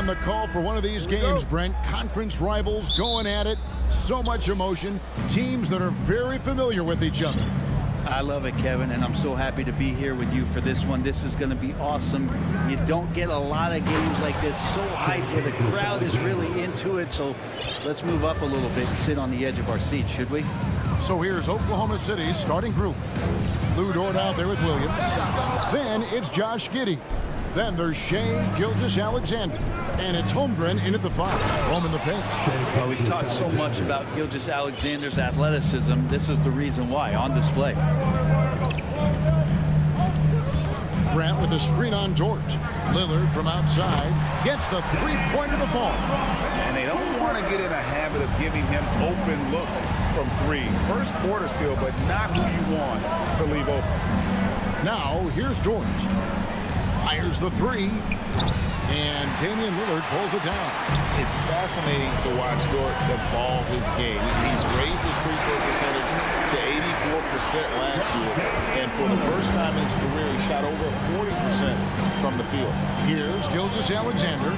on the call for one of these games, Brent. Conference rivals going at it. So much emotion. Teams that are very familiar with each other. I love it, Kevin, and I'm so happy to be here with you for this one. This is going to be awesome. You don't get a lot of games like this so hyped where the crowd is really into it. So let's move up a little bit and sit on the edge of our seats, should we? So here's Oklahoma City's starting group. Lou Dort out there with Williams. Then it's Josh Giddey. Then there's Shea Gilgeous-Alexander. And it's Holmgren in at the 5. Roman the paint. Well, we've talked so much about Gilgeous-Alexander's athleticism. This is the reason why, on display. Grant with a screen on Dort. Lillard from outside gets the three-pointer to fall. And they don't want to get in a habit of giving him open looks from 3. First quarter still, but not who you want to leave open. Now, here's Dort. Fires the 3. And Damian Lillard pulls it down. It's fascinating to watch Dort evolve his game. He's raised his free-throw percentage to 84% last year. And for the first time in his career, he shot over 40% from the field. Here's Gilgeous-Alexander.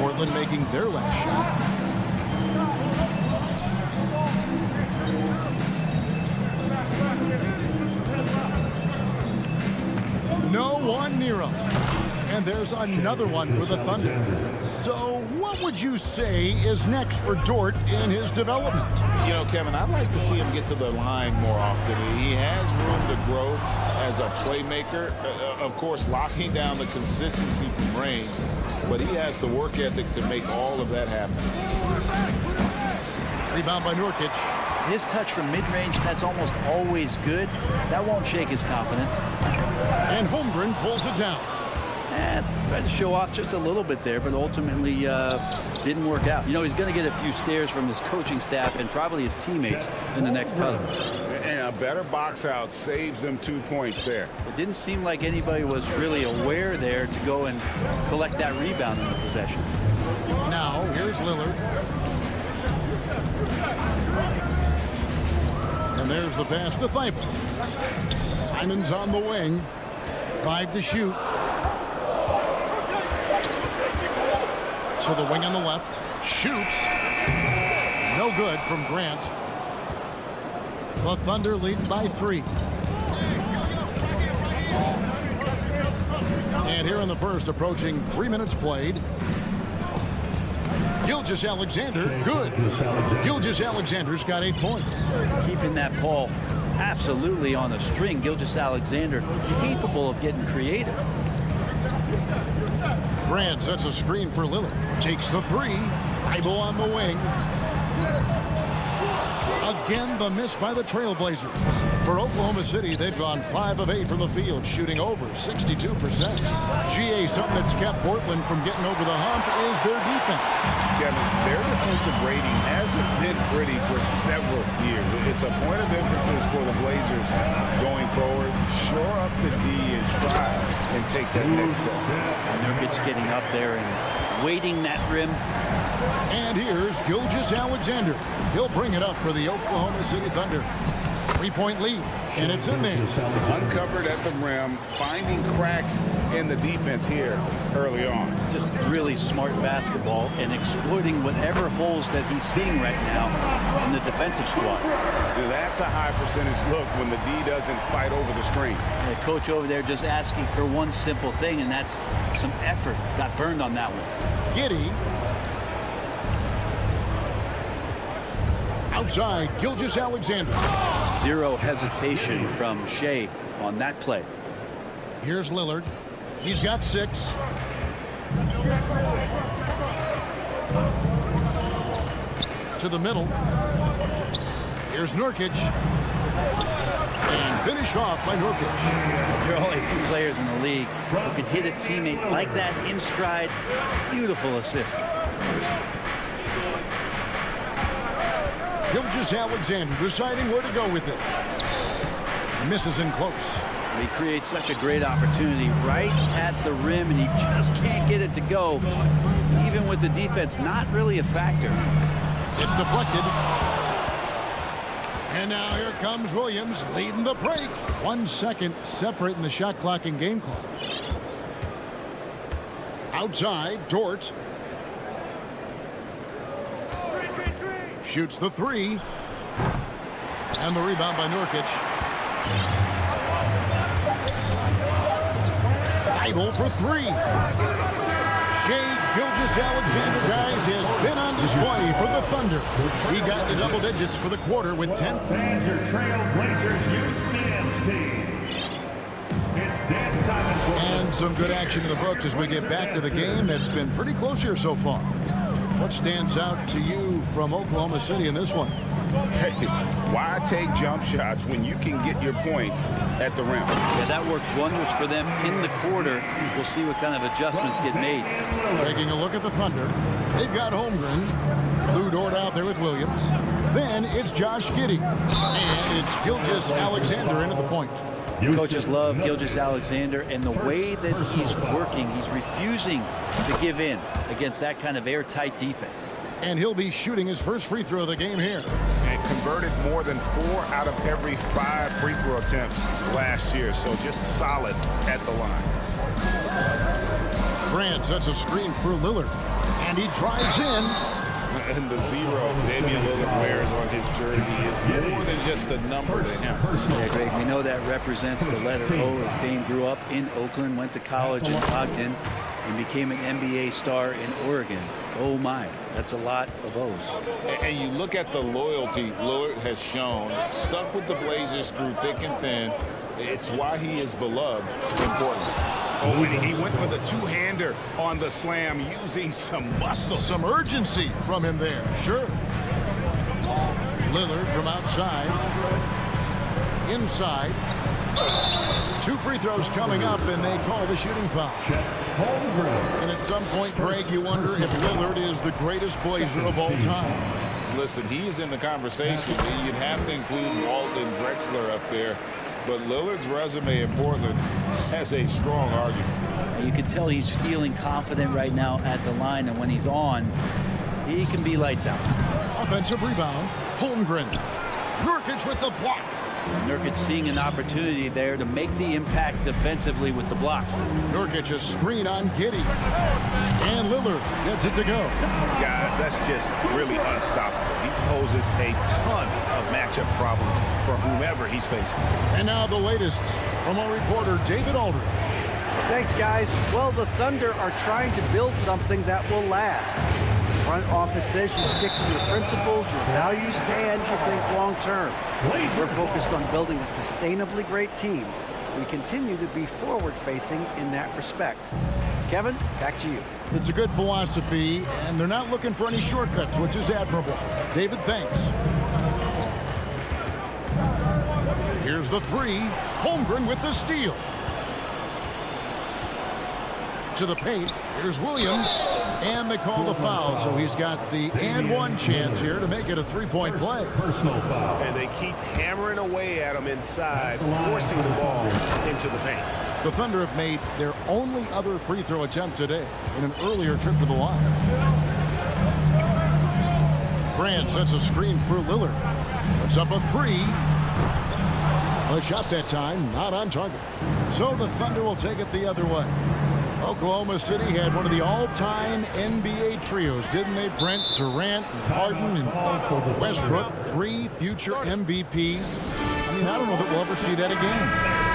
Portland making their last shot. No one near him. And there's another one for the Thunder. So what would you say is next for Dort in his development? You know, Kevin, I'd like to see him get to the line more often. He has room to grow as a playmaker. Of course, locking down the consistency from range. But he has the work ethic to make all of that happen. Rebound by Nurkic. His touch from mid-range, that's almost always good. That won't shake his confidence. And Holmgren pulls it down. And tried to show off just a little bit there, but ultimately didn't work out. You know, he's going to get a few stares from his coaching staff and probably his teammates in the next huddle. And a better box out saves them 2 points there. It didn't seem like anybody was really aware there to go and collect that rebound in the possession. Now, here's Lillard. And there's the pass to Thibault. Simon's on the wing. 5 to shoot. To the wing on the left. Shoots. No good from Grant. The Thunder leading by 3. And here in the first, approaching 3 minutes played. Gilgeous-Alexander, good. Gilgeous-Alexander's got 8 points. Keeping that ball absolutely on the string. Gilgeous-Alexander capable of getting creative. Grant sets a screen for Lillard. Takes the 3. Thibault on the wing. Again, the miss by the Trailblazers. For Oklahoma City, they've gone 5 of 8 from the field, shooting over 62%. GA, something that's kept Portland from getting over the hump is their defense. Kevin, their defensive rating hasn't been pretty for several years. It's a point of emphasis for the Blazers going forward. Shore up the D and try and take that next step. Nurkic getting up there and waiting that rim. And here's Gilgeous-Alexander. He'll bring it up for the Oklahoma City Thunder. 3-point lead, and it's in there. Uncovered at the rim, finding cracks in the defense here early on. Just really smart basketball and exploiting whatever holes that he's seeing right now in the defensive squad. That's a high percentage look when the D doesn't fight over the screen. The coach over there just asking for one simple thing, and that's some effort. Got burned on that one. Giddey. Outside, Gilgeous-Alexander. Zero hesitation from Shea on that play. Here's Lillard. He's got 6. To the middle. Here's Nurkic. And finished off by Nurkic. There are only 2 players in the league who can hit a teammate like that in stride. Beautiful assist. Gilgeous-Alexander deciding where to go with it. Misses in close. He creates such a great opportunity right at the rim, and he just can't get it to go. Even with the defense not really a factor. It's deflected. And now here comes Williams leading the break. 1 second separating the shot clock and game clock. Outside, Dort. Shoots the three. And the rebound by Nurkic. Idle for three. Shea Gilgeous-Alexander, guys, has been on display for the Thunder. He got to double digits for the quarter with 10. And some good action in the books as we get back to the game that's been pretty close here so far. What stands out to you from Oklahoma City in this one? Hey, why take jump shots when you can get your points at the rim? Yeah, that worked wonders for them in the quarter. We'll see what kind of adjustments get made. Taking a look at the Thunder. They've got Holmgren. Lou Dort out there with Williams. Then it's Josh Giddey. And it's Gilgeous-Alexander in at the point. Coaches love Gilgeous-Alexander, and the way that he's working, he's refusing to give in against that kind of airtight defense. And he'll be shooting his first free throw of the game here. And converted more than 4 out of every 5 free throw attempts last year. So just solid at the line. Grant sets a screen for Lillard. And he drives in. And the 0 Damian Lillard wears on his jersey is more than just a number to him. Yeah, Greg, we know that represents the letter O, as Dame grew up in Oakland, went to college in Ogden, and became an NBA star in Oregon. Oh my, that's a lot of O's. And you look at the loyalty Lillard has shown, stuck with the Blazers through thick and thin. It's why he is beloved in Portland. Oh, and he went for the two-hander on the slam, using some muscle. Some urgency from him there, sure. Lillard from outside. Inside. 2 free throws coming up, and they call the shooting foul. And at some point, Greg, you wonder if Lillard is the greatest Blazer of all time. Listen, he is in the conversation. You'd have to include Walton Drexler up there. But Lillard's resume in Portland has a strong argument. You can tell he's feeling confident right now at the line, and when he's on, he can be lights out. Offensive rebound. Holmgren. Nurkic with the block. Nurkic seeing an opportunity there to make the impact defensively with the block. Nurkic a screen on Giddey. And Lillard gets it to go. Guys, that's just really unstoppable. He poses a ton of matchup problems for whomever he's facing. And now the latest from our reporter, David Aldridge. Thanks, guys. Well, the Thunder are trying to build something that will last. The front office says you stick to your principles, your values, and you think long-term. We're focused on building a sustainably great team. We continue to be forward-facing in that respect. Kevin, back to you. It's a good philosophy, and they're not looking for any shortcuts, which is admirable. David, thanks. Here's the three. Holmgren with the steal. To the paint. Here's Williams. And they call the foul, so he's got the and one chance here to make it a three-point play. And they keep hammering away at him inside, forcing the ball into the paint. The Thunder have made their only other free throw attempt today in an earlier trip to the line. Grant sets a screen for Lillard. Puts up a three. A shot that time, not on target. So the Thunder will take it the other way. Oklahoma City had one of the all-time NBA trios, didn't they? Brent, Durant, Harden, and Westbrook, 3 future MVPs. I mean, I don't know that we'll ever see that again.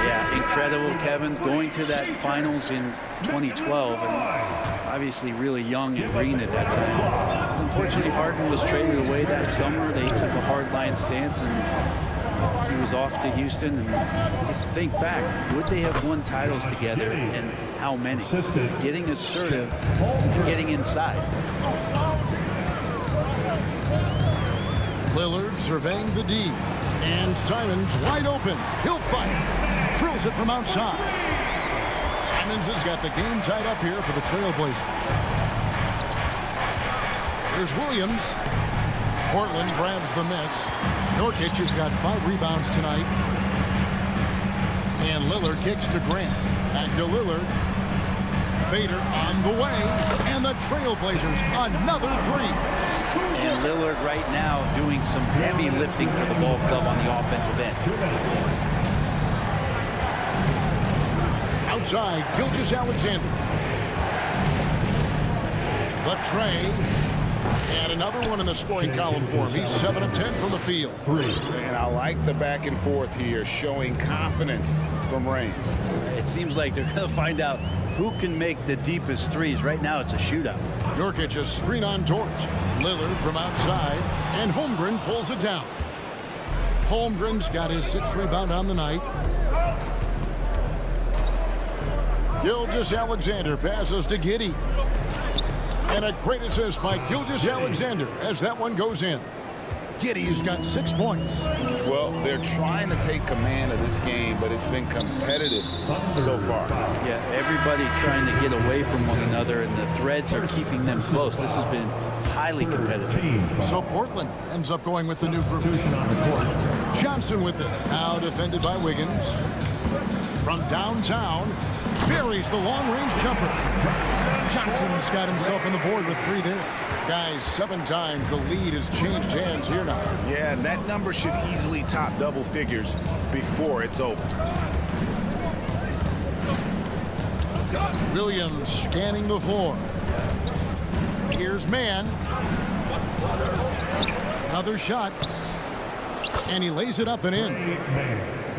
Yeah, incredible, Kevin. Going to that finals in 2012, and obviously really young and green at that time. Unfortunately, Harden was traded away that summer. They took a hard-line stance, and he was off to Houston. And just think back, would they have won titles together, and how many? Getting assertive, getting inside. Lillard surveying the D. And Simons wide open. He'll fight. Drills it from outside. Simons has got the game tied up here for the Trailblazers. Here's Williams. Portland grabs the miss. Nurkic has got 5 rebounds tonight. And Lillard kicks to Grant. Back to Lillard. Fader on the way. And the Trailblazers another 3. And Lillard right now doing some heavy lifting for the ball club on the offensive end. Outside, Gilgeous-Alexander. The tray. And another one in the scoring column for him. He's 7 of 10 from the field. And I like the back and forth here, showing confidence from range. It seems like they're going to find out who can make the deepest threes. Right now, it's a shootout. Nurkic a screen on George. Lillard from outside, and Holmgren pulls it down. Holmgren's got his 6th rebound on the night. Gilgeous-Alexander passes to Giddey. And a great assist by Gilgeous-Alexander as that one goes in. Giddey's got 6 points. Well, they're trying to take command of this game, but it's been competitive so far. Yeah, everybody trying to get away from one another, and the threads are keeping them close. This has been highly competitive. So Portland ends up going with the new group. Johnson with it. Now defended by Wiggins. From downtown, buries the long-range jumper. Johnson's got himself on the board with 3 there. Guys, 7 times the lead has changed hands here now. Yeah, and that number should easily top double figures before it's over. Williams scanning the floor. Here's Mann. Another shot. And he lays it up and in.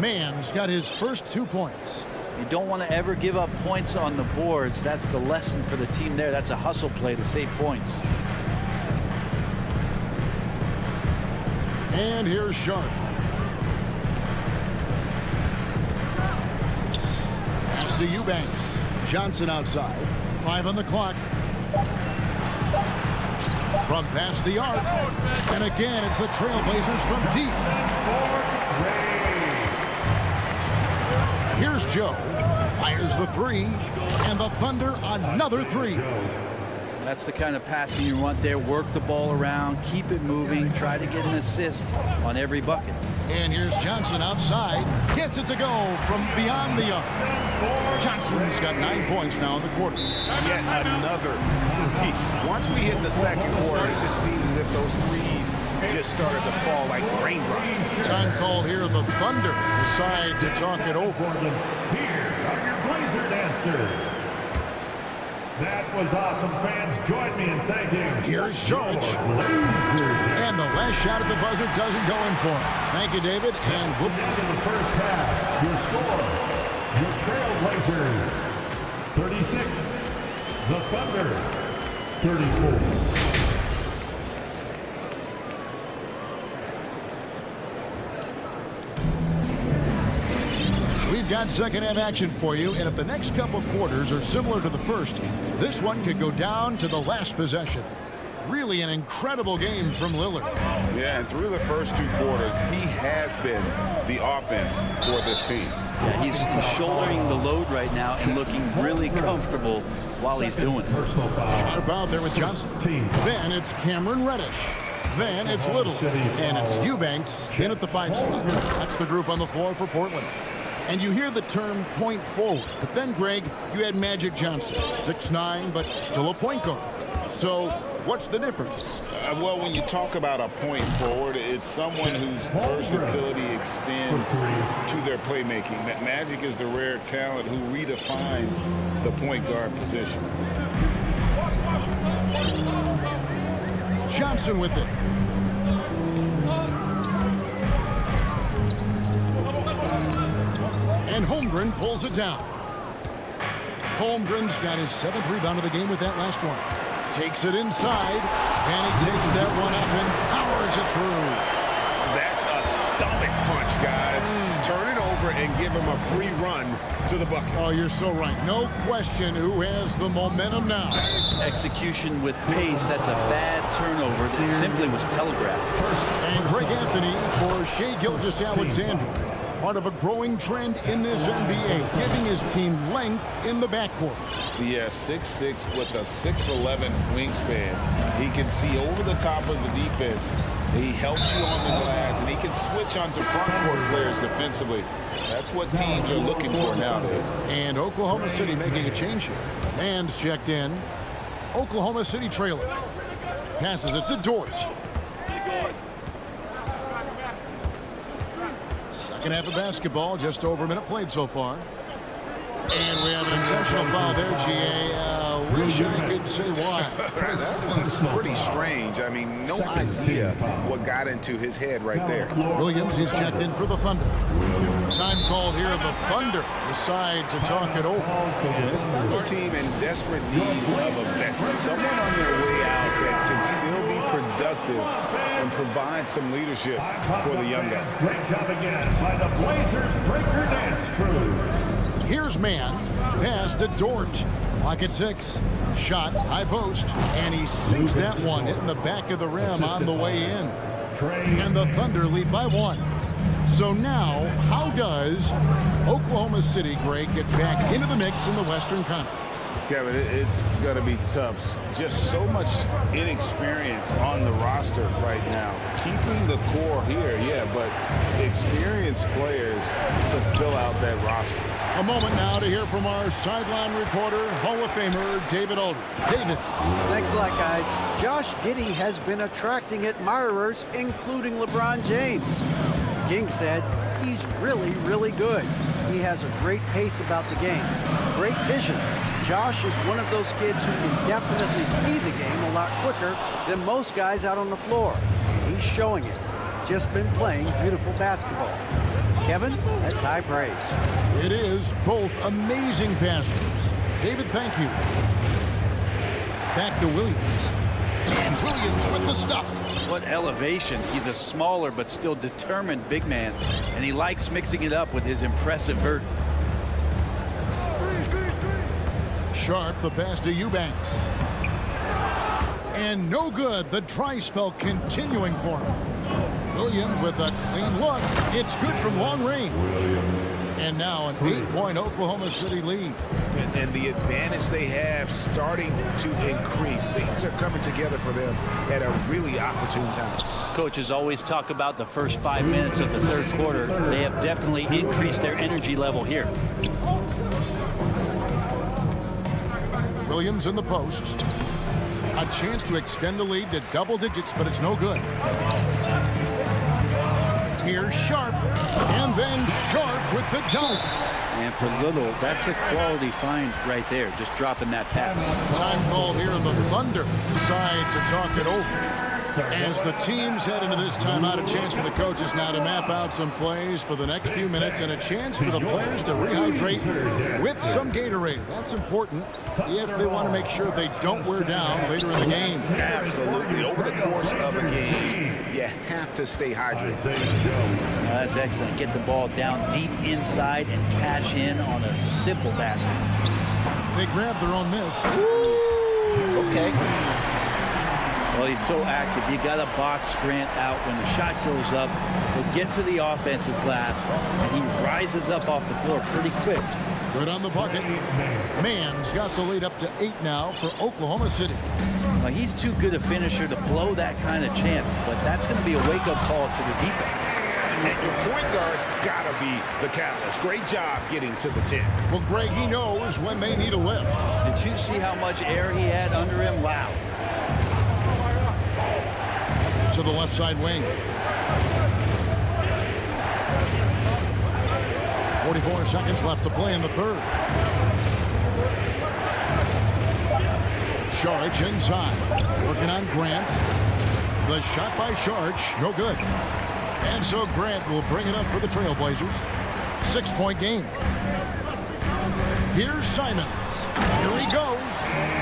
Mann's got his first 2 points. You don't want to ever give up points on the boards. That's the lesson for the team there. That's a hustle play to save points. And here's Sharp. Pass to Eubanks. Johnson outside. 5 on the clock. From past the arc. And again, it's the Trailblazers from deep. Here's Joe. Fires the 3. And the Thunder another 3. That's the kind of passing you want there. Work the ball around, keep it moving, try to get an assist on every bucket. And here's Johnson outside. Gets it to go from beyond the arc. Johnson's got 9 points now in the quarter. Yet another. Once we hit the second quarter, it just seems as if those threes just started to fall like raindrops. Time call here. The Thunder decide to talk it over. Here are your Blazer dancers. That was awesome, fans. Join me in thanking. Here's George. And the last shot at the buzzer doesn't go in for him. Thank you, David. And whoop. In the first half, your score, your Trailblazers, 36. The Thunder, 34. We've got second half action for you, and if the next couple quarters are similar to the first, this one could go down to the last possession. Really an incredible game from Lillard. Yeah, and through the first 2 quarters, he has been the offense for this team. Yeah, he's shouldering the load right now and looking really comfortable while he's doing it. Sharp out there with Johnson. Then it's Cameron Reddish. Then it's Little. And it's Eubanks in at the 5 slot. That's the group on the floor for Portland. And you hear the term point forward. But then, Greg, you had Magic Johnson. 6'9", but still a point guard. So what's the difference? Well, when you talk about a point forward, it's someone whose versatility extends to their playmaking. Magic is the rare talent who redefines the point guard position. Johnson with it. And Holmgren pulls it down. Holmgren's got his 7th rebound of the game with that last one. Takes it inside, and he takes that one up and powers it through. That's a stomach punch, guys. Turn it over and give him a free run to the bucket. Oh, you're so right. No question who has the momentum now. Execution with pace. That's a bad turnover that simply was telegraphed. And Greg Anthony for Shai Gilgeous-Alexander. Part of a growing trend in this NBA, giving his team length in the backcourt. Yeah, 6'6" with a 6'11" wingspan. He can see over the top of the defense. He helps you on the glass, and he can switch onto front-court players defensively. That's what teams are looking for nowadays. And Oklahoma City making a change here. Mann's checked in. Oklahoma City trailer. Passes it to George. Second half of basketball, just over a minute played so far. And we have an intentional foul there, GA. Wish I could say why. That one's pretty strange. I mean, no idea what got into his head right there. Williams, he's checked in for the Thunder. Time called here. The Thunder decide to talk it over. This Thunder team in desperate need of a veteran. Someone on their way out that can still be productive and provide some leadership for the young guys. Great job again by the Blazers Breaker Dance Crew. Here's man. Pass to Dort. Clock at 6. Shot, high post, and he sinks that one, hitting the back of the rim on the way in. And the Thunder lead by 1. So now, how does Oklahoma City, Greg, get back into the mix in the Western Conference? Kevin, it's going to be tough. Just so much inexperience on the roster right now. Keeping the core here, yeah, but experienced players to fill out that roster. A moment now to hear from our sideline reporter, Hall of Famer David Aldridge. David. Thanks a lot, guys. Josh Giddey has been attracting admirers, including LeBron James. King said he's really, really good. He has a great pace about the game, great vision. Josh is one of those kids who can definitely see the game a lot quicker than most guys out on the floor. And he's showing it. Just been playing beautiful basketball. Kevin, that's high praise. It is. Both amazing passers. David, thank you. Back to Williams. And Williams with the stuff. What elevation. He's a smaller but still determined big man, and he likes mixing it up with his impressive vert. Sharp, the pass to Eubanks. And no good. The dry spell continuing for him. Williams with a clean look. It's good from long range. And now an 8-point Oklahoma City lead. And the advantage they have starting to increase. Things are coming together for them at a really opportune time. Coaches always talk about the first 5 minutes of the third quarter. They have definitely increased their energy level here. Williams in the post. A chance to extend the lead to double digits, but it's no good. Here's Sharp, and then Sharp with the dunk. And for Little, that's a quality find right there, just dropping that pass. Time called here, the Thunder decide to talk it over. As the teams head into this timeout, a chance for the coaches now to map out some plays for the next few minutes and a chance for the players to rehydrate with some Gatorade. That's important if they want to make sure they don't wear down later in the game. Absolutely. Over the course of a game, you have to stay hydrated. That's excellent. Get the ball down deep inside and cash in on a simple basket. They grab their own miss. Okay. Well, he's so active. You got to box Grant out when the shot goes up. He'll get to the offensive glass, and he rises up off the floor pretty quick. Good on the bucket. Mann's got the lead up to 8 now for Oklahoma City. Well, he's too good a finisher to blow that kind of chance, but that's going to be a wake-up call to the defense. And your point guard's got to be the catalyst. Great job getting to the 10. Well, Greg, he knows when they need a lift. Did you see how much air he had under him? Wow. To the left side wing. 44 seconds left to play in the third. Sharch inside. Working on Grant. The shot by Sharch, no good. And so Grant will bring it up for the Trailblazers. 6-point game. Here's Simons. Here he goes.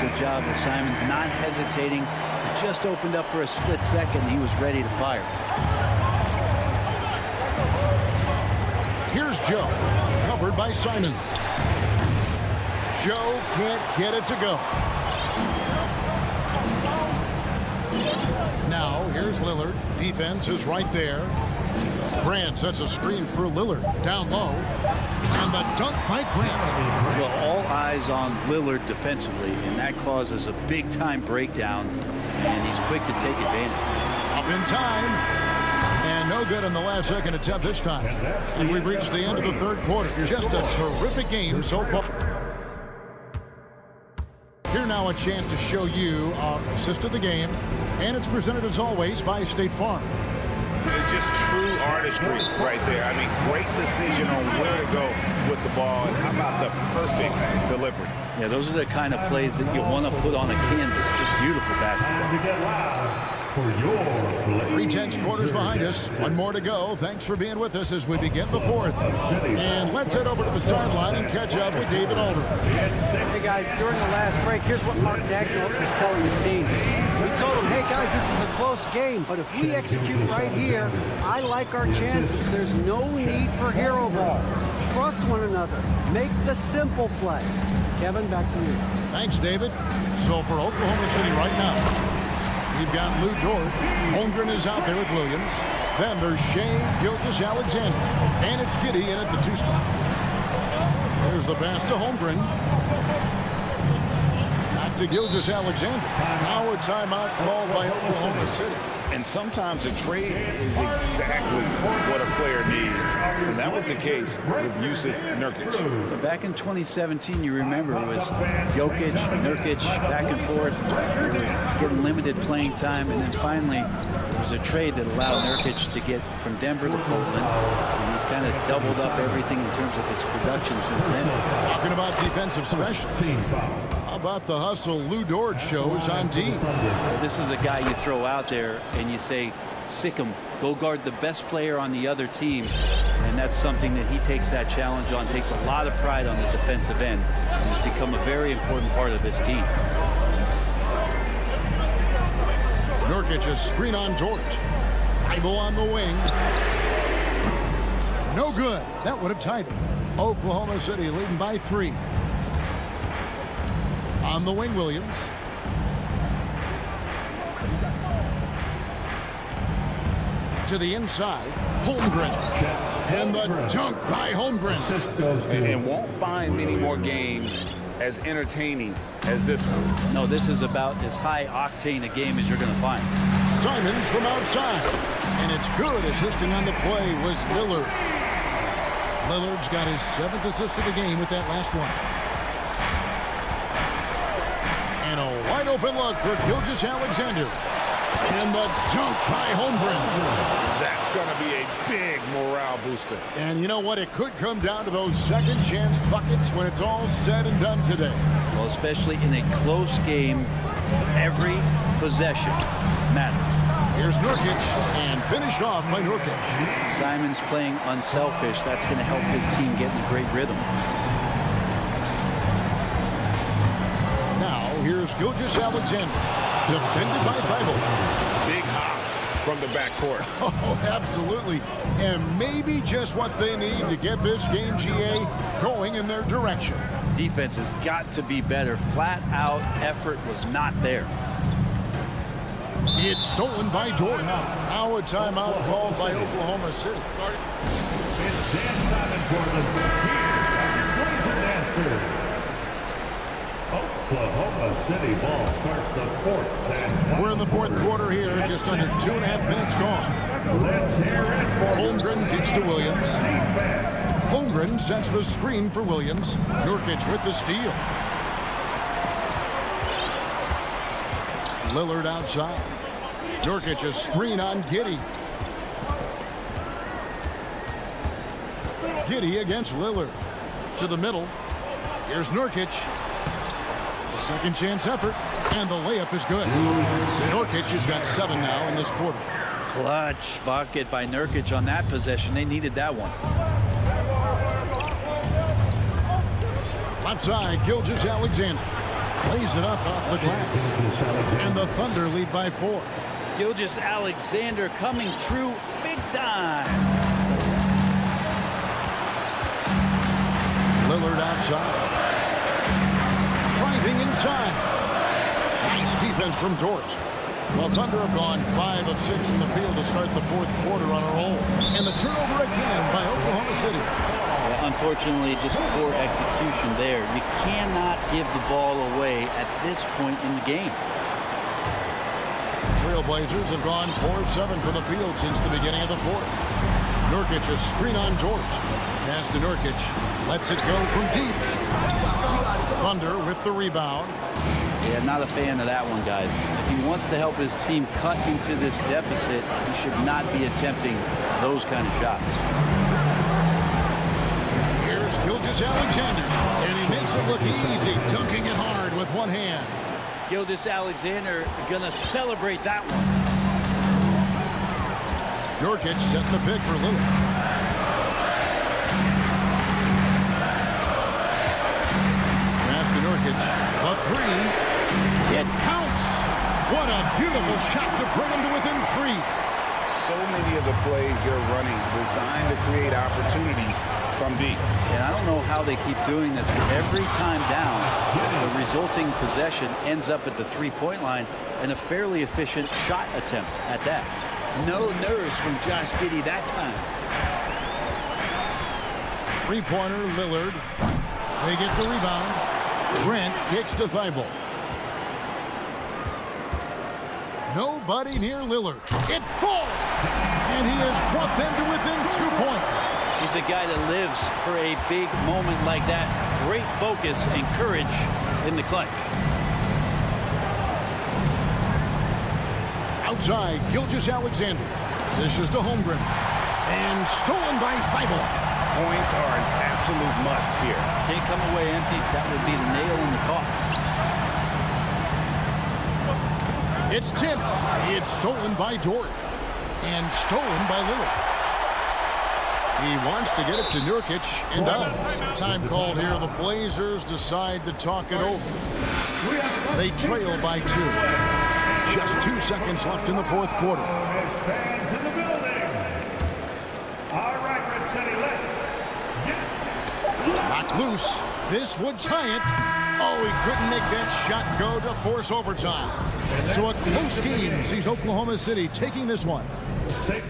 Good job with Simons not hesitating. He just opened up for a split second. He was ready to fire. Here's Joe. Covered by Simons. Joe can't get it to go. Now, here's Lillard. Defense is right there. Grant sets a screen for Lillard. Down low. And the dunk by Grant. Well, all eyes on Lillard defensively, and that causes a big-time breakdown, and he's quick to take advantage. Up in time. And no good in the last second attempt this time. And we've reached the end of the third quarter. Just a terrific game so far. Here now a chance to show you our assist of the game. And it's presented as always by State Farm. Just true artistry right there. I mean, great decision on where to go with the ball, and how about the perfect delivery? Yeah, those are the kind of plays that you want to put on a canvas. Just beautiful basketball. To get loud for your play. 3/10 quarters behind us. One more to go. Thanks for being with us as we begin the fourth. And let's head over to the sideline and catch up with David Alder. Hey guys, during the last break, here's what Mark Dagnall was telling his team. He told them, hey guys, this is a close game, but if we execute right here, I like our chances. There's no need for hero ball. Trust one another. Make the simple play. Kevin, back to you. Thanks, David. So for Oklahoma City right now, we've got Lou Dort. Holmgren is out there with Williams. Then there's Shea Gilgeous-Alexander. And it's Giddey in at the 2 spot. There's the pass to Holmgren. Back to Gilgeous-Alexander. Now a timeout called by Oklahoma City. And sometimes a trade is exactly what a player needs. And that was the case with Jusuf Nurkic. But back in 2017, you remember, it was Jokic, Nurkic, back and forth. They were getting limited playing time. And then finally, there was a trade that allowed Nurkic to get from Denver to Portland. And he's kind of doubled up everything in terms of its production since then. Talking about defensive specials. How about the hustle Lou Dort shows on D? Well, this is a guy you throw out there and you say, sick him, go guard the best player on the other team. And that's something that he takes that challenge on, takes a lot of pride on the defensive end. And has become a very important part of his team. Nurkic a screen on Dort. Bible on the wing. No good. That would have tied it. Oklahoma City leading by 3. On the wing, Williams. To the inside, Holmgren. And the dunk by Holmgren. And won't find many more games as entertaining as this one. No, this is about as high octane a game as you're going to find. Simons from outside. And it's good. Assisting on the play was Lillard. Lillard's got his 7th assist of the game with that last one. And a wide open look for Gilgeous-Alexander. And the dunk by Holmgren. That's going to be a big morale booster. And you know what? It could come down to those second chance buckets when it's all said and done today. Well, especially in a close game, every possession matters. Here's Nurkic, and finished off by Nurkic. Simons playing unselfish. That's going to help his team get in a great rhythm. Now, here's Gilgeous-Alexander, defended by Thibault. Big hops from the backcourt. Oh, absolutely. And maybe just what they need to get this game, GA, going in their direction. Defense has got to be better. Flat out effort was not there. It's stolen by Jordan. Now a timeout called by Oklahoma City. It's Dan Simon for the Blazer Dancers. Oklahoma City ball starts the 4th. And We're in the 4th quarter here, just under 2.5 minutes gone. let's hear it for Holmgren kicks to Williams. defense. Holmgren sets the screen for Williams. Nurkic with the steal. Lillard outside. Nurkic a screen on Giddey. Giddey against Lillard. To the middle. Here's Nurkic. The second chance effort. And the layup is good. Nurkic has got 7 now in this quarter. Clutch bucket by Nurkic on that possession. They needed that one. Left side, Gilgeous-Alexander. Plays it up off the glass. And the Thunder lead by 4. Gilgeous-Alexander coming through big time. Lillard outside. Driving inside. Nice defense from Dort. Well, Thunder have gone 5 of 6 from the field to start the 4th quarter on a roll. And the turnover again by Oklahoma City. Well, unfortunately, just poor execution there. You cannot give the ball away at this point in the game. Trailblazers have gone 4 of 7 from the field since the beginning of the 4th. Nurkic a screen on Dort. Pass to Nurkic. Lets it go from deep. Thunder with the rebound. Yeah, not a fan of that one, guys. If he wants to help his team cut into this deficit, he should not be attempting those kind of shots. Here's Gilgeous-Alexander, and he makes it look easy, dunking it hard with one hand. Gilgeous-Alexander gonna celebrate that one. Nurkic setting the pick for Lillard. Nurkic, a three. It counts. What a beautiful shot to bring him to within 3. So many of the plays they're running designed to create opportunities from deep. And I don't know how they keep doing this, but every time down, the resulting possession ends up at the three-point line and a fairly efficient shot attempt at that. No nerves from Josh Giddey that time. Three-pointer, Lillard. They get the rebound. Grant kicks to Thibault. Nobody near Lillard. It falls! And he has brought them to within 2 points. He's a guy that lives for a big moment like that. Great focus and courage in the clutch. Outside, Gilgeous-Alexander. This is to Holmgren. And stolen by Thibault. Points are an absolute must here. Can't come away empty. That would be the nail in the coffin. It's tipped. It's stolen by Dort. And stolen by Lillard. He wants to get it to Nurkic and out. Time called here. The Blazers decide to talk it over. They trail by 2. Just 2 seconds left in the fourth quarter. Fans in the building. All right, Red City, let's Knocked loose. This would tie it. Oh, he couldn't make that shot go to force overtime. So a close game sees Oklahoma City taking this one. get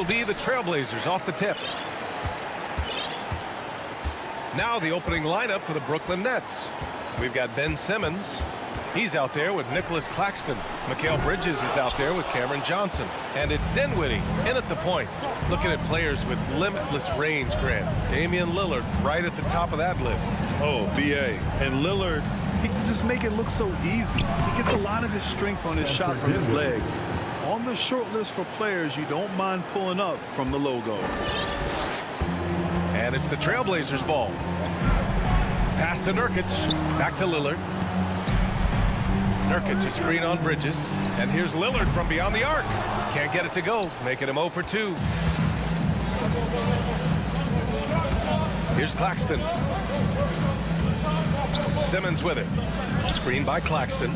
it'll be the Trailblazers off the tip. Now the opening lineup for the Brooklyn Nets. We've got Ben Simmons. He's out there with Nicholas Claxton. Mikal Bridges is out there with Cameron Johnson. And it's Dinwiddie in at the point. Looking at players with limitless range, Grant. Damian Lillard right at the top of that list. Oh, B.A. And Lillard, he can just make it look so easy. He gets a lot of his strength on his shot from his legs. On the short list for players you don't mind pulling up from the logo. And it's the Trailblazers ball. Pass to Nurkic. Back to Lillard. Nurkic, a screen on Bridges. And here's Lillard from beyond the arc. Can't get it to go, making him 0 for 2. Here's Claxton. Simmons with it. Screen by Claxton.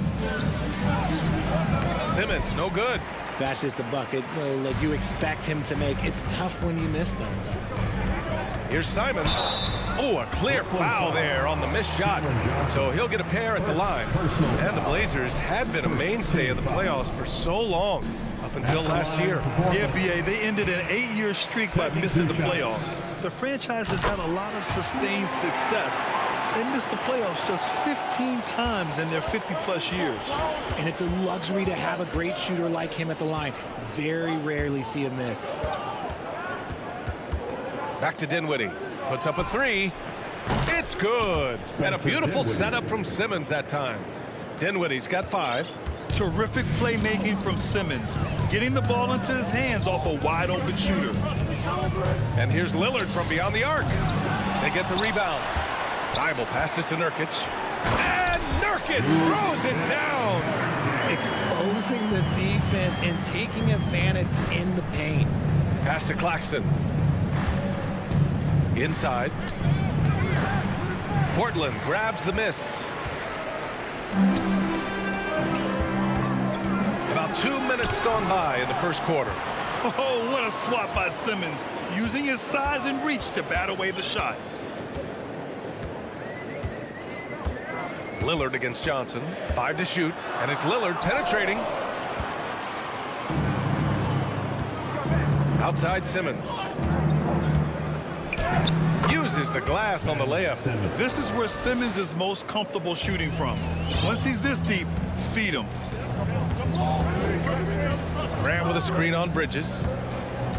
Simmons, no good. That's just a bucket like you expect him to make. It's tough when you miss those. Here's Simons. Oh, a clear foul there on the missed shot. So he'll get a pair at the line. And the Blazers had been a mainstay of the playoffs for so long, up until last year. Yeah, B.A., they ended an 8-year streak by missing the playoffs. The franchise has had a lot of sustained success. They missed the playoffs just 15 times in their 50-plus years. And it's a luxury to have a great shooter like him at the line. Very rarely see him miss. Back to Dinwiddie. Puts up a 3. It's good. And a beautiful setup from Simmons that time. Dinwiddie's got 5. Terrific playmaking from Simmons. Getting the ball into his hands off a wide-open shooter. And here's Lillard from beyond the arc. They get the rebound. Thibault passes to Nurkic. And Nurkic throws it down. Exposing the defense and taking advantage in the paint. Pass to Claxton. Inside. Portland grabs the miss. About 2 minutes gone by in the first quarter. Oh, what a swat by Simmons, using his size and reach to bat away the shot. Lillard against Johnson. 5 to shoot, and it's Lillard penetrating. Outside Simmons. Uses the glass on the layup. This is where Simmons is most comfortable shooting from. Once he's this deep, feed him. Grant with a screen on Bridges.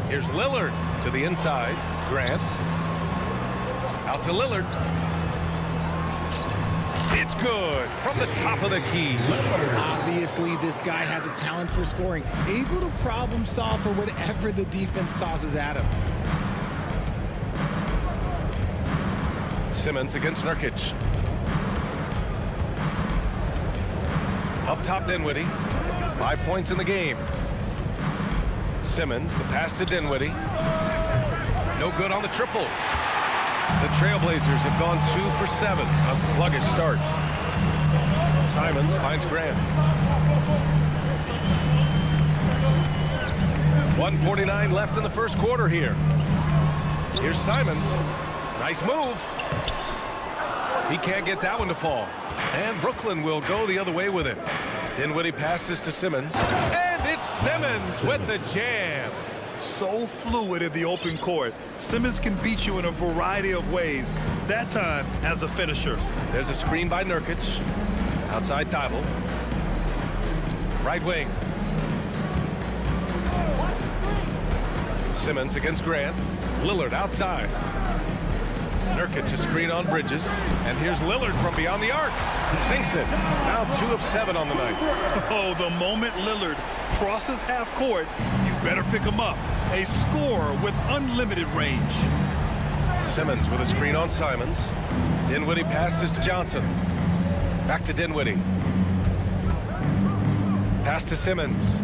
Here's Lillard to the inside. Grant. Out to Lillard. It's good from the top of the key. Obviously, this guy has a talent for scoring. Able to problem solve for whatever the defense tosses at him. Simmons against Nurkic. Up top, Dinwiddie. 5 points in the game. Simmons, the pass to Dinwiddie. No good on the triple. The Trailblazers have gone 2 for 7. A sluggish start. Simons finds Grant. 1:49 left in the first quarter here. Here's Simons. Nice move. He can't get that one to fall. And Brooklyn will go the other way with it. Dinwiddie passes to Simmons. And it's Simmons with the jam. So fluid in the open court. Simmons can beat you in a variety of ways. That time as a finisher. There's a screen by Nurkic. Outside Thibault. Right wing. Simmons against Grant. Lillard outside. Nurkic a screen on Bridges. And here's Lillard from beyond the arc. Sinks it. Now 2 of 7 on the night. Oh, the moment Lillard crosses half court, you better pick him up. A scorer with unlimited range. Simmons with a screen on Simons. Dinwiddie passes to Johnson. Back to Dinwiddie. Pass to Simmons.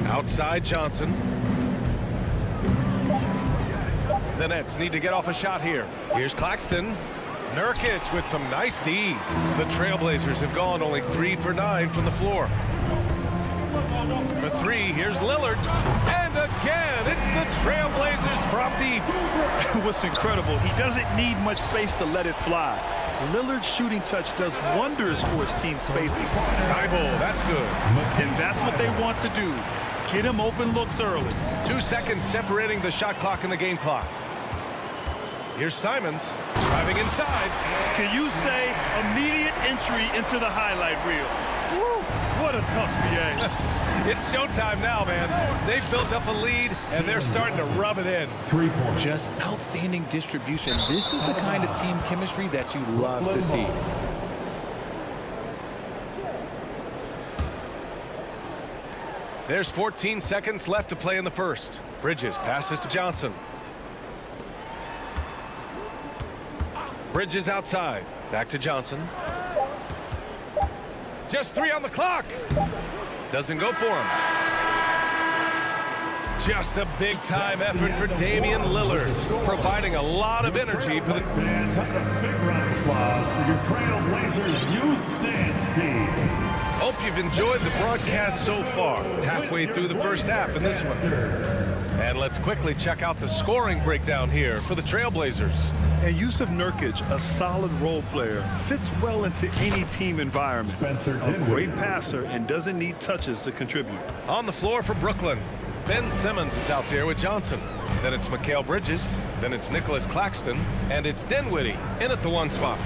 Outside Johnson. The Nets need to get off a shot here. Here's Claxton. Nurkic with some nice D. The Trailblazers have gone only 3 for 9 from the floor. For 3, here's Lillard. And again, it's the Trailblazers from deep. What's incredible, he doesn't need much space to let it fly. Lillard's shooting touch does wonders for his team spacing. Thibault, that's good. And that's what they want to do. Get him open looks early. 2 seconds separating the shot clock and the game clock. Here's Simons driving inside. Can you say immediate entry into the highlight reel? Woo, what a tough BA. It's showtime now, man. They've built up a lead, and they're starting to rub it in. 3 points. Just outstanding distribution. This is the kind of team chemistry that you love to see. There's 14 seconds left to play in the first. Bridges passes to Johnson. Bridges outside. Back to Johnson. Just 3 on the clock. Doesn't go for him. Just a big-time effort for Damian Lillard, providing a lot of energy for the... Fans, a big round of applause for your Trailblazers Youth Dance Team. Hope you've enjoyed the broadcast so far. Halfway through the first half in this one. And let's quickly check out the scoring breakdown here for the Trailblazers. And Yusuf Nurkic, a solid role player, fits well into any team environment. A great passer and doesn't need touches to contribute. On the floor for Brooklyn, Ben Simmons is out there with Johnson. Then it's Mikal Bridges. Then it's Nicholas Claxton. And it's Dinwiddie in at the 1 spot.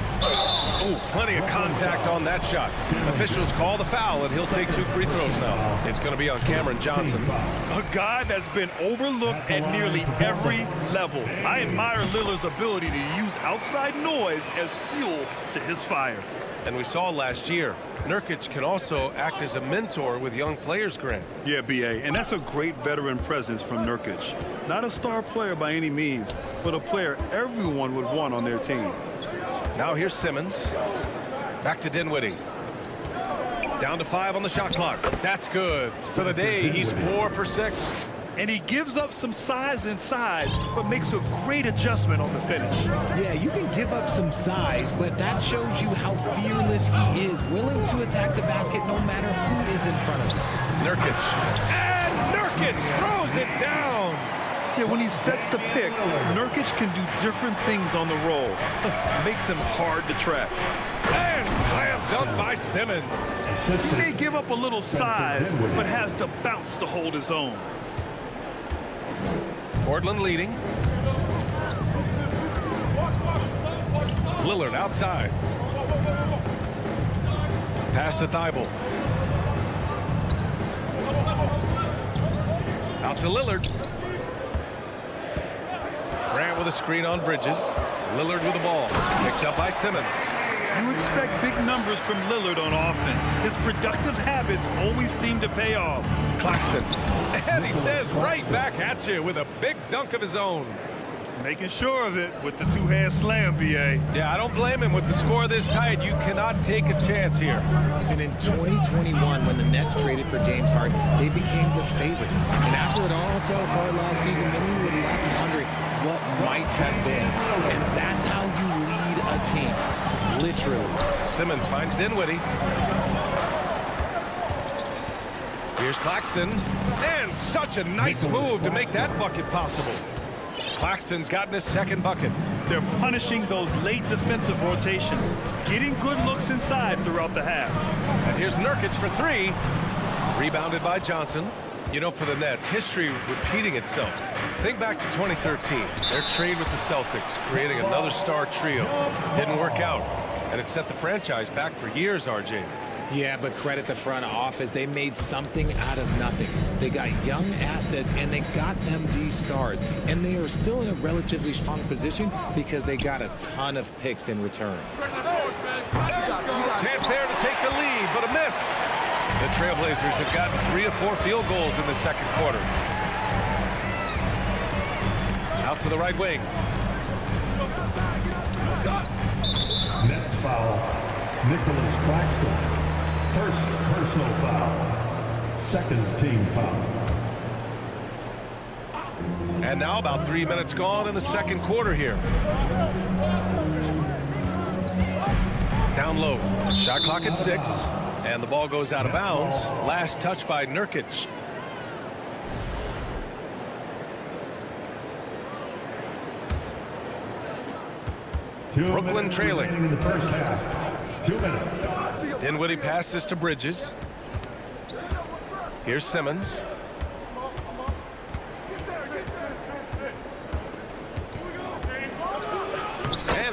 Oh, plenty of contact on that shot. Officials call the foul, and he'll take 2 free throws now. It's going to be on Cameron Johnson. A guy that's been overlooked at nearly every level. I admire Lillard's ability to use outside noise as fuel to his fire. And we saw last year, Nurkic can also act as a mentor with young players, Grant. Yeah, B.A., and that's a great veteran presence from Nurkic. Not a star player by any means, but a player everyone would want on their team. Now here's Simmons. Back to Dinwiddie. Down to 5 on the shot clock. That's good. For the day, he's 4 for 6. And he gives up some size inside, but makes a great adjustment on the finish. Yeah, you can give up some size, but that shows you how fearless he is, willing to attack the basket no matter who is in front of him. Nurkic. And Nurkic throws it down. Yeah, when he sets the pick, Nurkic can do different things on the roll. Makes him hard to track. And slam dunk by Simmons. He may give up a little size, but has the bounce to hold his own. Portland leading. Lillard outside. Pass to Thibault. Out to Lillard. Grant with a screen on Bridges. Lillard with the ball. Picked up by Simmons. You expect big numbers from Lillard on offense. His productive habits always seem to pay off. Claxton. And he says right back at you with a big dunk of his own. Making sure of it with the two-hand slam, B.A. Yeah, I don't blame him. With the score this tight, you cannot take a chance here. And in 2021, when the Nets traded for James Harden, they became the favorites. And after it all fell apart last season, many were left wondering what might have been. And that's how you lead a team. Literally. Simmons finds Dinwiddie. Here's Claxton. And such a nice move to make that bucket possible. Claxton's gotten his second bucket. They're punishing those late defensive rotations, getting good looks inside throughout the half. And here's Nurkic for 3. Rebounded by Johnson. You know, for the Nets, history repeating itself. Think back to 2013. Their trade with the Celtics, creating another star trio. Didn't work out. And it set the franchise back for years, RJ. Yeah, but credit the front office. They made something out of nothing. They got young assets, and they got them these stars. And they are still in a relatively strong position because they got a ton of picks in return. Chance there to take the lead, but a miss. The Trailblazers have gotten 3 of 4 field goals in the second quarter. Out to the right wing. Nets foul. Nicholas Claxton. First personal foul. Second team foul. And now about 3 minutes gone in the second quarter here. Down low. Shot clock at 6. And the ball goes out of bounds. Last touch by Nurkic. Brooklyn trailing. In the first half. 2 minutes. Dinwiddie passes to Bridges. Here's Simmons.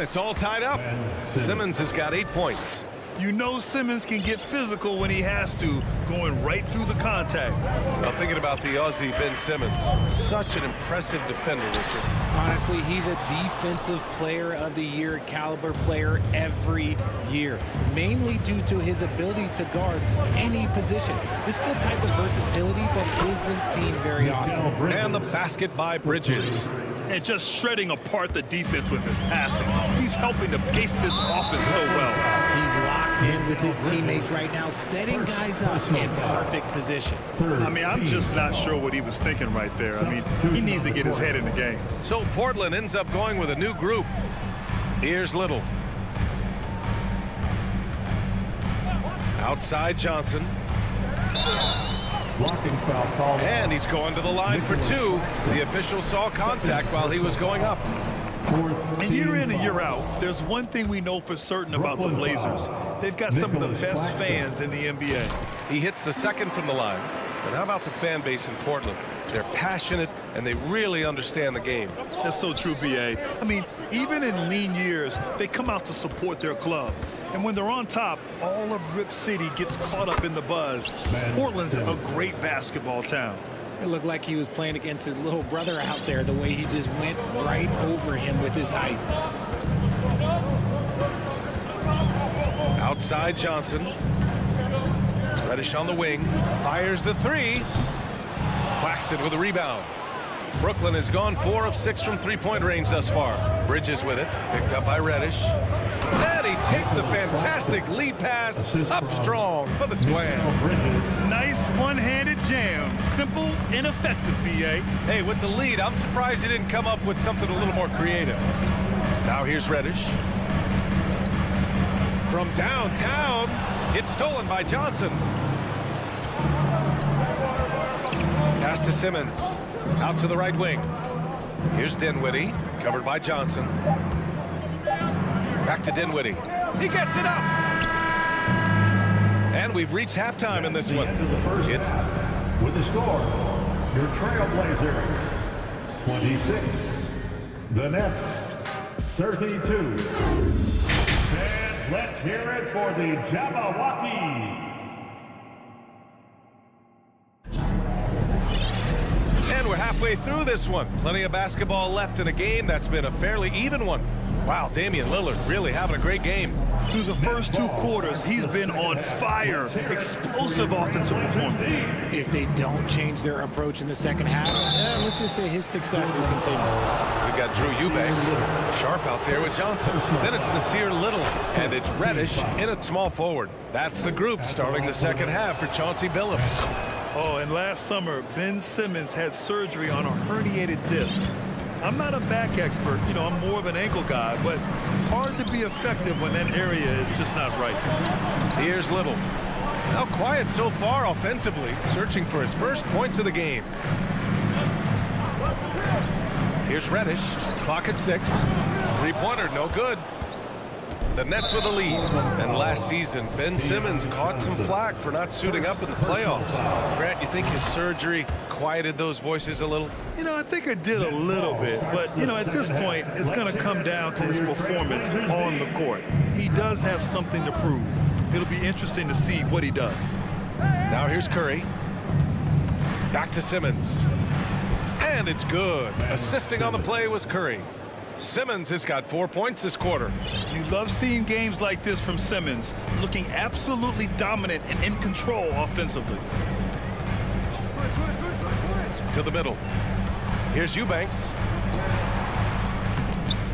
And it's all tied up. Simmons has got 8 points. You know Simmons can get physical when he has to, going right through the contact. Now thinking about the Aussie Ben Simmons, such an impressive defender, Richard. Honestly, he's a defensive player of the year caliber player every year, mainly due to his ability to guard any position. This is the type of versatility that isn't seen very often. And the basket by Bridges. And just shredding apart the defense with his passing. He's helping to pace this offense so well. He's locked in with his teammates right now, setting guys up in perfect position. I mean, I'm just not sure what he was thinking right there. I mean, he needs to get his head in the game. So Portland ends up going with a new group. Here's Little. Outside Johnson. And he's going to the line for 2. The official saw contact while he was going up. And year in and year out, there's one thing we know for certain about the Blazers. They've got some of the best fans in the NBA. He hits the second from the line. And how about the fan base in Portland? They're passionate, and they really understand the game. That's so true, B.A. I mean, even in lean years, they come out to support their club. And when they're on top, all of Rip City gets caught up in the buzz. Portland's a great basketball town. It looked like he was playing against his little brother out there, the way he just went right over him with his height. Outside Johnson. Reddish on the wing. Fires the 3. Claxton with a rebound. Brooklyn has gone 4 of 6 from three-point range thus far. Bridges with it. Picked up by Reddish. And he takes the fantastic lead pass up strong for the slam. Nice one-handed jam. Simple and effective, B.A. Hey, with the lead, I'm surprised he didn't come up with something a little more creative. Now here's Reddish. From downtown, it's stolen by Johnson. Pass to Simmons. Out to the right wing. Here's Dinwiddie, covered by Johnson. Back to Dinwiddie. He gets it up. And we've reached halftime in this one. It's with the score, your Trailblazers 26, the Nets 32. And let's hear it for the Jabberwockies. And we're halfway through this one. Plenty of basketball left in a game that's been a fairly even one. Wow, Damian Lillard really having a great game. Through the first 2 quarters, he's been on fire. Explosive offensive performance. If they don't change their approach in the second half, let's just say his success will continue. We've got Drew Eubanks, sharp out there with Johnson. Then it's Nasir Little, and it's Reddish in at small forward. That's the group starting the second half for Chauncey Billups. Oh, and last summer, Ben Simmons had surgery on a herniated disc. I'm not a back expert, you know, I'm more of an ankle guy, but hard to be effective when that area is just not right. Here's Little. Now quiet so far offensively, searching for his first points of the game. Here's Reddish, clock at 6. Three-pointer, no good. The Nets with a lead. And last season, Ben Simmons caught some flack for not suiting up in the playoffs. Grant, you think his surgery quieted those voices a little? You know, I think it did a little bit. But, you know, at this point, it's going to come down to his performance on the court. He does have something to prove. It'll be interesting to see what he does. Now here's Curry. Back to Simmons. And it's good. Assisting on the play was Curry. Simmons has got 4 points this quarter. You love seeing games like this from Simmons, looking absolutely dominant and in control offensively. To the middle. Here's Eubanks.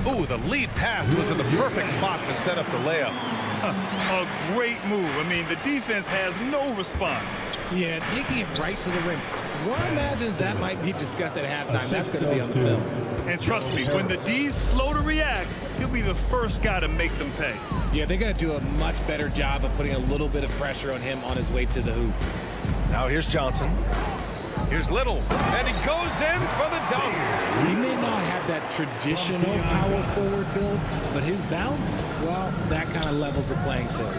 Ooh, the lead pass was in the perfect spot to set up the layup. A great move. I mean, the defense has no response. Yeah, taking it right to the rim. One imagines that might be discussed at halftime. That's going to be on the film. And trust me, when the D's slow to react, he'll be the first guy to make them pay. Yeah, they're going to do a much better job of putting a little bit of pressure on him on his way to the hoop. Now here's Johnson. Here's Little, and he goes in for the dunk. He may not have that traditional power forward build, but his bounce, well, that kind of levels the playing field.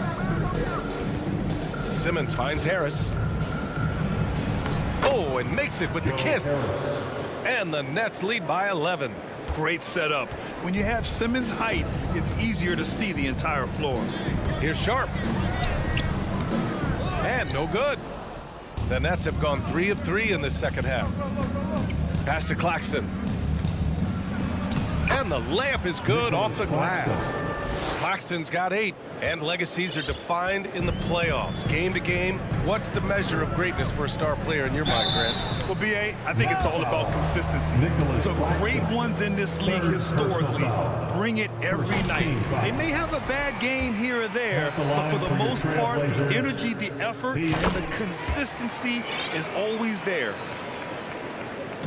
Simmons finds Harris. Oh, and makes it with the kiss. And the Nets lead by 11. great setup. When you have Simmons' height, it's easier to see the entire floor. Here's Sharp. And no good. The Nets have gone 3 of 3 in this second half. Pass to Claxton. And the layup is good off the glass. Claxton's got 8. And legacies are defined in the playoffs. Game to game, what's the measure of greatness for a star player in your mind, Grant? Well, B.A., I think it's all about consistency. The great ones in this league historically bring it every night. They may have a bad game here or there, but for the most part, the energy, the effort, and the consistency is always there.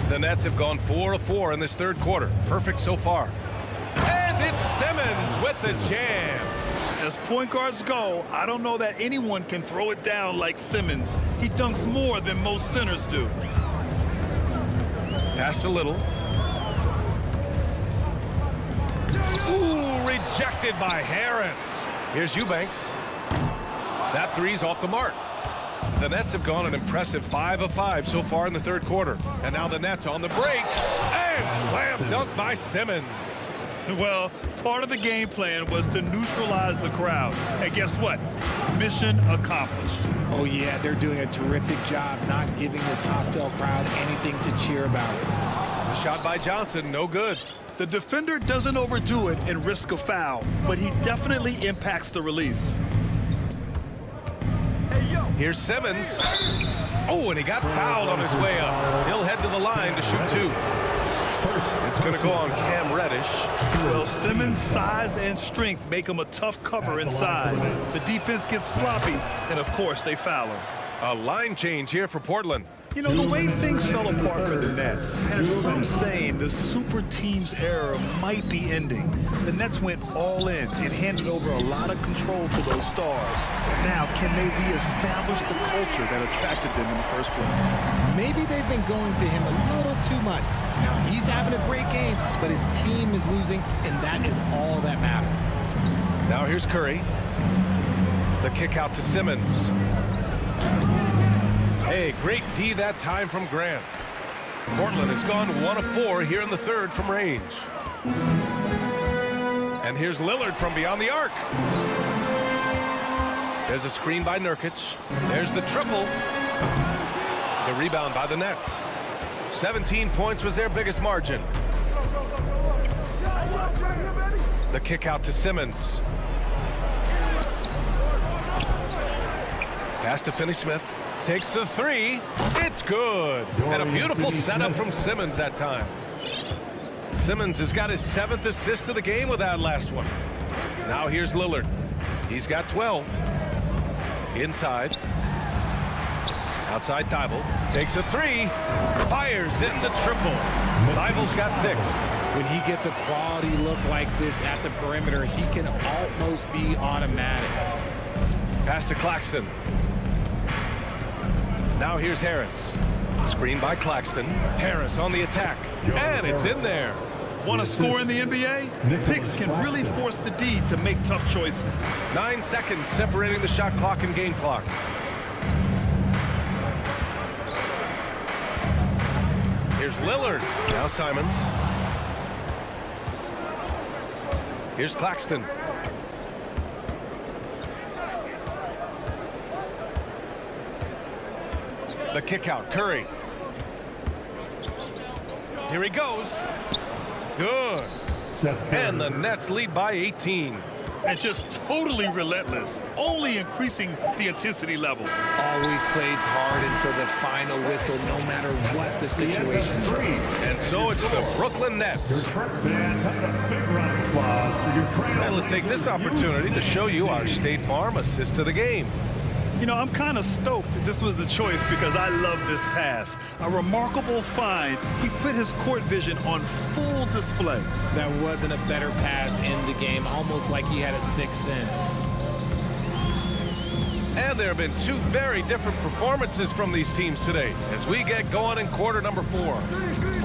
The Nets have gone 4 of 4 in this third quarter. Perfect so far. And it's Simmons with the jam. As point guards go, I don't know that anyone can throw it down like Simmons. He dunks more than most centers do. Pass to Little. Ooh, rejected by Harris. Here's Eubanks. That three's off the mark. The Nets have gone an impressive 5 of 5 so far in the third quarter. And now the Nets on the break. And slam dunk by Simmons. Well, part of the game plan was to neutralize the crowd. And guess what? Mission accomplished. Oh, yeah, they're doing a terrific job not giving this hostile crowd anything to cheer about. The shot by Johnson, no good. The defender doesn't overdo it and risk a foul, but he definitely impacts the release. Here's Simmons. Oh, and he got fouled on his way up. He'll head to the line to shoot 2. It's going to go on Cam Reddish. Well, Simmons' size and strength make him a tough cover inside. The defense gets sloppy, and of course, they foul him. A line change here for Portland. You know, the way things fell apart for the Nets has some saying the super team's era might be ending. The Nets went all in and handed over a lot of control to those stars. Now, can they reestablish the culture that attracted them in the first place? Maybe they've been going to him a little too much. Now, he's having a great game, but his team is losing, and that is all that matters. Now here's Curry. The kick out to Simmons. Hey, great D that time from Grant. Portland has gone 1 of 4 here in the third from range. And here's Lillard from beyond the arc. There's a screen by Nurkic. There's the triple. The rebound by the Nets. 17 points was their biggest margin. The kick out to Simmons. Pass to Finney-Smith. Takes the 3. It's good. And a beautiful setup from Simmons that time. Simmons has got his 7th assist of the game with that last one. Now here's Lillard. He's got 12. Inside. Outside Thibault. Takes a 3. Fires in the triple. Thibault's got 6. When he gets a quality look like this at the perimeter, he can almost be automatic. Pass to Claxton. Now here's Harris. Screen by Claxton. Harris on the attack. And it's in there. Want to score in the NBA? Picks can really force the D to make tough choices. 9 seconds separating the shot clock and game clock. Here's Lillard. Now Simons. Here's Claxton. The kick out, Curry. Here he goes. Good. And the Nets lead by 18. And just totally relentless, only increasing the intensity level. Always plays hard until the final whistle, no matter what the situation. And so it's the Brooklyn Nets. And let's take this opportunity to show you our State Farm assist of the game. You know, I'm kind of stoked that this was a choice because I love this pass. A remarkable find. He put his court vision on full display. There wasn't a better pass in the game, almost like he had a sixth sense. And there have been 2 very different performances from these teams today as we get going in quarter number 4.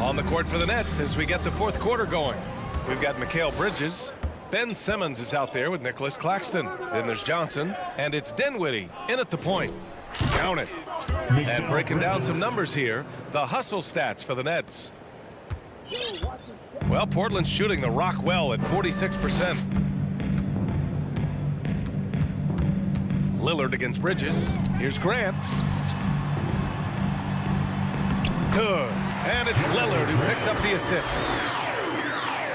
On the court for the Nets as we get the fourth quarter going. We've got Mikal Bridges. Ben Simmons is out there with Nicholas Claxton. Then there's Johnson, and it's Dinwiddie in at the point. Count it. And breaking down some numbers here, the hustle stats for the Nets. Well, Portland's shooting the rock well at 46%. Lillard against Bridges. Here's Grant. Good. And it's Lillard who picks up the assist.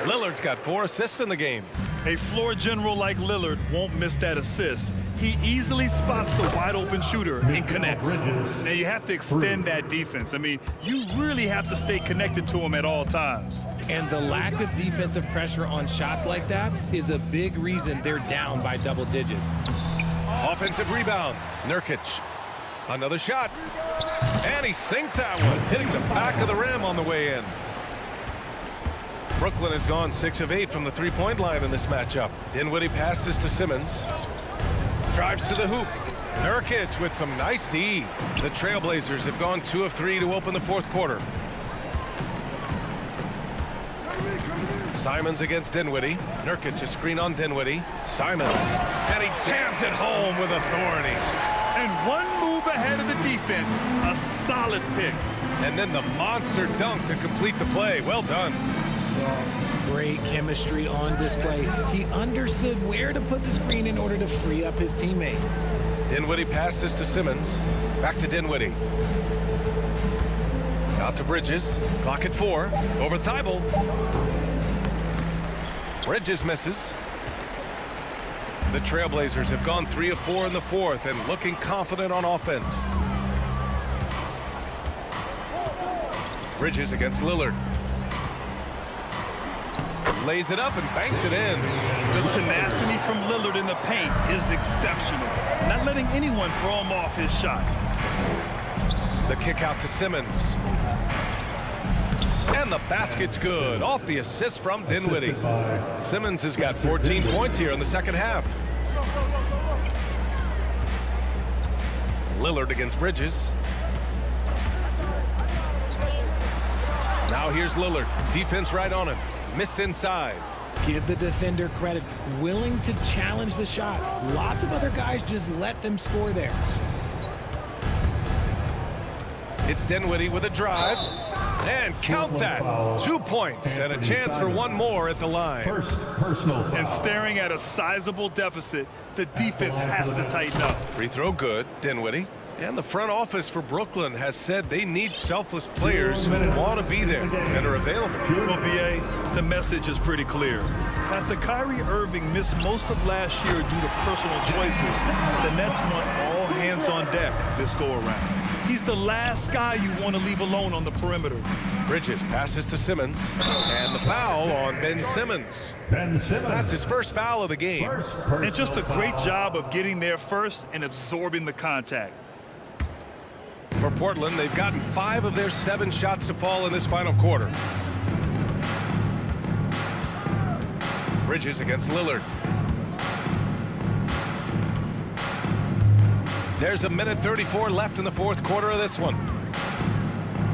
Lillard's got 4 assists in the game. A floor general like Lillard won't miss that assist. He easily spots the wide open shooter and connects. Now you have to extend that defense. I mean, you really have to stay connected to him at all times. And the lack of defensive pressure on shots like that is a big reason they're down by double digits. Offensive rebound. Nurkic. Another shot. And he sinks that one, hitting the back of the rim on the way in. Brooklyn has gone 6 of 8 from the three-point line in this matchup. Dinwiddie passes to Simmons. Drives to the hoop. Nurkic with some nice D. The Trailblazers have gone 2 of 3 to open the fourth quarter. Simons against Dinwiddie. Nurkic a screen on Dinwiddie. Simons. And he jams it home with authority. And one move ahead of the defense. A solid pick. And then the monster dunk to complete the play. Well done. Great chemistry on display. He understood where to put the screen in order to free up his teammate. Dinwiddie passes to Simmons. Back to Dinwiddie. Out to Bridges. Clock at 4. Over Thibault. Bridges misses. The Trailblazers have gone 3 of 4 in the fourth and looking confident on offense. Bridges against Lillard. Lays it up and banks it in. The tenacity from Lillard in the paint is exceptional. Not letting anyone throw him off his shot. The kick out to Simmons. And the basket's good. Off the assist from Dinwiddie. Simmons has got 14 points here in the second half. Lillard against Bridges. Now here's Lillard. Defense right on him. Missed inside. Give the defender credit. Willing to challenge the shot. Lots of other guys just let them score there. It's Dinwiddie with a drive. And count that. 2 points and a chance for one more at the line. First personal foul. And staring at a sizable deficit, the defense has to tighten up. Free throw good. Dinwiddie. And the front office for Brooklyn has said they need selfless players who want to be there and are available. Well, BA, the message is pretty clear. After Kyrie Irving missed most of last year due to personal choices, the Nets want all hands on deck this go-around. He's the last guy you want to leave alone on the perimeter. Bridges passes to Simmons. And the foul on Ben Simmons. Ben Simmons. That's his first foul of the game. And just a great job of getting there first and absorbing the contact. For Portland, they've gotten 5 of their 7 shots to fall in this final quarter. Bridges against Lillard. There's 1:34 left in the fourth quarter of this one.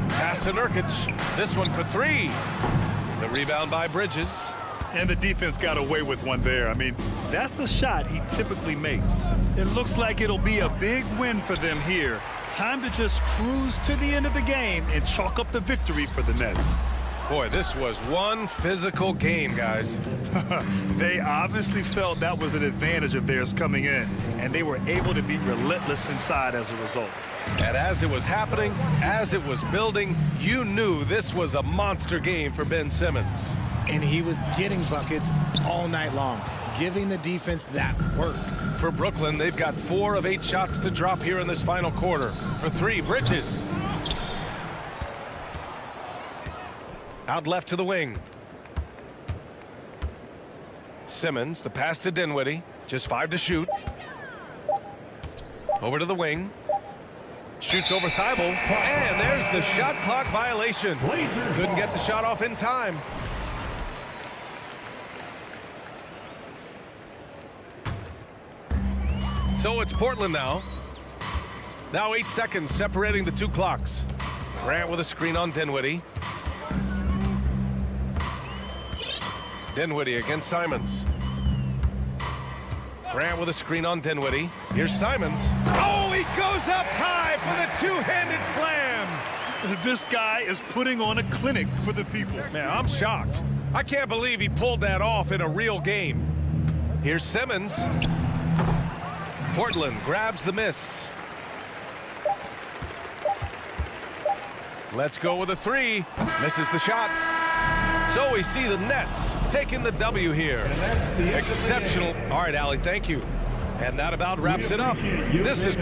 Pass to Nurkic. This one for 3. The rebound by Bridges. And the defense got away with one there. I mean, that's a shot he typically makes. It looks like it'll be a big win for them here. Time to just cruise to the end of the game and chalk up the victory for the Nets. Boy, this was one physical game, guys. They obviously felt that was an advantage of theirs coming in, and they were able to be relentless inside as a result. And as it was happening, as it was building, you knew this was a monster game for Ben Simmons. And he was getting buckets all night long, giving the defense that work. For Brooklyn, they've got 4 of 8 shots to drop here in this final quarter. For 3, Bridges. Out left to the wing. Simmons, the pass to Dinwiddie. Just 5 to shoot. Over to the wing. Shoots over Thibault. And there's the shot clock violation. Couldn't get the shot off in time. So it's Portland now. Now 8 seconds separating the 2 clocks. Grant with a screen on Dinwiddie. Dinwiddie against Simons. Grant with a screen on Dinwiddie. Here's Simons. Oh, he goes up high for the 2-handed slam. This guy is putting on a clinic for the people. Man, I'm shocked. I can't believe he pulled that off in a real game. Here's Simmons. Portland grabs the miss. Let's go with a three. Misses the shot. So we see the Nets taking the W here. Exceptional. All right, Allie, thank you. And that about wraps it up. This is...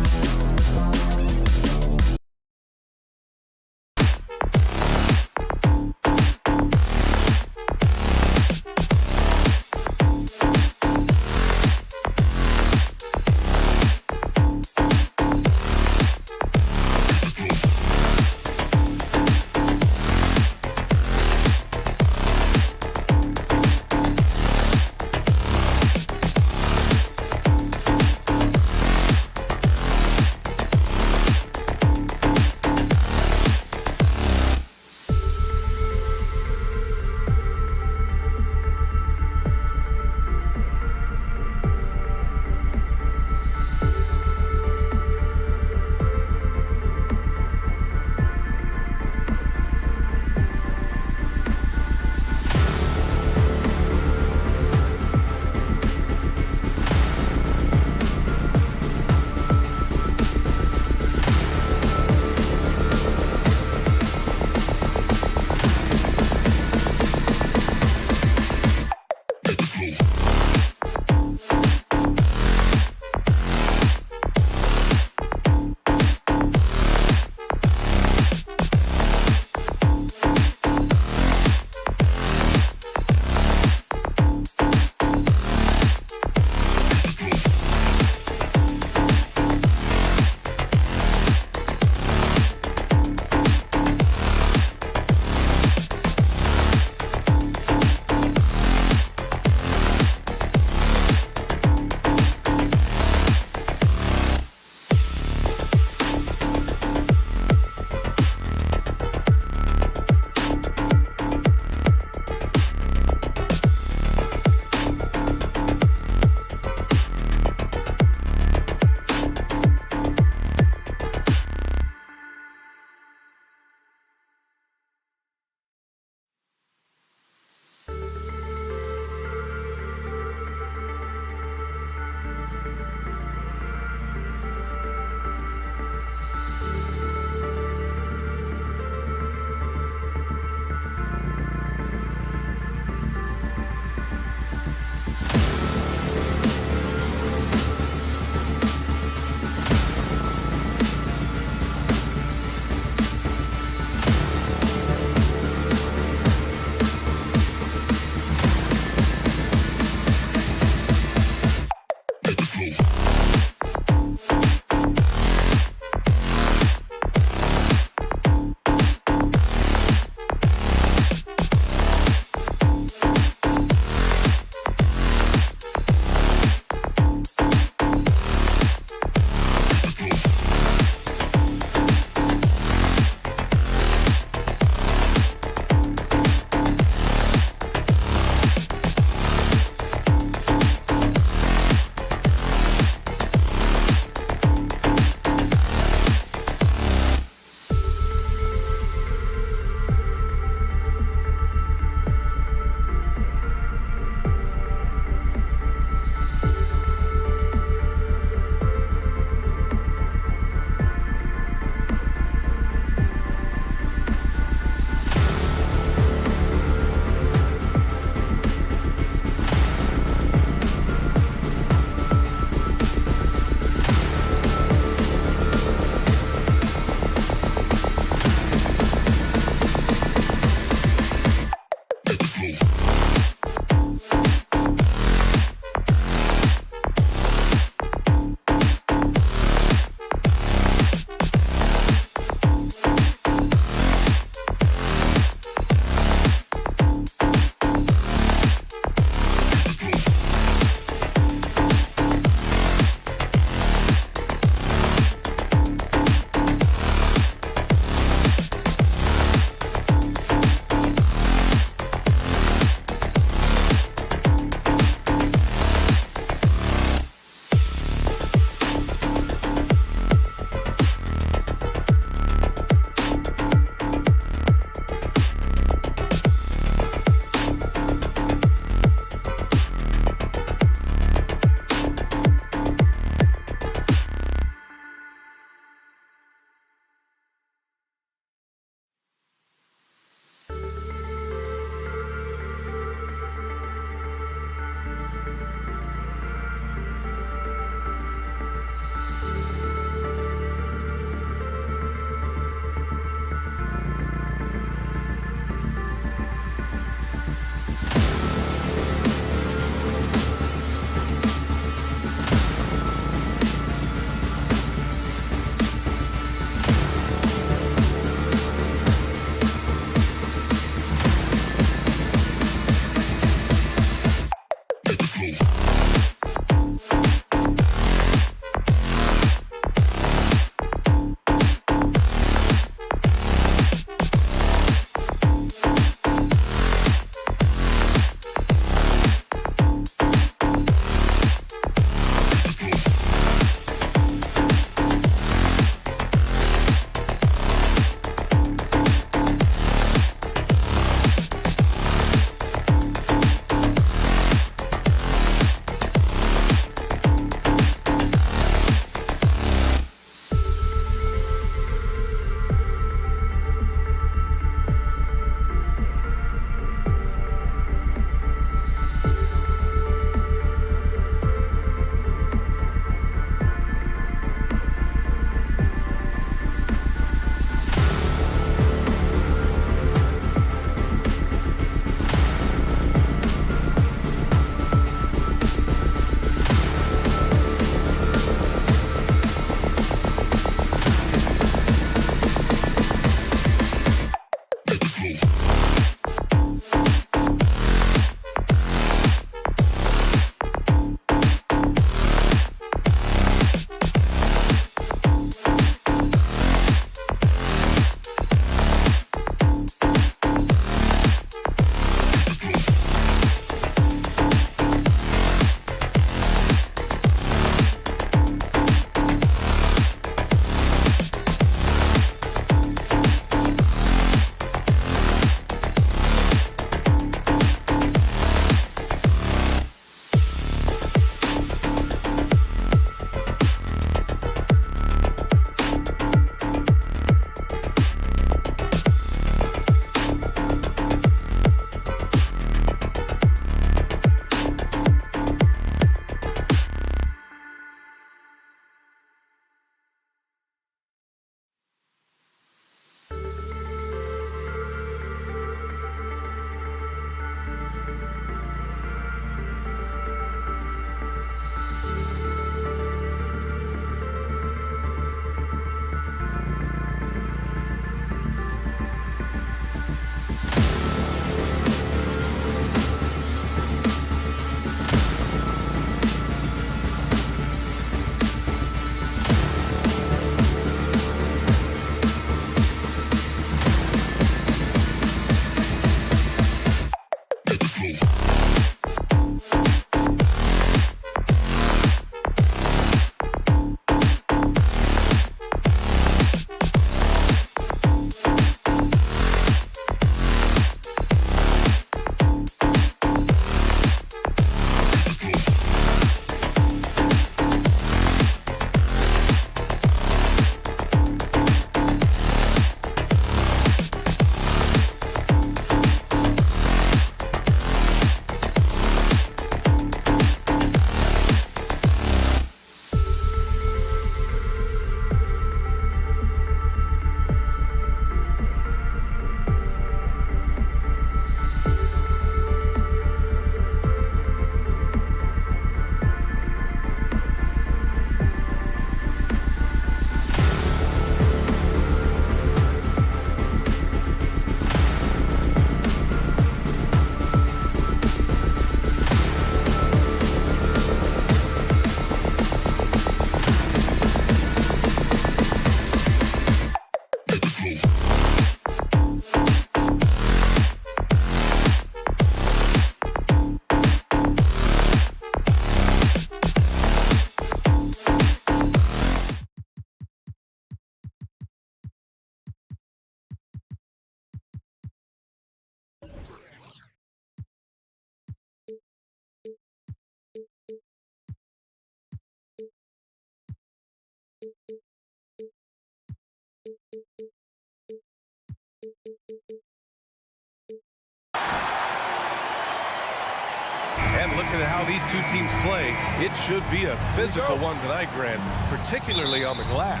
looking at how these two teams play, it should be a physical one tonight, Grant, particularly on the glass.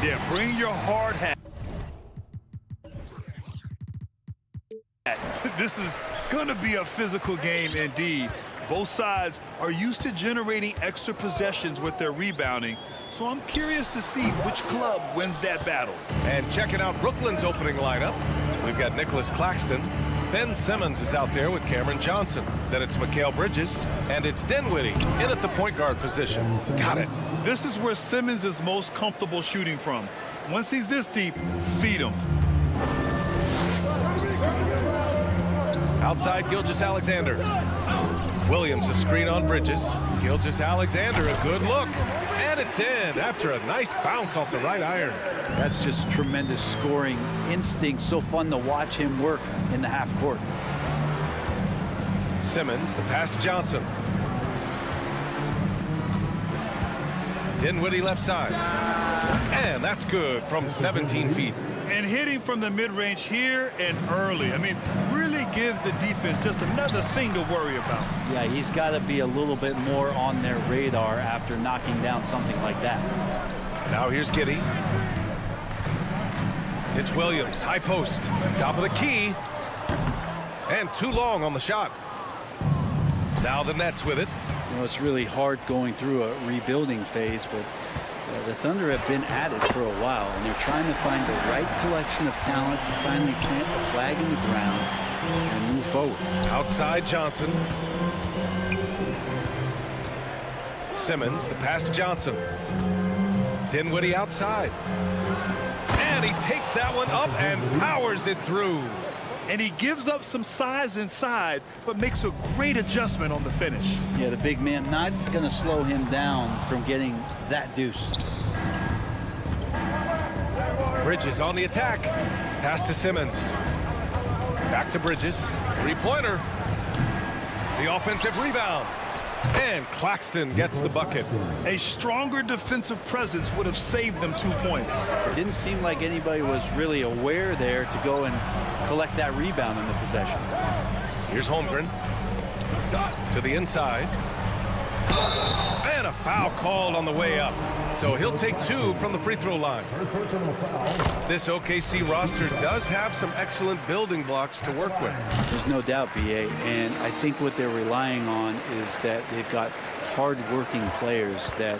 Yeah, bring your hard hat. This is going to be a physical game indeed. Both sides are used to generating extra possessions with their rebounding, so I'm curious to see which club wins that battle. And checking out Brooklyn's opening lineup, we've got Nicholas Claxton. Ben Simmons is out there with Cameron Johnson. Then it's Mikal Bridges, and it's Dinwiddie in at the point guard position. Got it. This is where Simmons is most comfortable shooting from. Once he's this deep, feed him. Outside, Gilgeous-Alexander. Williams, a screen on Bridges. Gilgeous-Alexander, a good look. And it's in after a nice bounce off the right iron. That's just tremendous scoring instinct. So fun to watch him work in the half court. Simmons, the pass to Johnson. Dinwiddie left side. And that's good from 17 feet. And hitting from the mid-range here and early. I mean, really give the defense just another thing to worry about. Yeah, he's got to be a little bit more on their radar after knocking down something like that. Now here's Giddey. It's Williams, high post, top of the key. And too long on the shot. Now the Nets with it. You know, it's really hard going through a rebuilding phase, but the Thunder have been at it for a while, and they're trying to find the right collection of talent to finally plant the flag in the ground and move forward. Outside Johnson. Simmons, the pass to Johnson. Dinwiddie outside. And he takes that one up and powers it through. And he gives up some size inside, but makes a great adjustment on the finish. Yeah, the big man not going to slow him down from getting that deuce. Bridges on the attack. Pass to Simmons. Back to Bridges. Three-pointer. The offensive rebound. And Claxton gets the bucket. A stronger defensive presence would have saved them 2 points. It didn't seem like anybody was really aware there to go and collect that rebound in the possession. Here's Holmgren. To the inside. And a foul called on the way up. So he'll take 2 from the free throw line. This OKC roster does have some excellent building blocks to work with. There's no doubt, BA, and I think what they're relying on is that they've got hard-working players that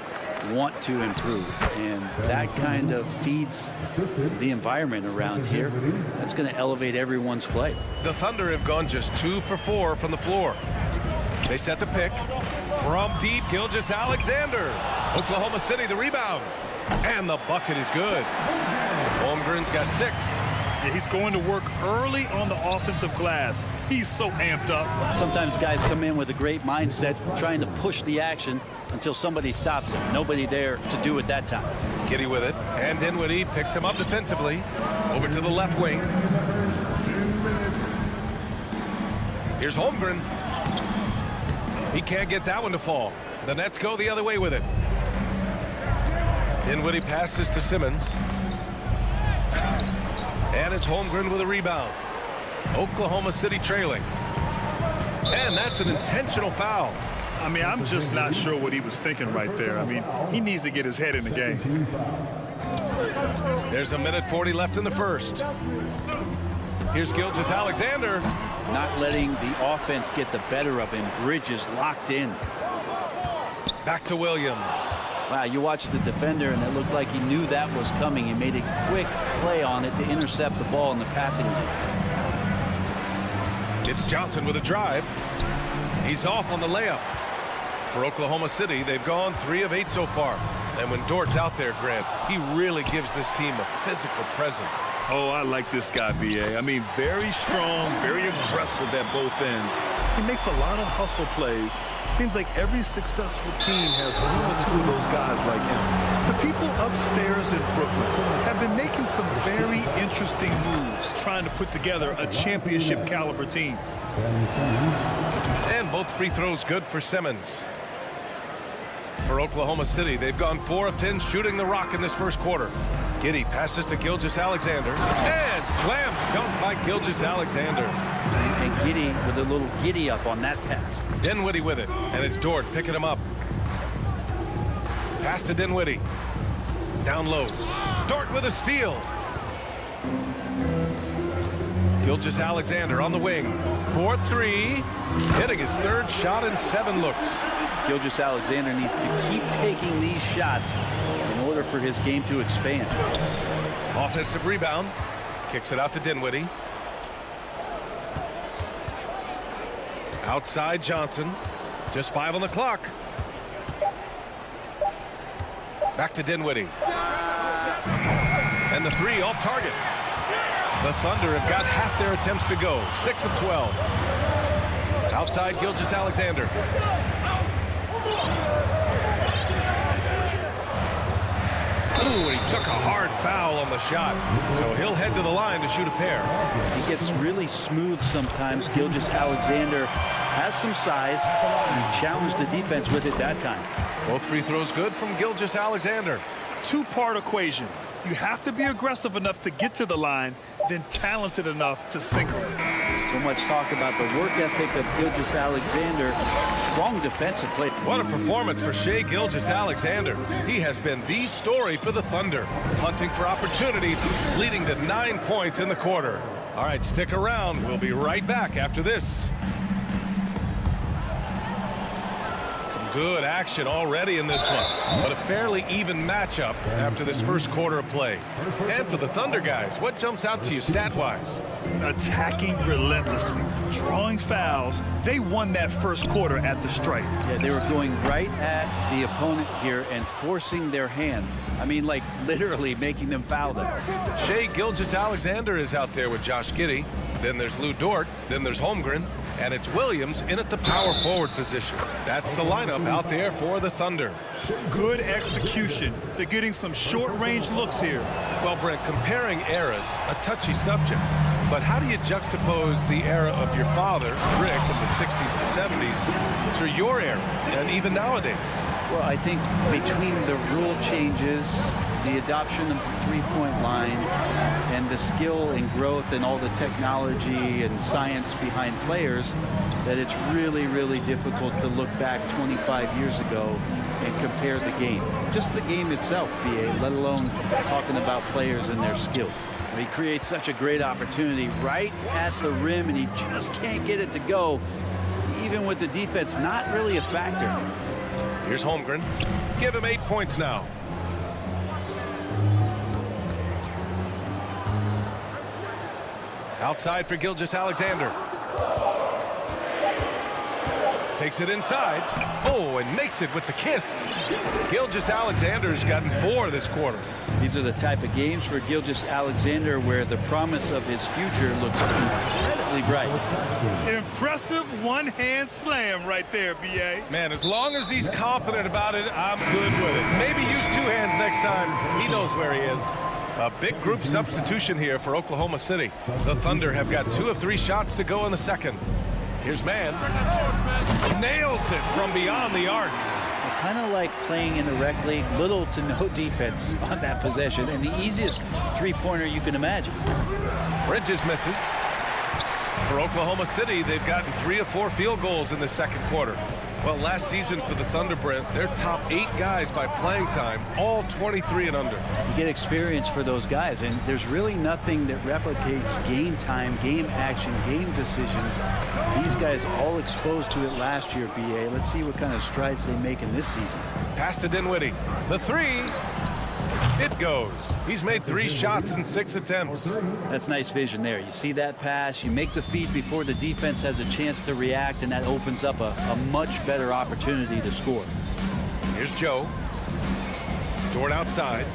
want to improve, and that kind of feeds the environment around here. That's going to elevate everyone's play. The Thunder have gone just 2 for 4 from the floor. They set the pick. From deep, Gilgeous-Alexander. Oklahoma City, the rebound. And the bucket is good. Holmgren's got 6. Yeah, he's going to work early on the offensive glass. He's so amped up. Sometimes guys come in with a great mindset, trying to push the action until somebody stops him. Nobody there to do it that time. Giddey with it. And Dinwiddie picks him up defensively. Over to the left wing. Here's Holmgren. He can't get that one to fall. The Nets go the other way with it. Dinwiddie passes to Simmons. And it's Holmgren with a rebound. Oklahoma City trailing. And that's an intentional foul. I mean, I'm just not sure what he was thinking right there. I mean, he needs to get his head in the game. There's a minute 40 left in the first. Here's Gilgeous-Alexander. Not letting the offense get the better of him. Bridges locked in. Back to Williams. Wow, you watched the defender, and it looked like he knew that was coming. He made a quick play on it to intercept the ball in the passing lane. It's Johnson with a drive. He's off on the layup. For Oklahoma City, they've gone 3 of 8 so far. And when Dort's out there, Grant, he really gives this team a physical presence. Oh, I like this guy, B.A. I mean, very strong, very aggressive at both ends. He makes a lot of hustle plays. Seems like every successful team has 1 or 2 of those guys like him. The people upstairs in Brooklyn have been making some very interesting moves, trying to put together a championship caliber team. And both free throws good for Simmons. For Oklahoma City, they've gone 4 of 10 shooting the rock in this first quarter. Giddey passes to Gilgeous-Alexander. And slam dunk by Gilgeous-Alexander. and Giddy with a little giddy up on that pass. Dinwiddie with it, and it's Dort picking him up. Pass to Dinwiddie. Down low. Dort with a steal. Gilgeous-Alexander on the wing. 4-3. Hitting his third shot in 7 looks. Gilgeous-Alexander needs to keep taking these shots in order for his game to expand. Offensive rebound. Kicks it out to Dinwiddie. Outside Johnson. Just 5 on the clock. Back to Dinwiddie. And the 3 off target. The Thunder have got half their attempts to go. 6 of 12. Outside Gilgeous-Alexander. Ooh, and he took a hard foul on the shot. So he'll head to the line to shoot a pair. He gets really smooth sometimes. Gilgeous-Alexander has some size. He challenged the defense with it that time. Both free throws good from Gilgeous-Alexander. Two-part equation. You have to be aggressive enough to get to the line, then talented enough to single. So much talk about the work ethic of Gilgeous-Alexander. Strong defensive play. What a performance for Shai Gilgeous-Alexander. He has been the story for the Thunder. Hunting for opportunities, leading to 9 points in the quarter. All right, stick around. We'll be right back after this. Good action already in this one, but a fairly even matchup after this first quarter of play. And for the Thunder guys, what jumps out to you stat-wise? Attacking relentlessly, drawing fouls. They won that first quarter at the stripe. Yeah, they were going right at the opponent here and forcing their hand. I mean, like literally making them foul them. Shai Gilgeous-Alexander is out there with Josh Giddey. Then there's Lou Dort. Then there's Holmgren. And it's Williams in at the power forward position. That's the lineup out there for the Thunder. Good execution. They're getting some short-range looks here. Well, Brent, comparing eras, a touchy subject. But how do you juxtapose the era of your father, Rick, in the 60s and 70s, to your era, and even nowadays? Well, I think between the rule changes, the adoption of the three-point line, and the skill and growth and all the technology and science behind players, that it's really, really difficult to look back 25 years ago and compare the game. Just the game itself, BA, let alone talking about players and their skills. He creates such a great opportunity right at the rim, and he just can't get it to go, even with the defense not really a factor. Here's Holmgren. Give him 8 points now. Outside for Gilgeous-Alexander. Takes it inside. Oh, and makes it with the kiss. Gilgeous-Alexander's gotten 4 this quarter. These are the type of games for Gilgeous-Alexander where the promise of his future looks incredibly bright. Impressive one-hand slam right there, B.A. Man, as long as he's confident about it, I'm good with it. Maybe use 2 hands next time. He knows where he is. A big group substitution here for Oklahoma City. The Thunder have got 2 of 3 shots to go in the second. Here's Mann. Nails it from beyond the arc. Kind of like playing in the rec league, little to no defense on that possession, and the easiest three-pointer you can imagine. Bridges misses. For Oklahoma City, they've gotten 3 of 4 field goals in the second quarter. Well, last season for the Thunder, Brent, their top 8 guys by playing time, all 23 and under. You get experience for those guys, and there's really nothing that replicates game time, game action, game decisions. These guys all exposed to it last year, BA. Let's see what kind of strides they make in this season. Pass to Dinwiddie. The 3. It goes. He's made 3 shots in 6 attempts. That's nice vision there. You see that pass, you make the feed before the defense has a chance to react, and that opens up a much better opportunity to score. Here's Joe. Dort outside.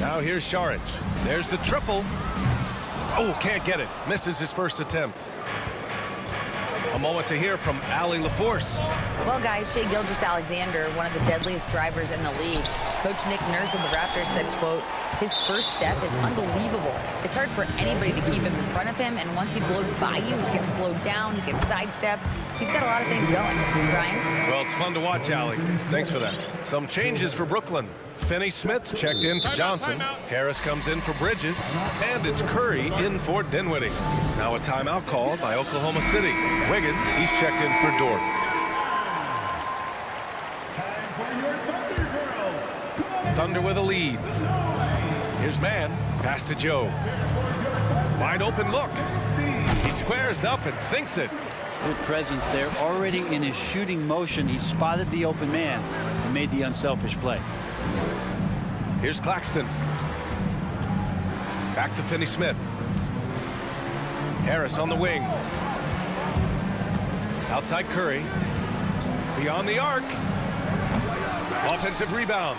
Now here's Šarić. There's the triple. Oh, can't get it. Misses his first attempt. A moment to hear from Allie LaForce. Well, guys, Shai Gilgeous-Alexander, one of the deadliest drivers in the league. Coach Nick Nurse of the Raptors said, quote, His first step is unbelievable. It's hard for anybody to keep him in front of him, and once he blows by you, he gets slowed down, he gets sidestepped. He's got a lot of things going. Brian? Well, it's fun to watch, Allie. Thanks for that. Some changes for Brooklyn. Finney Smith checked in for Johnson. Harris comes in for Bridges. And it's Curry in for Dinwiddie. Now a timeout called by Oklahoma City. Wiggins, he's checked in for Dort. Thunder with a lead. Here's Man. Pass to Joe. Wide open look. He squares up and sinks it. Good presence there. Already in his shooting motion, he spotted the open man and made the unselfish play. Here's Claxton. Back to Finney Smith. Harris on the wing. Outside Curry. Beyond the arc. Offensive rebound.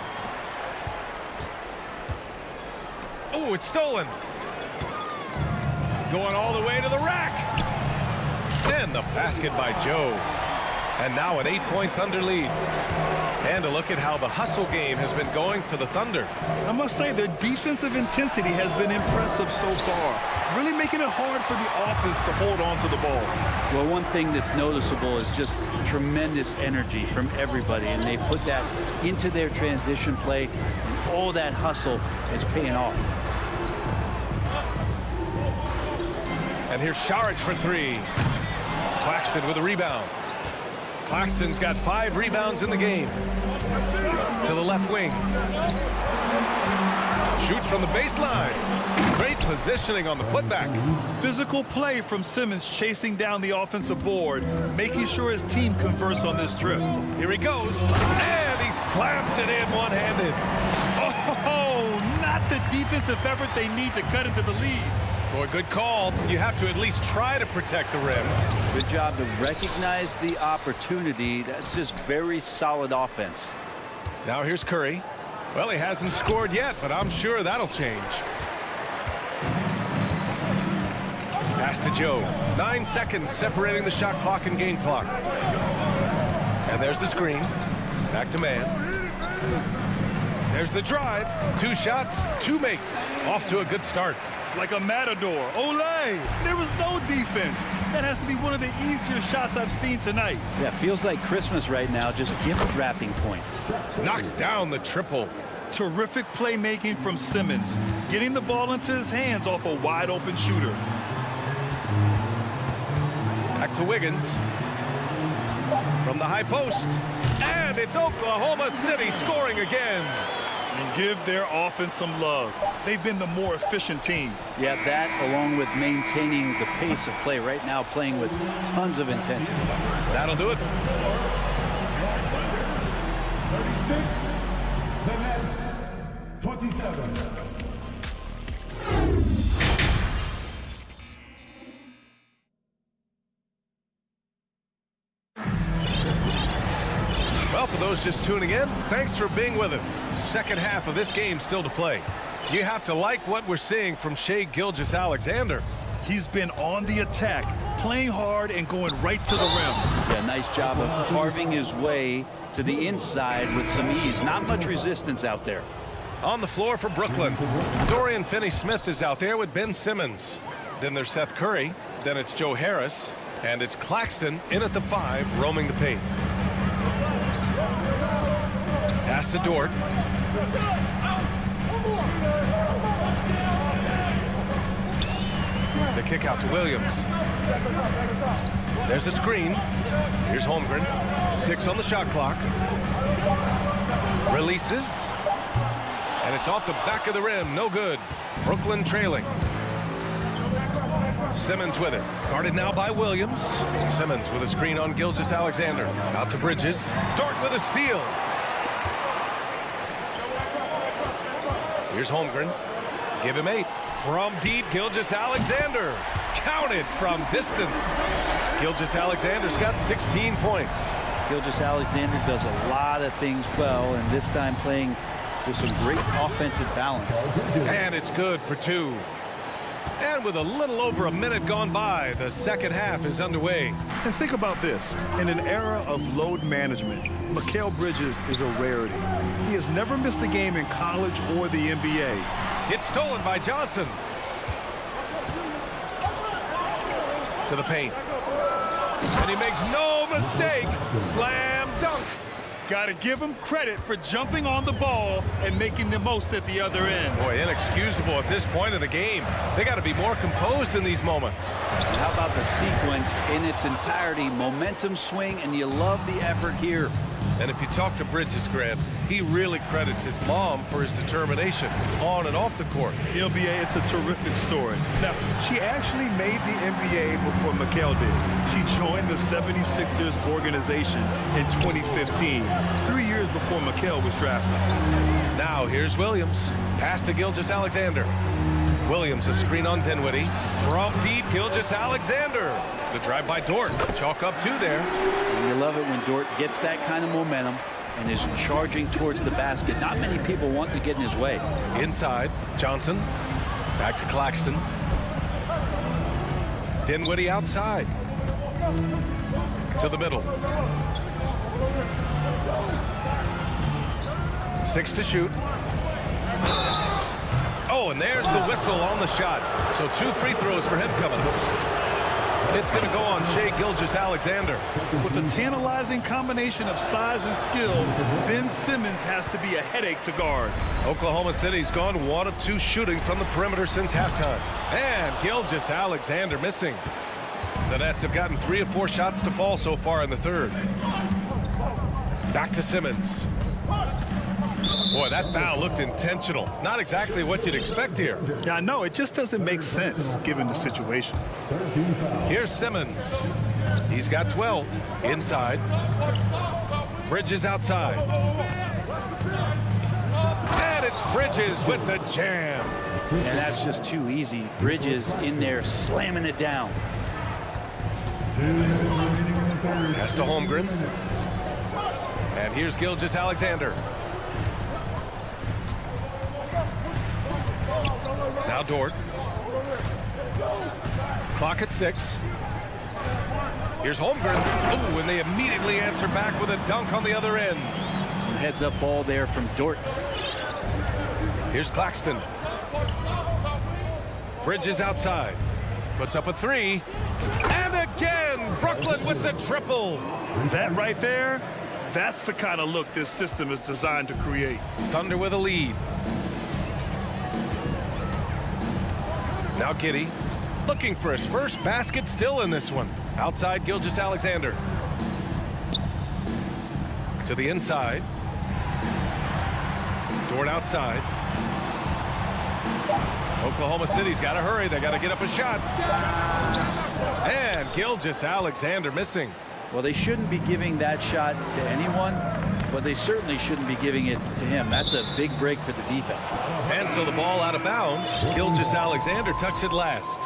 Oh, it's stolen. Going all the way to the rack. And the basket by Joe. And now an 8-point Thunder lead. And a look at how the hustle game has been going for the Thunder. I must say their defensive intensity has been impressive so far. Really making it hard for the offense to hold on to the ball. Well, one thing that's noticeable is just tremendous energy from everybody, and they put that into their transition play. And all that hustle is paying off. And here's Saric for three. Claxton with a rebound. Claxton's got 5 rebounds in the game. To the left wing. Shoots from the baseline. Great positioning on the putback. Physical play from Simmons chasing down the offensive board, making sure his team converts on this trip. Here he goes. And he slams it in one-handed. Oh, not the defensive effort they need to cut into the lead. Boy, good call. You have to at least try to protect the rim. Good job to recognize the opportunity. That's just very solid offense. Now here's Curry. Well, he hasn't scored yet, but I'm sure that'll change. Pass to Joe. 9 seconds separating the shot clock and game clock. And there's the screen. Back to Man. There's the drive. 2 shots, 2 makes. Off to a good start. Like a matador. Olay! There was no defense. That has to be one of the easier shots I've seen tonight. Yeah, feels like Christmas right now, just gift wrapping points. Knocks down the triple. Terrific playmaking from Simmons, getting the ball into his hands off a wide open shooter. Back to Wiggins. From the high post. And it's Oklahoma City scoring again. And give their offense some love. They've been the more efficient team. Yeah, that along with maintaining the pace of play right now, playing with tons of intensity. That'll do it. 36, the Nets, 27. Well, for those just tuning in, thanks for being with us. Second half of this game still to play. You have to like what we're seeing from Shai Gilgeous-Alexander. He's been on the attack, playing hard and going right to the rim. Yeah, nice job of carving his way to the inside with some ease. Not much resistance out there. On the floor for Brooklyn, Dorian Finney-Smith is out there with Ben Simmons. Then there's Seth Curry. Then it's Joe Harris. And it's Claxton in at the 5, roaming the paint. Pass to Dort. The kick out to Williams. There's a screen. Here's Holmgren. 6 on the shot clock. Releases. And it's off the back of the rim. No good. Brooklyn trailing. Simmons with it. Guarded now by Williams. Simmons with a screen on Gilgeous-Alexander. Out to Bridges. Dort with a steal. Here's Holmgren. Give him 8. From deep, Gilgeous-Alexander. Counted from distance. Gilgeous-Alexander's got 16 points. Gilgeous-Alexander does a lot of things well, and this time playing with some great offensive balance. And it's good for 2. And with a little over a minute gone by, the second half is underway. And think about this. In an era of load management, Mikal Bridges is a rarity. He has never missed a game in college or the NBA. It's stolen by Johnson. To the paint. And he makes no mistake. Slam dunk. Got to give him credit for jumping on the ball and making the most at the other end. Boy, inexcusable at this point of the game. They got to be more composed in these moments. And how about the sequence in its entirety? Momentum swing, and you love the effort here. And if you talk to Bridges, Grant, he really credits his mom for his determination on and off the court. NBA, it's a terrific story. Now, she actually made the NBA before Mikal did. She joined the 76ers organization in 2015, 3 years before Mikal was drafted. Now here's Williams. Pass to Gilgeous-Alexander. Williams, a screen on Dinwiddie. From deep, Gilgeous-Alexander. The drive by Dort. Chalk up two there. And you love it when Dort gets that kind of momentum and is charging towards the basket. Not many people want to get in his way. Inside, Johnson. Back to Claxton. Dinwiddie outside. To the middle. 6 to shoot. Oh, and there's the whistle on the shot. So 2 free throws for him coming. It's going to go on Shai Gilgeous-Alexander. With a tantalizing combination of size and skill, Ben Simmons has to be a headache to guard. Oklahoma City's gone 1 of 2 shooting from the perimeter since halftime. And Gilgeous-Alexander missing. The Nets have gotten 3 of 4 shots to fall so far in the third. Back to Simmons. Boy, that foul looked intentional. Not exactly what you'd expect here. Yeah, I know. It just doesn't make sense given the situation. Here's Simmons. He's got 12. Inside. Bridges outside. And it's Bridges with the jam. And that's just too easy. Bridges in there slamming it down. Pass to Holmgren. And here's Gilgeous-Alexander. Now Dort. Clock at 6. Here's Holmgren. Oh, and they immediately answer back with a dunk on the other end. Some heads-up ball there from Dort. Here's Claxton. Bridges outside. Puts up a 3. And again, Brooklyn with the triple. That right there, that's the kind of look this system is designed to create. Thunder with a lead. Now Giddey, looking for his first basket still in this one. Outside Gilgeous-Alexander. To the inside. Dort outside. Oklahoma City's got to hurry. They got to get up a shot. And Gilgeous-Alexander missing. Well, they shouldn't be giving that shot to anyone, but they certainly shouldn't be giving it to him. That's a big break for the defense. And so the ball out of bounds. Gilgeous-Alexander touched it last.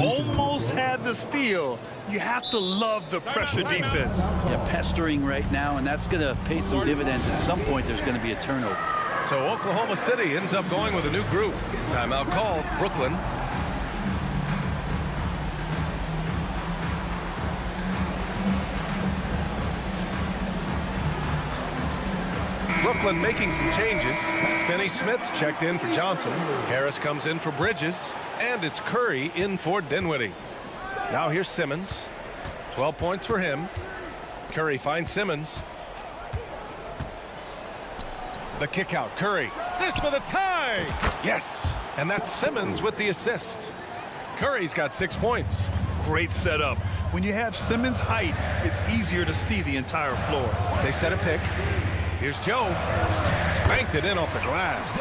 Almost had the steal. You have to love the pressure defense. Yeah, pestering right now, and that's going to pay some dividends. At some point, there's going to be a turnover. So Oklahoma City ends up going with a new group. Timeout called, Brooklyn. Brooklyn making some changes. Finney-Smith checked in for Johnson. Harris comes in for Bridges. And it's Curry in for Dinwiddie. Now here's Simmons. 12 points for him. Curry finds Simmons. The kick out. Curry. This for the tie. Yes. And that's Simmons with the assist. Curry's got 6 points. Great setup. When you have Simmons' height, it's easier to see the entire floor. They set a pick. Here's Joe. Banked it in off the glass.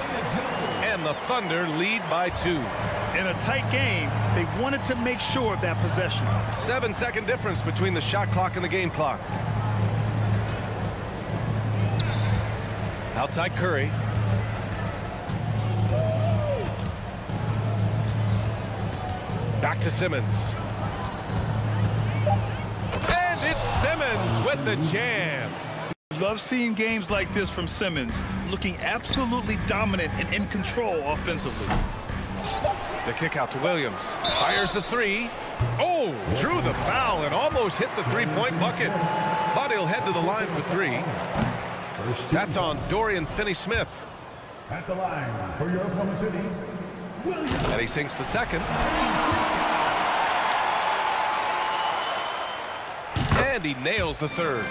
And the Thunder lead by 2. In a tight game, they wanted to make sure of that possession. 7-second difference between the shot clock and the game clock. Outside Curry. Back to Simmons. And it's Simmons with the jam. Love seeing games like this from Simmons, looking absolutely dominant and in control offensively. The kick out to Williams. Fires the three. Oh, drew the foul and almost hit the three-point bucket. But he'll head to the line for three. That's on Dorian Finney-Smith. At the line for your Oklahoma City, Williams. And he sinks the second. And he nails the third.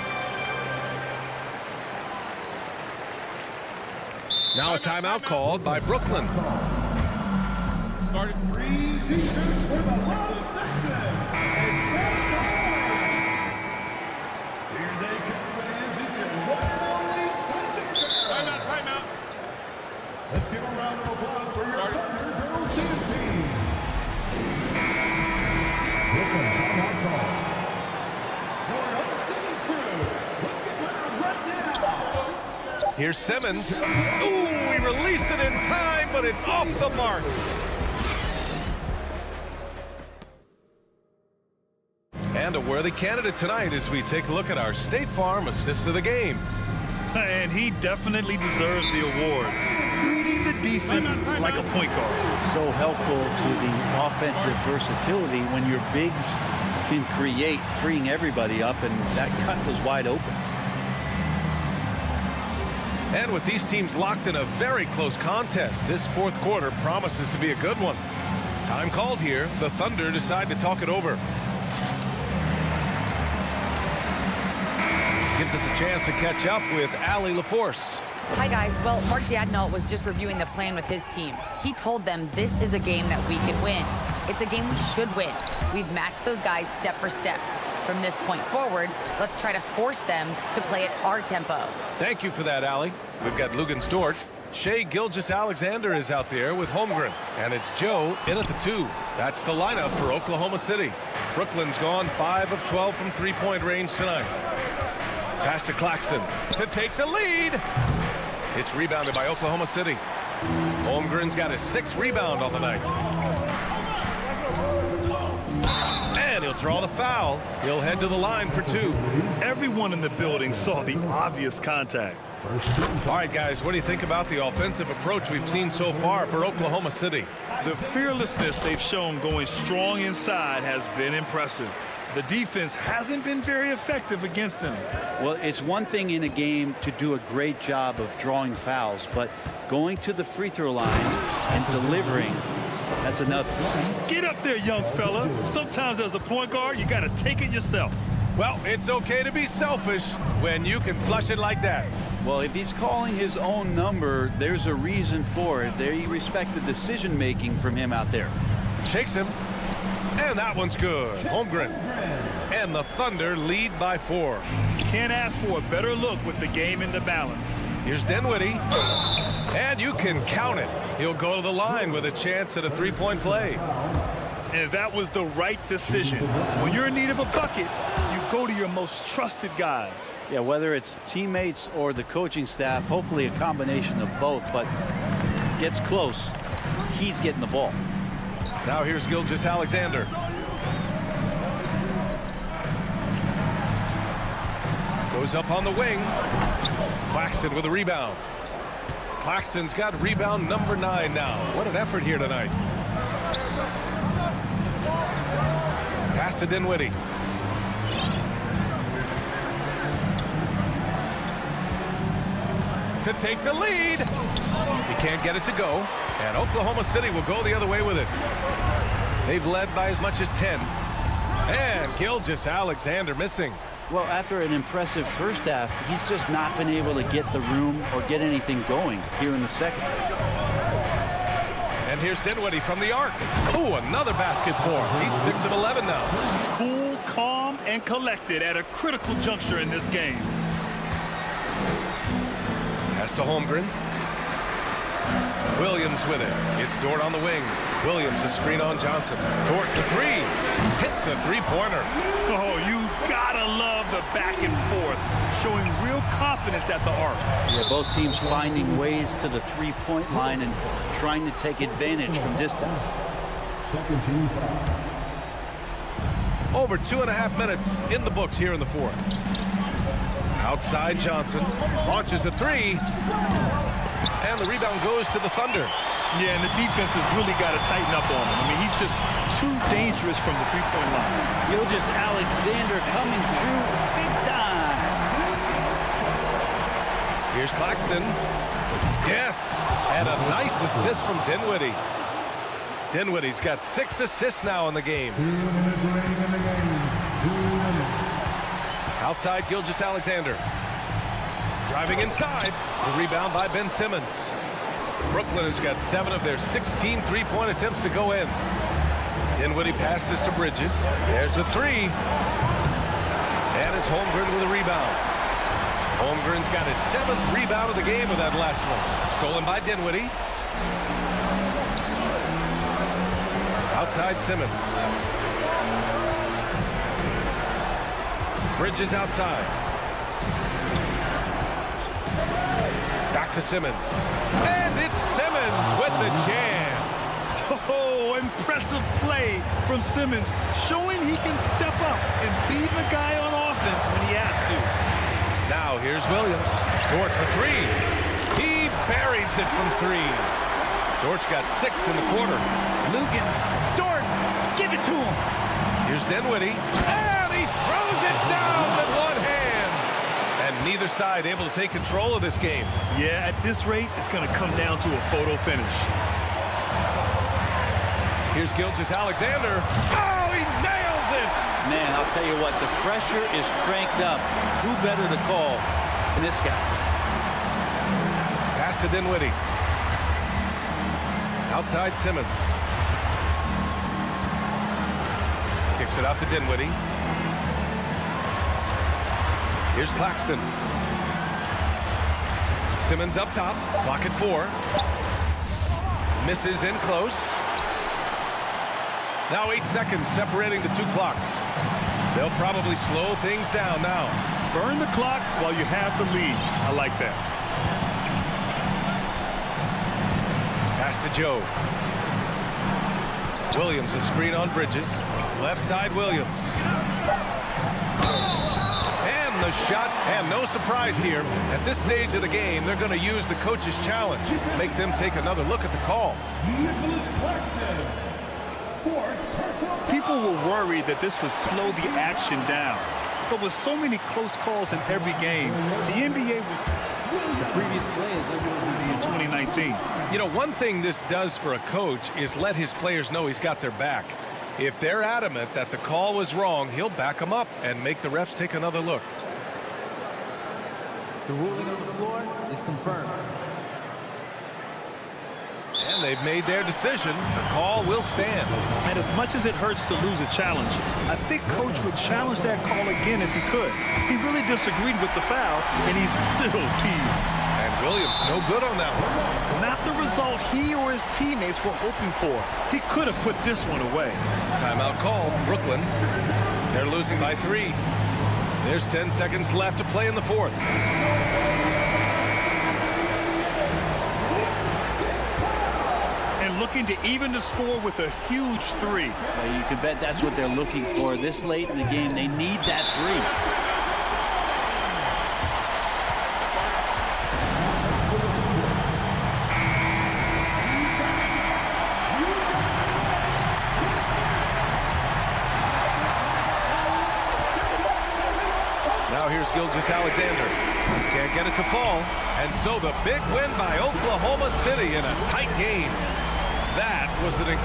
Now a timeout called by Brooklyn. Started 3 teachers with a lot of section. Here they come, fans. It's your one and only Thunder. Timeout. Let's give a round of applause for your Thunder girls tennis team. Brooklyn timeout call. For our city crew, let's get round right now. Here's Simmons. Ooh, he released it in time, but it's off the mark. And a worthy candidate tonight as we take a look at our State Farm assist of the game. And he definitely deserves the award. Reading the defense like a point guard. So helpful to the offensive versatility when your bigs can create, freeing everybody up, and that cut was wide open. And with these teams locked in a very close contest, this fourth quarter promises to be a good one. Time called here. The Thunder decide to talk it over. Gives us a chance to catch up with Allie LaForce. Hi, guys. Well, Mark Dadnall was just reviewing the plan with his team. He told them this is a game that we can win. It's a game we should win. We've matched those guys step for step. From this point forward, let's try to force them to play at our tempo. Thank you for that, Allie. We've got Lugan Stort. Shea Gilgeous-Alexander is out there with Holmgren. And it's Joe in at the 2. That's the lineup for Oklahoma City. Brooklyn's gone 5 of 12 from three-point range tonight. Pass to Claxton to take the lead. It's rebounded by Oklahoma City. Holmgren's got his 6th rebound on the night. And he'll draw the foul. He'll head to the line for 2. Everyone in the building saw the obvious contact. All right, guys, what do you think about the offensive approach we've seen so far for Oklahoma City? The fearlessness they've shown going strong inside has been impressive. The defense hasn't been very effective against them. Well, it's one thing in a game to do a great job of drawing fouls, but going to the free throw line and delivering, that's another. Get up there, young fella. Sometimes as a point guard, you got to take it yourself. Well, it's okay to be selfish when you can flush it like that. Well, if he's calling his own number, there's a reason for it. They respect the decision-making from him out there. Shakes him. And that one's good. Holmgren. And the Thunder lead by 4. Can't ask for a better look with the game in the balance. Here's Dinwiddie. And you can count it. He'll go to the line with a chance at a three-point play. And that was the right decision. When you're in need of a bucket, you go to your most trusted guys. Yeah, whether it's teammates or the coaching staff, hopefully a combination of both, but gets close, he's getting the ball. Now here's Gilgeous-Alexander. Goes up on the wing. Claxton with a rebound. Claxton's got rebound number 9 now. What an effort here tonight. Pass to Dinwiddie. To take the lead. He can't get it to go. And Oklahoma City will go the other way with it. They've led by as much as 10. And Gilgeous-Alexander missing. Well, after an impressive first half, he's just not been able to get the room or get anything going here in the second. And here's Dinwiddie from the arc. Ooh, another basket for him. He's 6 of 11 now. Cool, calm, and collected at a critical juncture in this game. Pass to Holmgren. Williams with it. It's Dort on the wing. Williams, a screen on Johnson. Dort for 3. Hits a three-pointer. Oh, you gotta love the back and forth, showing real confidence at the arc. Yeah, both teams finding ways to the three-point line and trying to take advantage from distance. Second team foul. Over 2.5 minutes in the books here in the fourth. Outside Johnson. Launches a 3. And the rebound goes to the Thunder. Yeah, and the defense has really got to tighten up on him. I mean, he's just too dangerous from the three-point line. Gilgeous-Alexander coming through big time. Here's Claxton. Yes, and a nice assist from Dinwiddie. Dinwiddie's got 6 assists now in the game. 2 minutes remaining in the game. 2 minutes. Outside, Gilgeous-Alexander. Driving inside. The rebound by Ben Simmons. Brooklyn has got 7 of their 16 three-point attempts to go in. Dinwiddie passes to Bridges. There's the 3. And it's Holmgren with a rebound. Holmgren's got his 7th rebound of the game with that last one. Stolen by Dinwiddie. Outside Simmons. Bridges outside. Back to Simmons. And it's Simmons with the jam. Oh, impressive play from Simmons, showing he can step up and be the guy on offense when he has to. Now here's Williams. Dort for 3. He buries it from 3. Dort's got 6 in the quarter. Lugans, Dort, give it to him. Here's Dinwiddie. And he throws it down with one hand. And neither side able to take control of this game. Yeah, at this rate, it's going to come down to a photo finish. Here's Gilgeous-Alexander. Oh, he nails it. Man, I'll tell you what, the pressure is cranked up. Who better to call than this guy? Pass to Dinwiddie. Outside Simmons. Kicks it out to Dinwiddie. Here's Claxton. Simmons up top. Clock at 4. Misses in close. Now 8 seconds separating the 2 clocks. They'll probably slow things down now. Burn the clock while you have the lead. I like that. Pass to Joe. Williams, a screen on Bridges. Left side, Williams. And the shot, and no surprise here. At this stage of the game, they're going to use the coach's challenge. Make them take another look at the call. Nicholas Claxton. 4th personal. People were worried that this would slow the action down. But with so many close calls in every game, the NBA was the previous play as everyone see in 2019. You know, one thing this does for a coach is let his players know he's got their back. If they're adamant that the call was wrong, he'll back them up and make the refs take another look. The ruling on the floor is confirmed. And they've made their decision. The call will stand. And as much as it hurts to lose a challenge, I think Coach would challenge that call again if he could. He really disagreed with the foul, and he's still peeved. And Williams no good on that one. Not the result he or his teammates were hoping for. He could have put this one away. Timeout called. Brooklyn. They're losing by 3. There's 10 seconds left to play in the 4th. And looking to even the score with a huge 3. Well, you can bet that's what they're looking for this late in the game. They need that 3. Now here's Gilgeous-Alexander. Can't get it to fall. And so the big win by Oklahoma City in a tight game. That was an...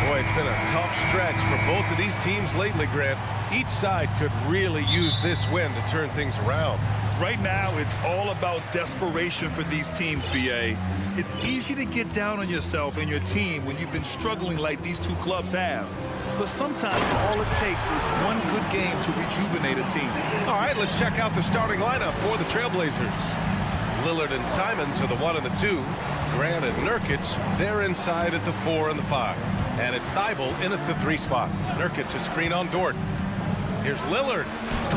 Boy, it's been a tough stretch for both of these teams lately, Grant. Each side could really use this win to turn things around. Right now, it's all about desperation for these teams, BA. It's easy to get down on yourself and your team when you've been struggling like these two clubs have. But sometimes all it takes is one good game to rejuvenate a team. All right, let's check out the starting lineup for the Trailblazers. Lillard and Simons are the 1 and the 2. Grant and Nurkic, they're inside at the 4 and the 5. And it's Thibault in at the 3 spot. Nurkic a screen on Dort. Here's Lillard.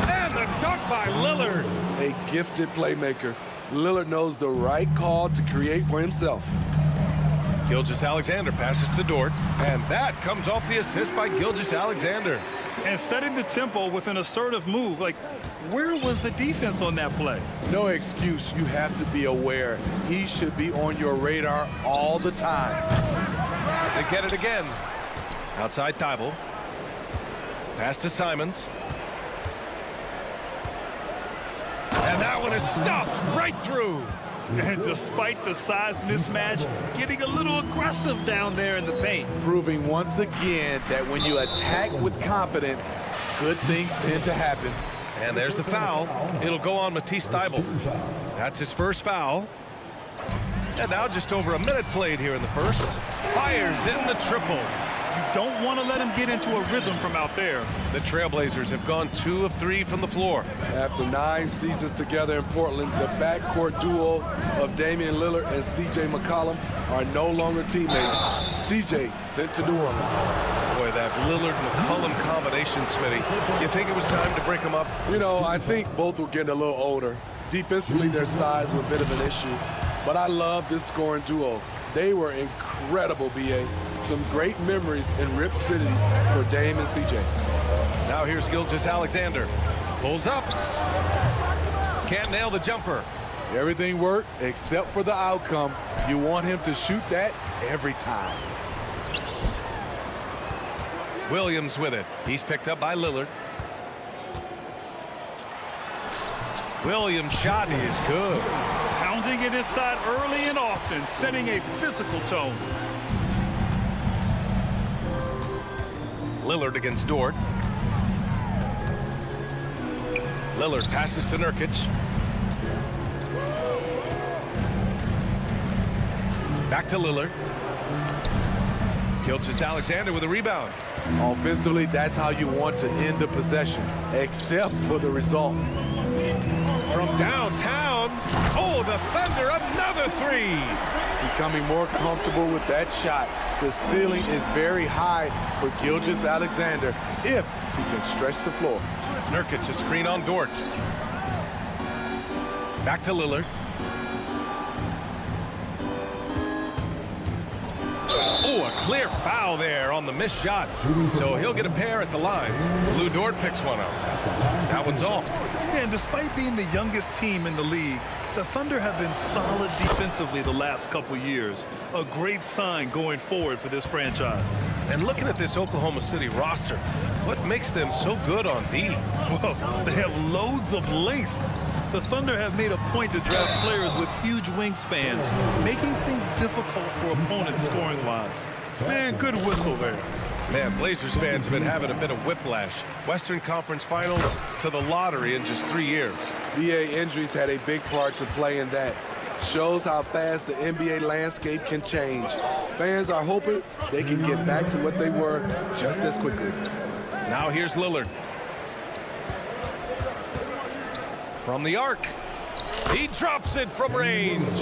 And the dunk by Lillard. A gifted playmaker. Lillard knows the right call to create for himself. Gilgeous-Alexander passes to Dort, and that comes off the assist by Gilgeous-Alexander. And setting the tempo with an assertive move. Like, where was the defense on that play? No excuse. You have to be aware. He should be on your radar all the time. They get it again. Outside Thibault. Pass to Simons. And that one is stuffed right through. And despite the size mismatch, getting a little aggressive down there in the paint. Proving once again that when you attack with confidence, good things tend to happen. And there's the foul. It'll go on Matisse Thybulle. That's his first foul. And now just over a minute played here in the first. Fires in the triple. You don't want to let him get into a rhythm from out there. The Trailblazers have gone 2 of 3 from the floor. After 9 seasons together in Portland, the backcourt duo of Damian Lillard and C.J. McCollum are no longer teammates. C.J. sent to New Orleans. Boy, that Lillard-McCollum combination, Smitty. You think it was time to break them up? You know, I think both were getting a little older. Defensively, their size was a bit of an issue. But I love this scoring duo. They were incredible, B.A. Some great memories in Rip City for Dame and C.J. Now here's Gilgeous-Alexander. Pulls up. Can't nail the jumper. Everything worked except for the outcome. You want him to shoot that every time. Williams with it. He's picked up by Lillard. Williams' shot is good. Pounding it inside early and often, setting a physical tone. Lillard against Dort. Lillard passes to Nurkic. Back to Lillard. Gilgeous-Alexander with a rebound. Offensively, that's how you want to end the possession, except for the result. From downtown, oh, the Thunder, another three. Becoming more comfortable with that shot. The ceiling is very high for Gilgeous-Alexander if he can stretch the floor. Nurkic, a screen on Dort. Back to Lillard. Oh, a clear foul there on the missed shot. So he'll get a pair at the line. Lou Dort picks one up. That one's off. Yeah, and despite being the youngest team in the league, the Thunder have been solid defensively the last couple years. A great sign going forward for this franchise. And looking at this Oklahoma City roster, what makes them so good on D? Well, they have loads of length. The Thunder have made a point to draft players with huge wingspans, making things difficult for opponents scoring-wise. Man, good whistle there. Man, Blazers fans have been having a bit of whiplash. Western Conference Finals to the lottery in just 3 years. NBA injuries had a big part to play in that. Shows how fast the NBA landscape can change. Fans are hoping they can get back to what they were just as quickly. Now here's Lillard. From the arc. He drops it from range.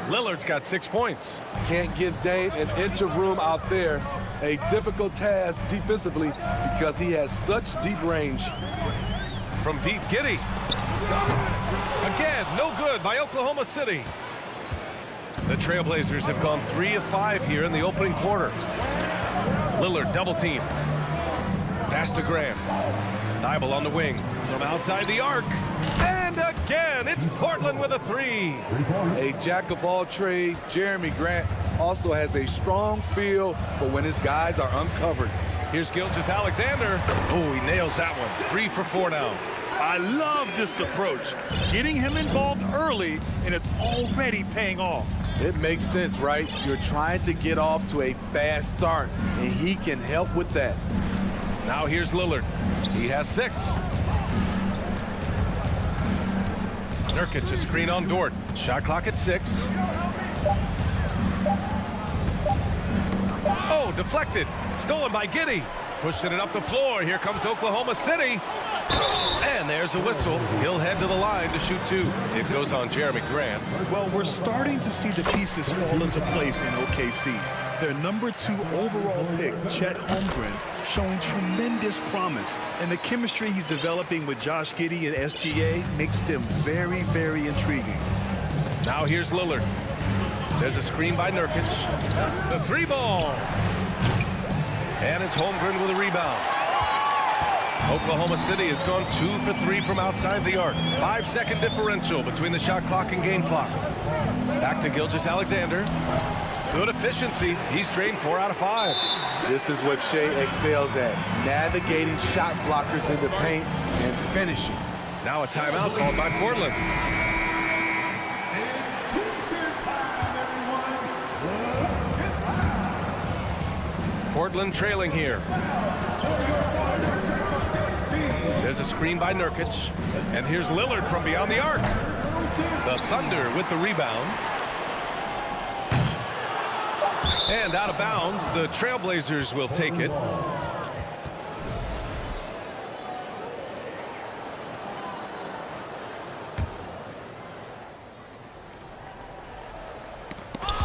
Lillard's got 6 points. Can't give Dame an inch of room out there. A difficult task defensively because he has such deep range. From deep, Giddey. Again, no good by Oklahoma City. The Trailblazers have gone 3 of 5 here in the opening quarter. Lillard double team. Pass to Graham. Thybulle on the wing. From outside the arc. And again, it's Portland with a 3. A jack of all trades, Jeremy Grant also has a strong feel for when his guys are uncovered. Here's Gilgeous-Alexander. Oh, he nails that one. 3 for 4 now. I love this approach. Getting him involved early, and it's already paying off. It makes sense, right? You're trying to get off to a fast start, and he can help with that. Now here's Lillard. He has 6. Nurkic, a screen on Dort. Shot clock at 6. Oh, deflected. Stolen by Giddey. Pushed it up the floor. Here comes Oklahoma City. And there's the whistle. He'll head to the line to shoot 2. It goes on Jeremy Grant. Well, we're starting to see the pieces fall into place in OKC. Their #2 overall pick, Chet Holmgren, showing tremendous promise. And the chemistry he's developing with Josh Giddey and SGA makes them very, very intriguing. Now here's Lillard. There's a screen by Nurkic. The 3-ball. And it's Holmgren with a rebound. Oklahoma City has gone 2 for 3 from outside the arc. 5-second differential between the shot clock and game clock. Back to Gilgeous-Alexander. Good efficiency. He's drained 4 out of 5. This is what Shea excels at, navigating shot blockers in the paint and finishing. Now a timeout called by Portland. Portland trailing here. There's a screen by Nurkic. And here's Lillard from beyond the arc. The Thunder with the rebound. And out of bounds, the Trailblazers will take it.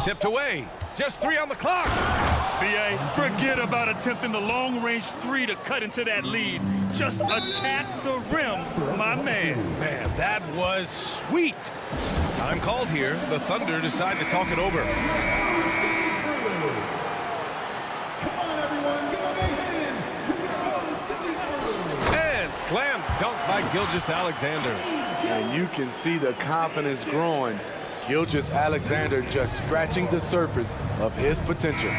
Tipped away. Just 3 on the clock. B.A., forget about attempting the long-range 3 to cut into that lead. Just attack the rim, my man. Man, that was sweet. Time called here. The Thunder decide to talk it over. And slam dunk by Gilgeous-Alexander. And you can see the confidence growing. Gilgeous-Alexander just scratching the surface of his potential.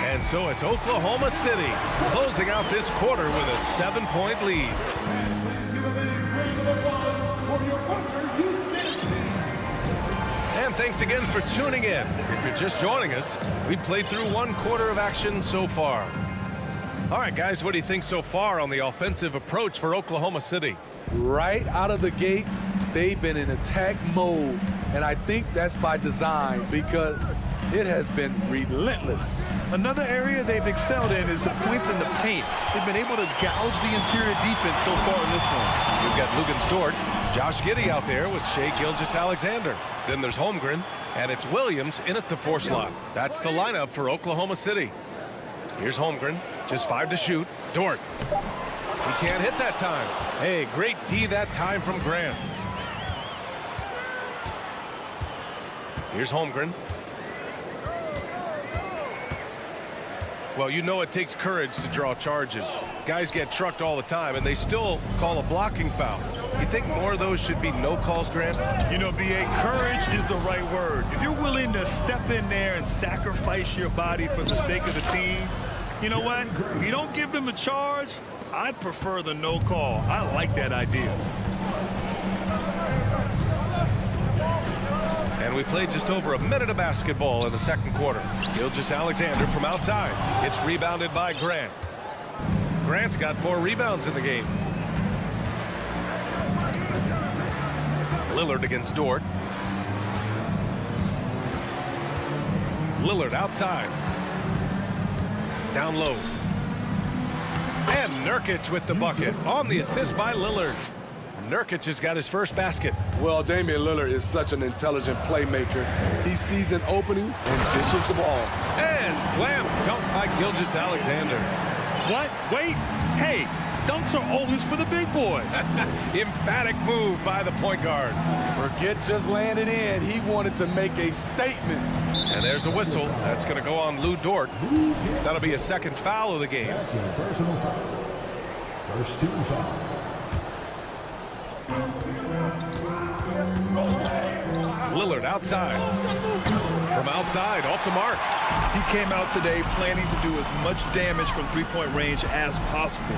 And so it's Oklahoma City closing out this quarter with a 7-point lead. And thanks again for tuning in. If you're just joining us, we've played through 1 quarter of action so far. All right, guys, what do you think so far on the offensive approach for Oklahoma City? Right out of the gates, they've been in attack mode, and I think that's by design because it has been relentless. Another area they've excelled in is the points in the paint. They've been able to gouge the interior defense so far in this one. You've got Lugan Stort, Josh Giddey out there with Shea Gilgeous-Alexander. Then there's Holmgren, and it's Williams in at the 4 slot. That's the lineup for Oklahoma City. Here's Holmgren, just 5 to shoot. Dort. He can't hit that time. Hey, great D that time from Grant. Here's Holmgren. Well, you know it takes courage to draw charges. Guys get trucked all the time, and they still call a blocking foul. You think more of those should be no calls, Grant? You know, B.A., courage is the right word. If you're willing to step in there and sacrifice your body for the sake of the team, you know what? If you don't give them a charge, I'd prefer the no call. I like that idea. And we played just over a minute of basketball in the second quarter. Gilgeous-Alexander from outside. It's rebounded by Grant. Grant's got 4 rebounds in the game. Lillard against Dort. Lillard outside. Down low. And Nurkic with the bucket on the assist by Lillard. Nurkic has got his first basket. Well, Damian Lillard is such an intelligent playmaker. He sees an opening and dishes the ball. And slam dunk by Gilgeous-Alexander. What? Wait. Hey, dunks are always for the big boy. Emphatic move by the point guard. Forget just laying it in. He wanted to make a statement. And there's a whistle. That's going to go on Lou Dort. That'll be a second foul of the game. Personal foul. First team foul. Lillard outside. From outside, off the mark. He came out today planning to do as much damage from three-point range as possible.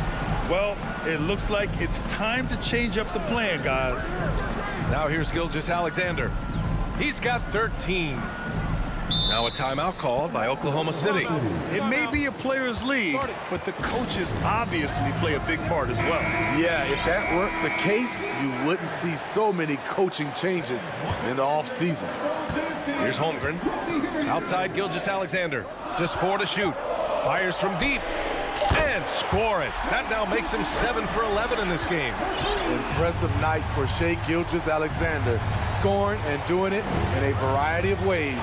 Well, it looks like it's time to change up the plan, guys. Now here's Gilgeous-Alexander. He's got 13. Now a timeout called by Oklahoma City. It may be a player's league, but the coaches obviously play a big part as well. Yeah, if that weren't the case, you wouldn't see so many coaching changes in the offseason. Here's Holmgren. Outside Gilgeous-Alexander. Just 4 to shoot. Fires from deep. And score it. That now makes him 7 for 11 in this game. Impressive night for Shea Gilgeous-Alexander, scoring and doing it in a variety of ways.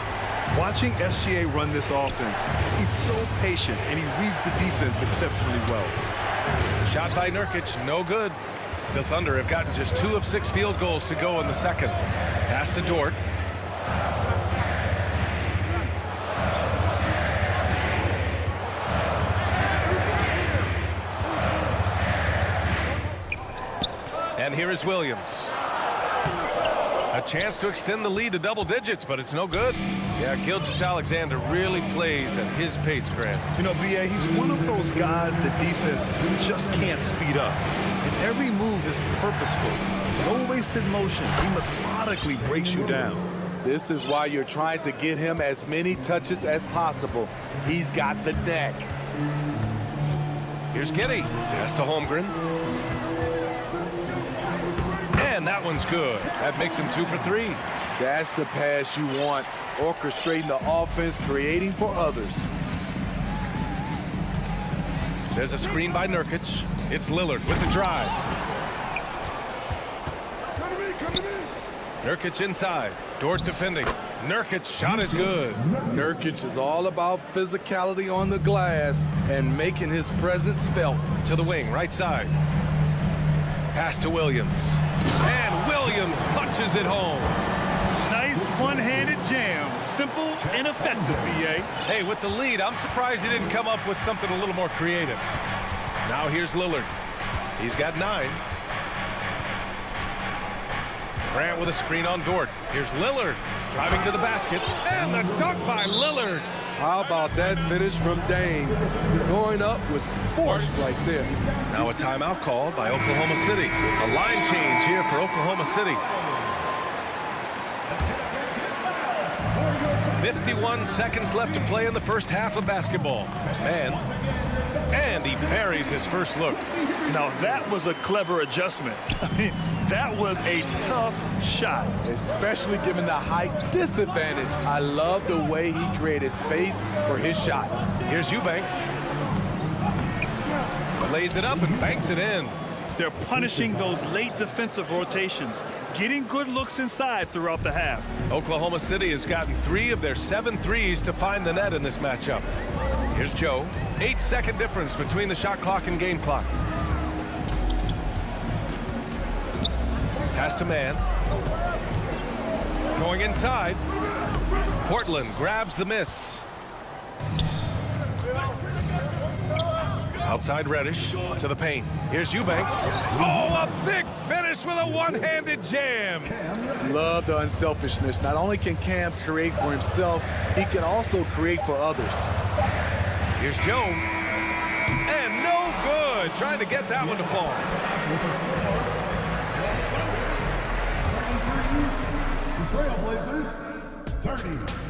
Watching SGA run this offense, he's so patient and he reads the defense exceptionally well. Shot by Nurkic, no good. The Thunder have gotten just 2 of 6 field goals to go in the second. Pass to Dort. And here is Williams. A chance to extend the lead to double digits, but it's no good. Yeah, Gilgeous-Alexander really plays at his pace, Grant. You know, B.A., he's one of those guys the defense just can't speed up. And every move is purposeful. No wasted motion. He methodically breaks you down. This is why you're trying to get him as many touches as possible. He's got the neck. Here's Giddey. Pass to Holmgren. And that one's good. That makes him 2 for 3. That's the pass you want. Orchestrating the offense, creating for others. There's a screen by Nurkic. It's Lillard with the drive. Nurkic inside. Dort defending. Nurkic shot is good. Nurkic is all about physicality on the glass and making his presence felt. To the wing, right side. Pass to Williams. And Williams punches it home. Nice one-handed jam. Simple and effective, B.A. Hey, with the lead, I'm surprised he didn't come up with something a little more creative. Now here's Lillard. He's got 9. Grant with a screen on Dort. Here's Lillard driving to the basket. And the dunk by Lillard. How about that finish from Dame? Going up with force right there. Now a timeout called by Oklahoma City. A line change here for Oklahoma City. 51 seconds left to play in the first half of basketball. And he parries his first look. Now that was a clever adjustment. I mean, that was a tough shot. Especially given the height disadvantage. I love the way he created space for his shot. Here's Eubanks. Lays it up and banks it in. They're punishing those late defensive rotations, getting good looks inside throughout the half. Oklahoma City has gotten 3 of their 7 threes to find the net in this matchup. Here's Joe. 8-second difference between the shot clock and game clock. Pass to Man. Going inside. Portland grabs the miss. Outside Reddish to the paint. Here's Eubanks. Oh, a big finish with a one-handed jam. Love the unselfishness. Not only can Cam create for himself, he can also create for others. Here's Joe. And no good. Trying to get that one to fall. Trailblazers, 30.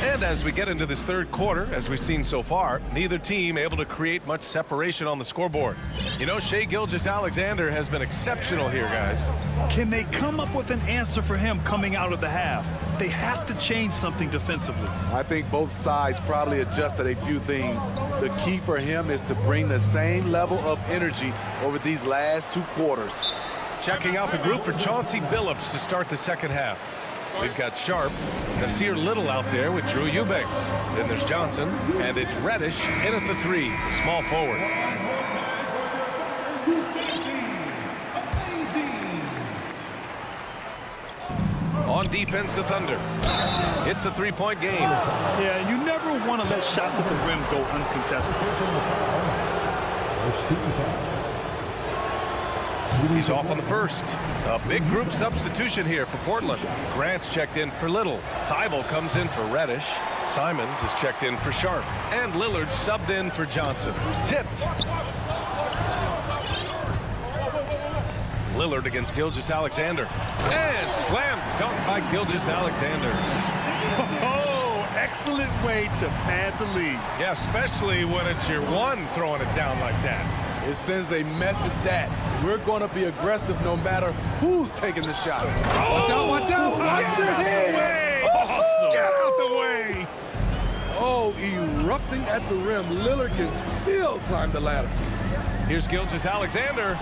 And as we get into this third quarter, as we've seen so far, neither team able to create much separation on the scoreboard. You know, Shai Gilgeous-Alexander has been exceptional here, guys. Can they come up with an answer for him coming out of the half? They have to change something defensively. I think both sides probably adjusted a few things. The key for him is to bring the same level of energy over these last 2 quarters. Checking out the group for Chauncey Billups to start the second half. We've got Sharp, Nasir Little out there with Drew Eubanks. Then there's Johnson, and it's Reddish in at the 3, small forward. On defense, the Thunder. It's a 3-point game. Yeah, you never want to let shots at the rim go uncontested. He's off on the first. A big group substitution here for Portland. Grant's checked in for Little. Thibault comes in for Reddish. Simons is checked in for Sharp. And Lillard subbed in for Johnson. Tipped. Lillard against Gilgeous-Alexander. And slam dunk by Gilgeous-Alexander. Oh, excellent way to pad the lead. Yeah, especially when it's your one throwing it down like that. It sends a message that we're going to be aggressive no matter who's taking the shot. Watch out, watch out. Watch your head. Awesome. Get out the way. Oh, erupting at the rim. Lillard can still climb the ladder. Here's Gilgeous-Alexander.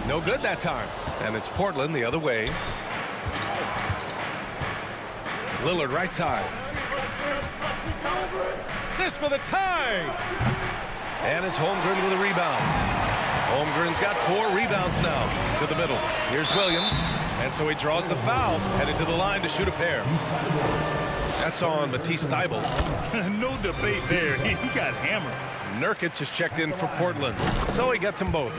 No good that time. And it's Portland the other way. Lillard right side. This for the tie. And it's Holmgren with a rebound. Holmgren's got 4 rebounds now to the middle. Here's Williams. And so he draws the foul, headed to the line to shoot a pair. That's on Matisse Thybulle. No debate there. He got hammered. Nurkic is checked in for Portland, so he gets them both.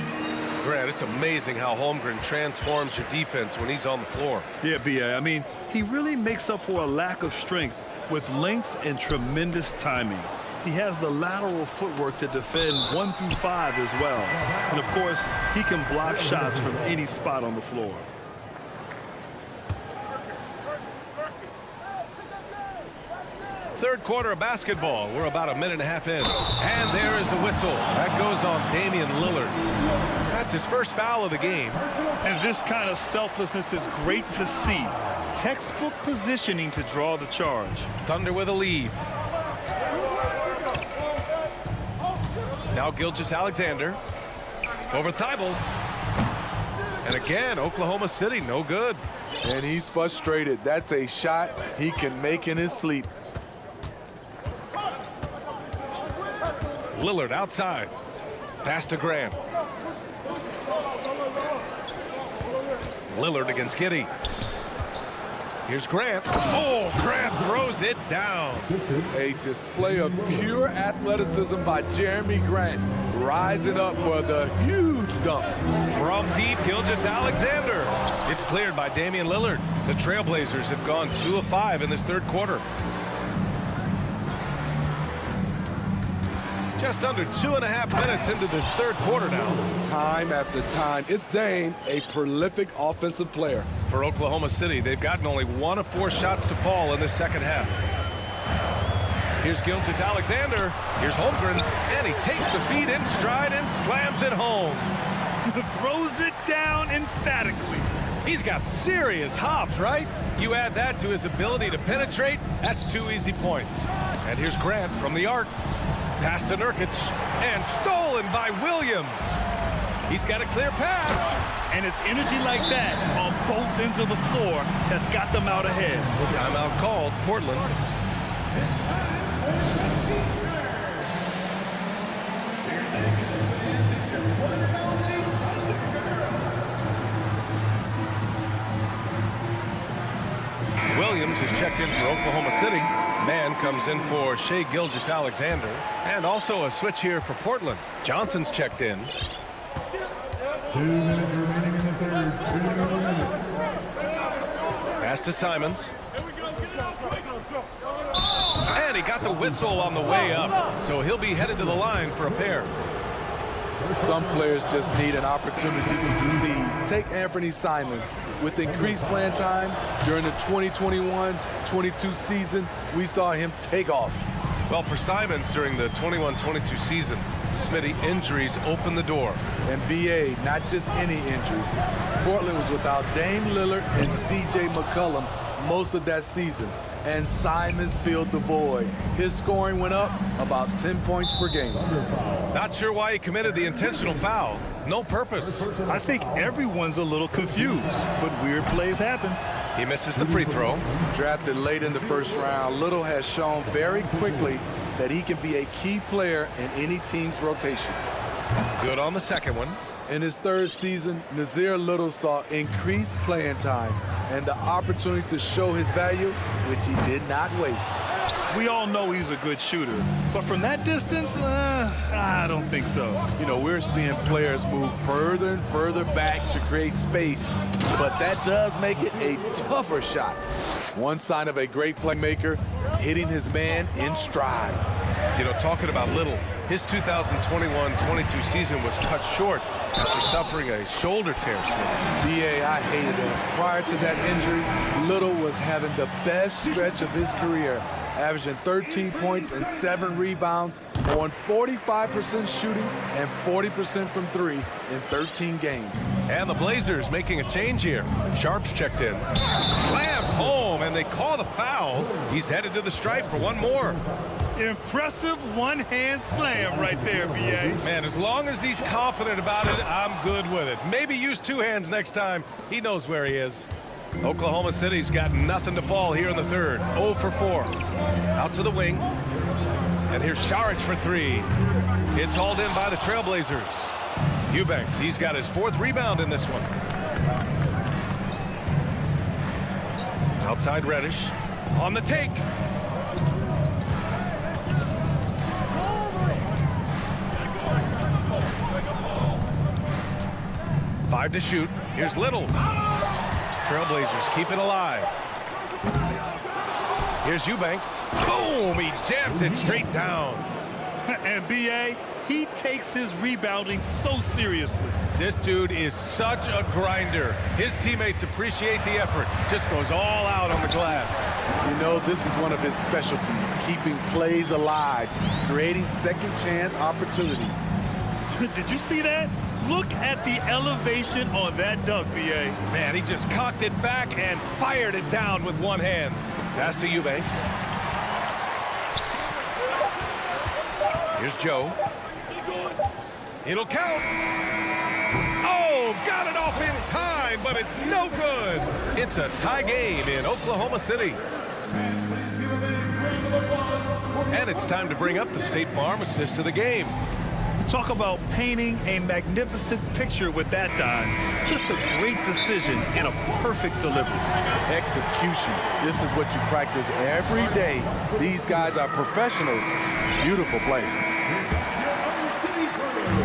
Grant, it's amazing how Holmgren transforms your defense when he's on the floor. Yeah, B.A. I mean, he really makes up for a lack of strength with length and tremendous timing. He has the lateral footwork to defend 1 through 5 as well. And, of course, he can block shots from any spot on the floor. Third quarter of basketball. We're about a minute and a half in. And there is the whistle. That goes on Damian Lillard. That's his first foul of the game. And this kind of selflessness is great to see. Textbook positioning to draw the charge. Thunder with a lead. Now Gilgeous-Alexander. Over Thybulle. And again, Oklahoma City, no good. And he's frustrated. That's a shot he can make in his sleep. Lillard outside. Pass to Grant. Lillard against Giddey. Here's Grant. Oh, Grant throws it down. A display of pure athleticism by Jeremy Grant, rising up for the huge dunk. From deep, Gilgeous-Alexander. It's cleared by Damian Lillard. The Trailblazers have gone 2 of 5 in this third quarter. Just under 2.5 minutes into this third quarter now. Time after time, it's Dame, a prolific offensive player. For Oklahoma City, they've gotten only 1 of 4 shots to fall in this second half. Here's Gilgeous-Alexander. Here's Holmgren, and he takes the feed in stride and slams it home. Throws it down emphatically. He's got serious hops, right? You add that to his ability to penetrate, that's 2 easy points. And here's Grant from the arc. Pass to Nurkic, and stolen by Williams. He's got a clear pass. And it's energy like that on both ends of the floor that's got them out ahead. Timeout called, Portland. Williams is checked in for Oklahoma City. Man comes in for Shai Gilgeous-Alexander. And also a switch here for Portland. Johnson's checked in. 2 minutes remaining in the third. 2 minutes. Pass to Simons. And he got the whistle on the way up. So he'll be headed to the line for a pair. Some players just need an opportunity to succeed. Take Anthony Simons. With increased playing time during the 2021-22 season, we saw him take off. Well, for Simons during the 21-22 season, Smitty, injuries opened the door. And BA, not just any injuries. Portland was without Dame Lillard and C.J. McCollum most of that season. And Simons filled the void. His scoring went up about 10 points per game. Not sure why he committed the intentional foul. No purpose. I think everyone's a little confused, but weird plays happen. He misses the free throw. Drafted late in the first round, Little has shown very quickly that he can be a key player in any team's rotation. Good on the second one. In his third season, Nazir Little saw increased playing time and the opportunity to show his value, which he did not waste. We all know he's a good shooter, but from that distance, I don't think so. You know, we're seeing players move further and further back to create space, but that does make it a tougher shot. One sign of a great playmaker, hitting his man in stride. You know, talking about Little, his 2021-22 season was cut short after suffering a shoulder tear. BA, I hated him. Prior to that injury, Little was having the best stretch of his career, averaging 13 points and 7 rebounds on 45% shooting and 40% from 3 in 13 games. And the Blazers making a change here. Sharp's checked in. Slammed home, and they call the foul. He's headed to the stripe for one more. Impressive one-hand slam right there, B.A. Man, as long as he's confident about it, I'm good with it. Maybe use two hands next time. He knows where he is. Oklahoma City's got nothing to fall here in the third. 0 for 4. Out to the wing. And here's Saric for 3. It's hauled in by the Trailblazers. Eubanks, he's got his 4th rebound in this one. Outside Reddish. On the take. Five to shoot. Here's Little. Trailblazers keep it alive. Here's Eubanks. Boom! He jams it straight down. And B.A., he takes his rebounding so seriously. This dude is such a grinder. His teammates appreciate the effort. Just goes all out on the glass. You know, this is one of his specialties, keeping plays alive, creating second chance opportunities. Did you see that? Look at the elevation on that dunk, B.A. Man, he just cocked it back and fired it down with one hand. Pass to Eubanks. Here's Joe. It'll count. Oh, got it off in time, but it's no good. It's a tie game in Oklahoma City. And it's time to bring up the State Farm assist of the game. Talk about painting a magnificent picture with that dive. Just a great decision and a perfect delivery. Execution. This is what you practice every day. These guys are professionals. Beautiful play.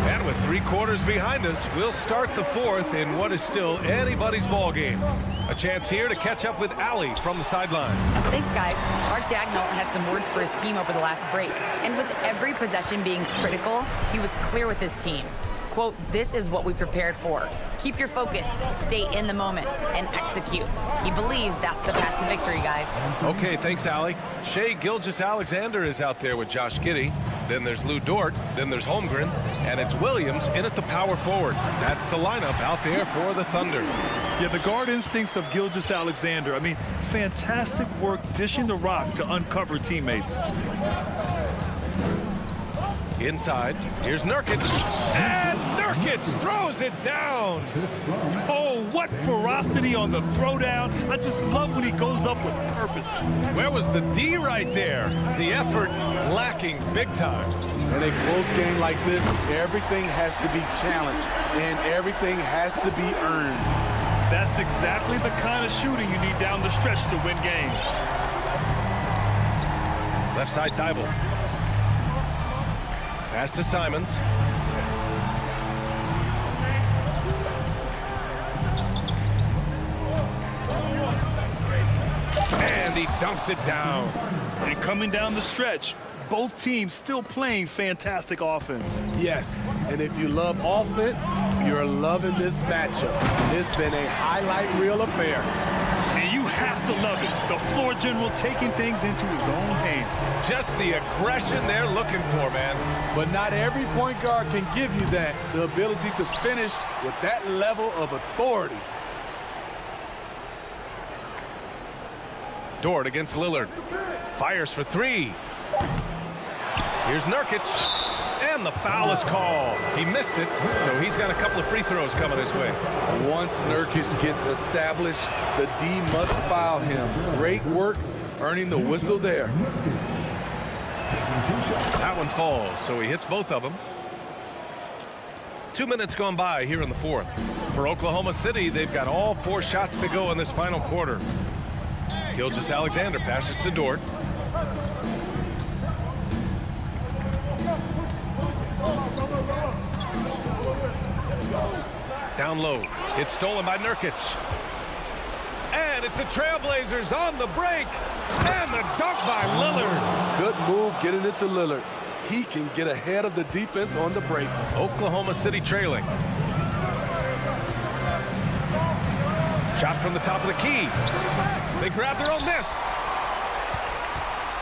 And with 3 quarters behind us, we'll start the 4th in what is still anybody's ball game. A chance here to catch up with Allie from the sideline. Thanks, guys. Mark Dagnall had some words for his team over the last break. And with every possession being critical, he was clear with his team. Quote, "This is what we prepared for. Keep your focus, stay in the moment, and execute." He believes that's the path to victory, guys. Okay, thanks, Allie. Shai Gilgeous-Alexander is out there with Josh Giddey. Then there's Lou Dort. Then there's Holmgren. And it's Williams in at the power forward. That's the lineup out there for the Thunder. Yeah, the guard instincts of Gilgeous-Alexander. I mean, fantastic work dishing the rock to uncover teammates. Inside, here's Nurkic. And Nurkic throws it down. Oh, what ferocity on the throwdown. I just love when he goes up with purpose. Where was the D right there? The effort lacking big time. In a close game like this, everything has to be challenged, and everything has to be earned. That's exactly the kind of shooting you need down the stretch to win games. Left side, Thibault. Pass to Simons. And he dunks it down. And coming down the stretch, both teams still playing fantastic offense. Yes, and if you love offense, you're loving this matchup. It's been a highlight reel affair. And you have to love it. The floor general taking things into his own hands. Just the aggression they're looking for, man. But not every point guard can give you that, the ability to finish with that level of authority. Dort against Lillard. Fires for 3. Here's Nurkic. And the foul is called. He missed it, so he's got a couple of free throws coming his way. Once Nurkic gets established, the D must foul him. Great work earning the whistle there. That one falls, so he hits both of them. 2 minutes gone by here in the 4th. For Oklahoma City, they've got all 4 shots to go in this final quarter. Gilgeous-Alexander passes to Dort. Down low. It's stolen by Nurkic. And it's the Trailblazers on the break. And the dunk by Lillard. Good move getting it to Lillard. He can get ahead of the defense on the break. Oklahoma City trailing. Shot from the top of the key. They grab their own miss.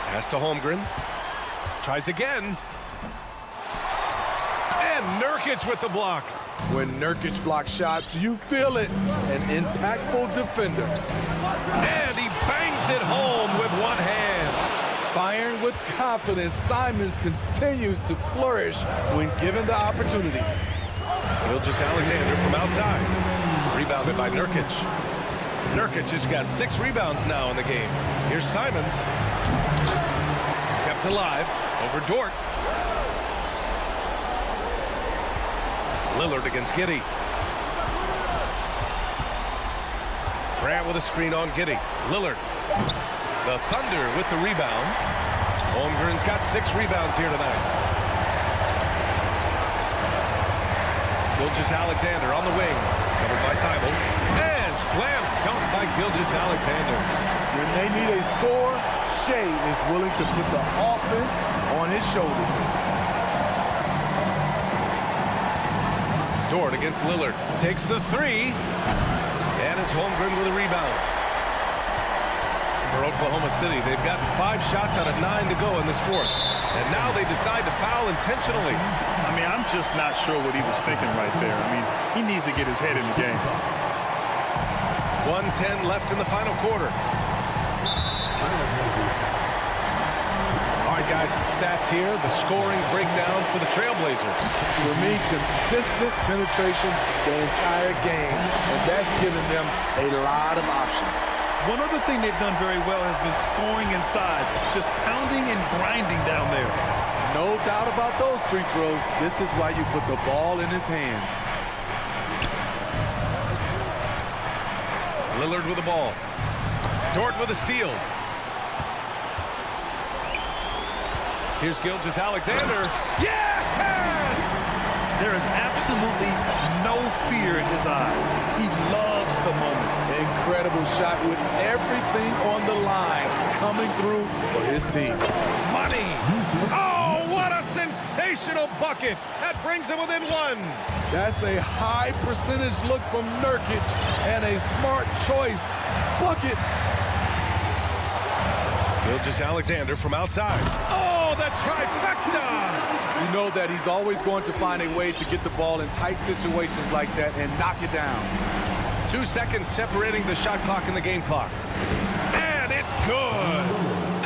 Pass to Holmgren. Tries again. And Nurkic with the block. When Nurkic blocks shots, you feel it. An impactful defender. And he bangs it home with one hand. with confidence, Simons continues to flourish when given the opportunity. Gilgeous-Alexander from outside. Rebounded by Nurkic. Nurkic has got 6 rebounds now in the game. Here's Simons. Kept alive over Dort. Lillard against Giddey. Grant with a screen on Giddey. Lillard. The Thunder with the rebound. Holmgren's got 6 rebounds here tonight. Gilgeous-Alexander on the wing. Covered by Thibault. And slam dunk by Gilgeous-Alexander. When they need a score, Shea is willing to put the offense on his shoulders. Dort against Lillard. Takes the 3. And it's Holmgren with a rebound. For Oklahoma City, they've gotten 5 shots out of 9 to go in this fourth. And now they decide to foul intentionally. I mean, I'm just not sure what he was thinking right there. I mean, he needs to get his head in the game. 1:10 left in the final quarter. All right, guys, some stats here. The scoring breakdown for the Trailblazers. For me, consistent penetration the entire game, and that's given them a lot of options. One other thing they've done very well has been scoring inside, just pounding and grinding down there. No doubt about those free throws. This is why you put the ball in his hands. Lillard with the ball. Dort with a steal. Here's Gilgeous-Alexander. Yes! There is absolutely no fear in his eyes. He loves the moment. Incredible shot with everything on the line coming through for his team. Money! Oh, what a sensational bucket! That brings him within 1. That's a high percentage look from Nurkic and a smart choice. Bucket. Gilgeous-Alexander from outside. Oh, the trifecta! You know that he's always going to find a way to get the ball in tight situations like that and knock it down. 2 seconds separating the shot clock and the game clock. And it's good!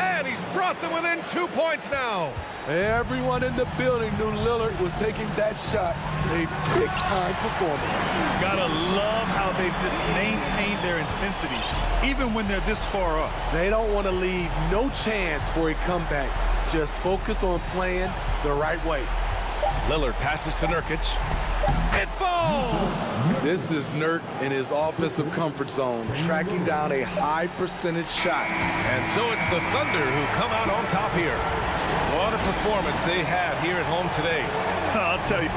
And he's brought them within 2 points now. Everyone in the building knew Lillard was taking that shot. A big-time performance. Gotta love how they've just maintained their intensity, even when they're this far up. They don't want to leave no chance for a comeback. Just focus on playing the right way. Lillard passes to Nurkic. It falls! This is Nurk in his offensive comfort zone, tracking down a high percentage shot. And so it's the Thunder who come out on top here. What a performance they had here at home today. I'll tell you.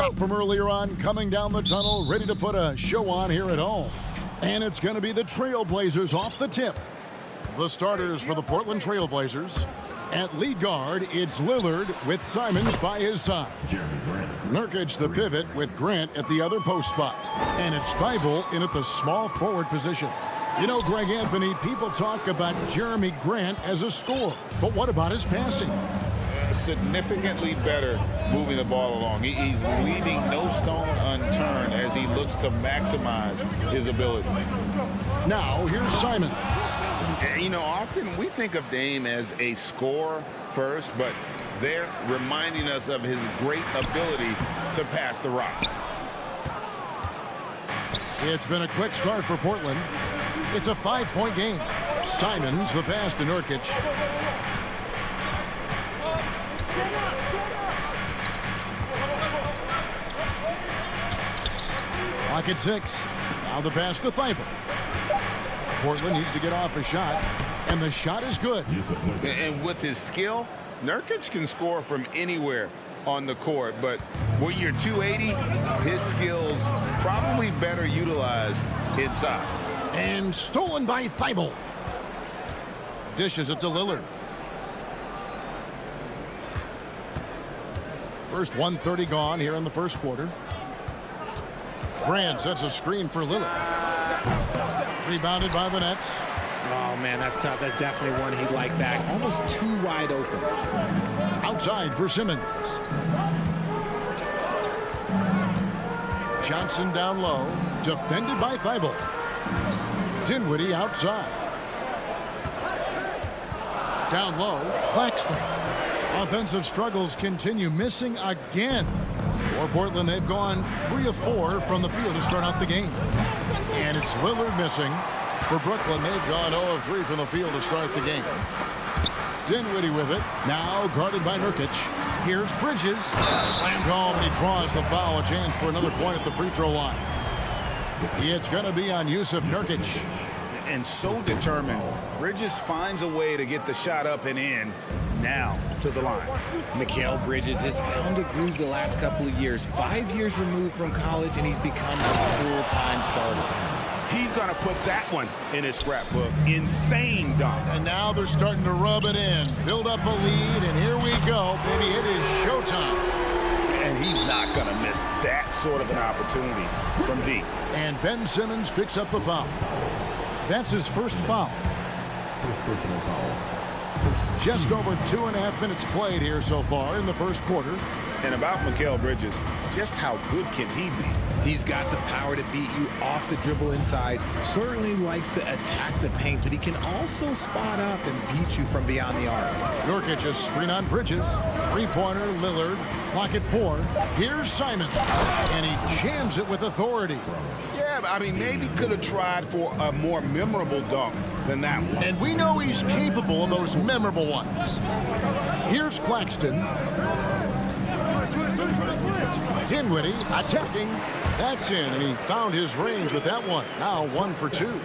Stuff from earlier on coming down the tunnel, ready to put a show on here at home. And it's going to be the Trailblazers off the tip. The starters for the Portland Trailblazers. At lead guard, it's Lillard with Simons by his side. Nurkic the pivot with Grant at the other post spot. And it's Thibault in at the small forward position. You know, Greg Anthony, people talk about Jeremy Grant as a scorer. But what about his passing? Significantly better moving the ball along. He's leaving no stone unturned as he looks to maximize his ability. Now, here's Simon. You know, often we think of Dame as a scorer first, but they're reminding us of his great ability to pass the rock. It's been a quick start for Portland. It's a 5-point game. Simons the pass to Nurkic. Clock at 6. Now the pass to Thibault. Portland needs to get off a shot, and the shot is good. And with his skill, Nurkic can score from anywhere on the court, but when you're 280, his skills probably better utilized inside. And stolen by Thibault. Dishes it to Lillard. First 1:30 gone here in the first quarter. Grant sets a screen for Lillard. Rebounded by the Nets. Oh, man, that's tough. That's definitely one he'd like back. Almost too wide open. Outside for Simmons. Johnson down low. Defended by Thibault. Dinwiddie outside. Down low, Claxton. Offensive struggles continue, missing again. For Portland, they've gone 3 of 4 from the field to start out the game. And it's Lillard missing. For Brooklyn, they've gone 0 of 3 from the field to start the game. Dinwiddie with it. Now guarded by Nurkic. Here's Bridges. Slammed home, and he draws the foul. A chance for another point at the free throw line. It's going to be on Yusuf Nurkic. And so determined, Bridges finds a way to get the shot up and in. Now to the line. Mikal Bridges has found a groove the last couple of years. 5 years removed from college, and he's become a full-time starter. He's going to put that one in his scrapbook. Insane dunk. And now they're starting to rub it in. Build up a lead, and here we go, baby. It is showtime. And he's not going to miss that sort of an opportunity from deep. And Ben Simmons picks up a foul. That's his first foul. First personal foul. Just over 2.5 minutes played here so far in the first quarter. And about Mikal Bridges, just how good can he be? He's got the power to beat you off the dribble inside. Certainly likes to attack the paint, but he can also spot up and beat you from beyond the arc. Nurkic a screen on Bridges. Three-pointer, Lillard. Clock at 4. Here's Simon. And he jams it with authority. Yeah, I mean, maybe could have tried for a more memorable dunk than that one. And we know he's capable of those memorable ones. Here's Claxton. Dinwiddie attacking. That's in, and he found his range with that one. Now 1 for 2.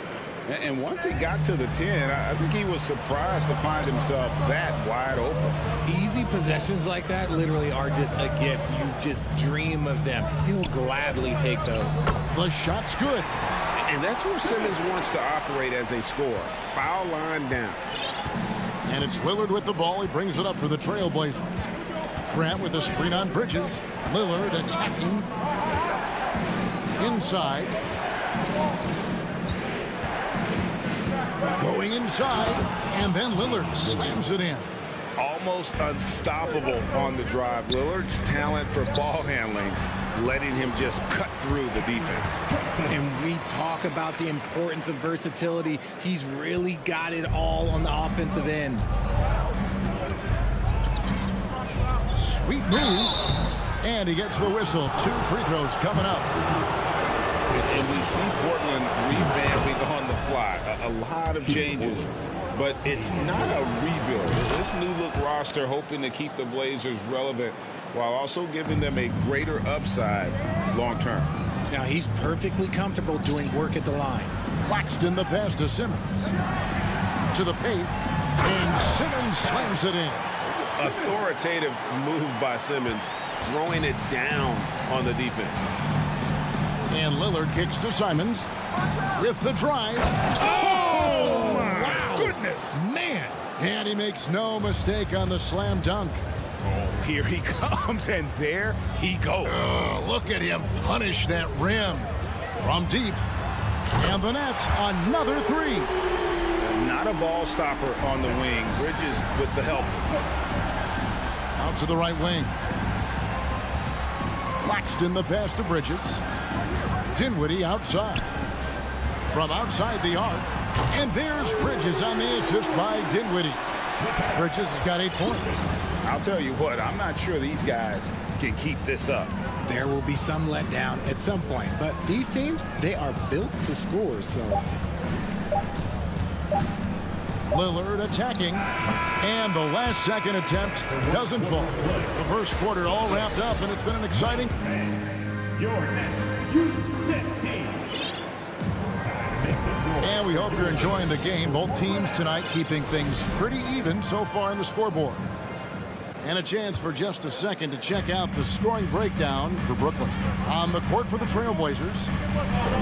And once he got to the 10, I think he was surprised to find himself that wide open. Easy possessions like that literally are just a gift. You just dream of them. He'll gladly take those. The shot's good. And that's where Simmons wants to operate as a scorer. Foul line down. And it's Lillard with the ball. He brings it up for the Trailblazers. Grant with a screen on Bridges. Lillard attacking. Inside. Going inside. And then Lillard slams it in. Almost unstoppable on the drive. Lillard's talent for ball handling, letting him just cut through the defense. And we talk about the importance of versatility. He's really got it all on the offensive end. Sweet move. And he gets the whistle. 2 free throws coming up. And we see Portland revamping on the fly. A lot of changes, but it's not a rebuild. This new-look roster hoping to keep the Blazers relevant while also giving them a greater upside long-term. Now, he's perfectly comfortable doing work at the line. Claxton the pass to Simmons. To the paint. And Simmons slams it in. Authoritative move by Simmons. throwing it down on the defense. And Lillard kicks to Simons with the drive. Oh, my goodness. Man. And he makes no mistake on the slam dunk. Here he comes, and there he goes. Oh, look at him punish that rim from deep. And the Nets, another three. Not a ball stopper on the wing. Bridges with the help. Out to the right wing. Claxton the pass to Bridges. Dinwiddie outside. From outside the arc. And there's Bridges on the assist by Dinwiddie. Bridges has got 8 points. I'll tell you what, I'm not sure these guys can keep this up. There will be some letdown at some point, but these teams, they are built to score, so. Lillard attacking, and the last second attempt doesn't fall. The first quarter all wrapped up, and it's been an exciting. Your next U-15. And we hope you're enjoying the game. Both teams tonight keeping things pretty even so far in the scoreboard. And a chance for just a second to check out the scoring breakdown for Brooklyn. On the court for the Trailblazers,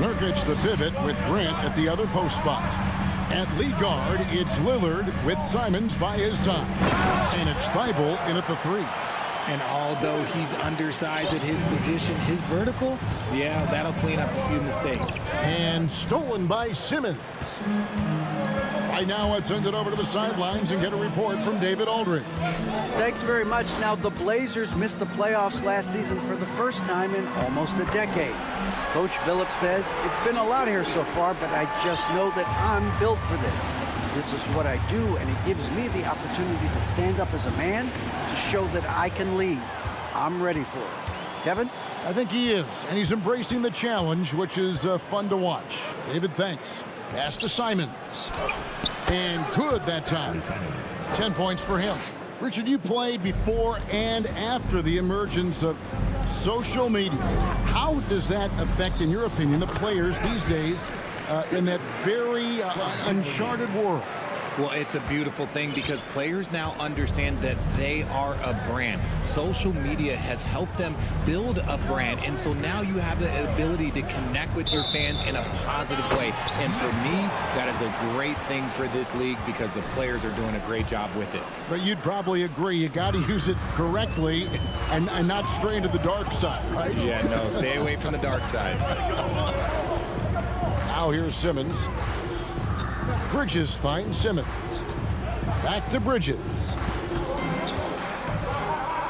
Nurkic the pivot with Grant at the other post spot. At lead guard, it's Lillard with Simons by his side. And it's Thibault in at the 3. And although he's undersized at his position, his vertical, yeah, that'll clean up a few mistakes. And stolen by Simmons. Right now, let's send it over to the sidelines and get a report from David Aldridge. Thanks very much. Now, the Blazers missed the playoffs last season for the first time in almost a decade. Coach Phillips says, it's been a lot here so far, but I just know that I'm built for this. This is what I do, and it gives me the opportunity to stand up as a man to show that I can lead. I'm ready for it. Kevin? I think he is, and he's embracing the challenge, which is fun to watch. David, thanks. Pass to Simons. And good that time. 10 points for him. Richard, you played before and after the emergence of social media. How does that affect, in your opinion, the players these days in that very uncharted world? Well, it's a beautiful thing because players now understand that they are a brand. Social media has helped them build a brand, and so now you have the ability to connect with your fans in a positive way. And for me, that is a great thing for this league because the players are doing a great job with it. But you'd probably agree you got to use it correctly and not stray into the dark side, right? Yeah, no, stay away from the dark side. Now here's Simmons. Bridges finds Simmons. Back to Bridges.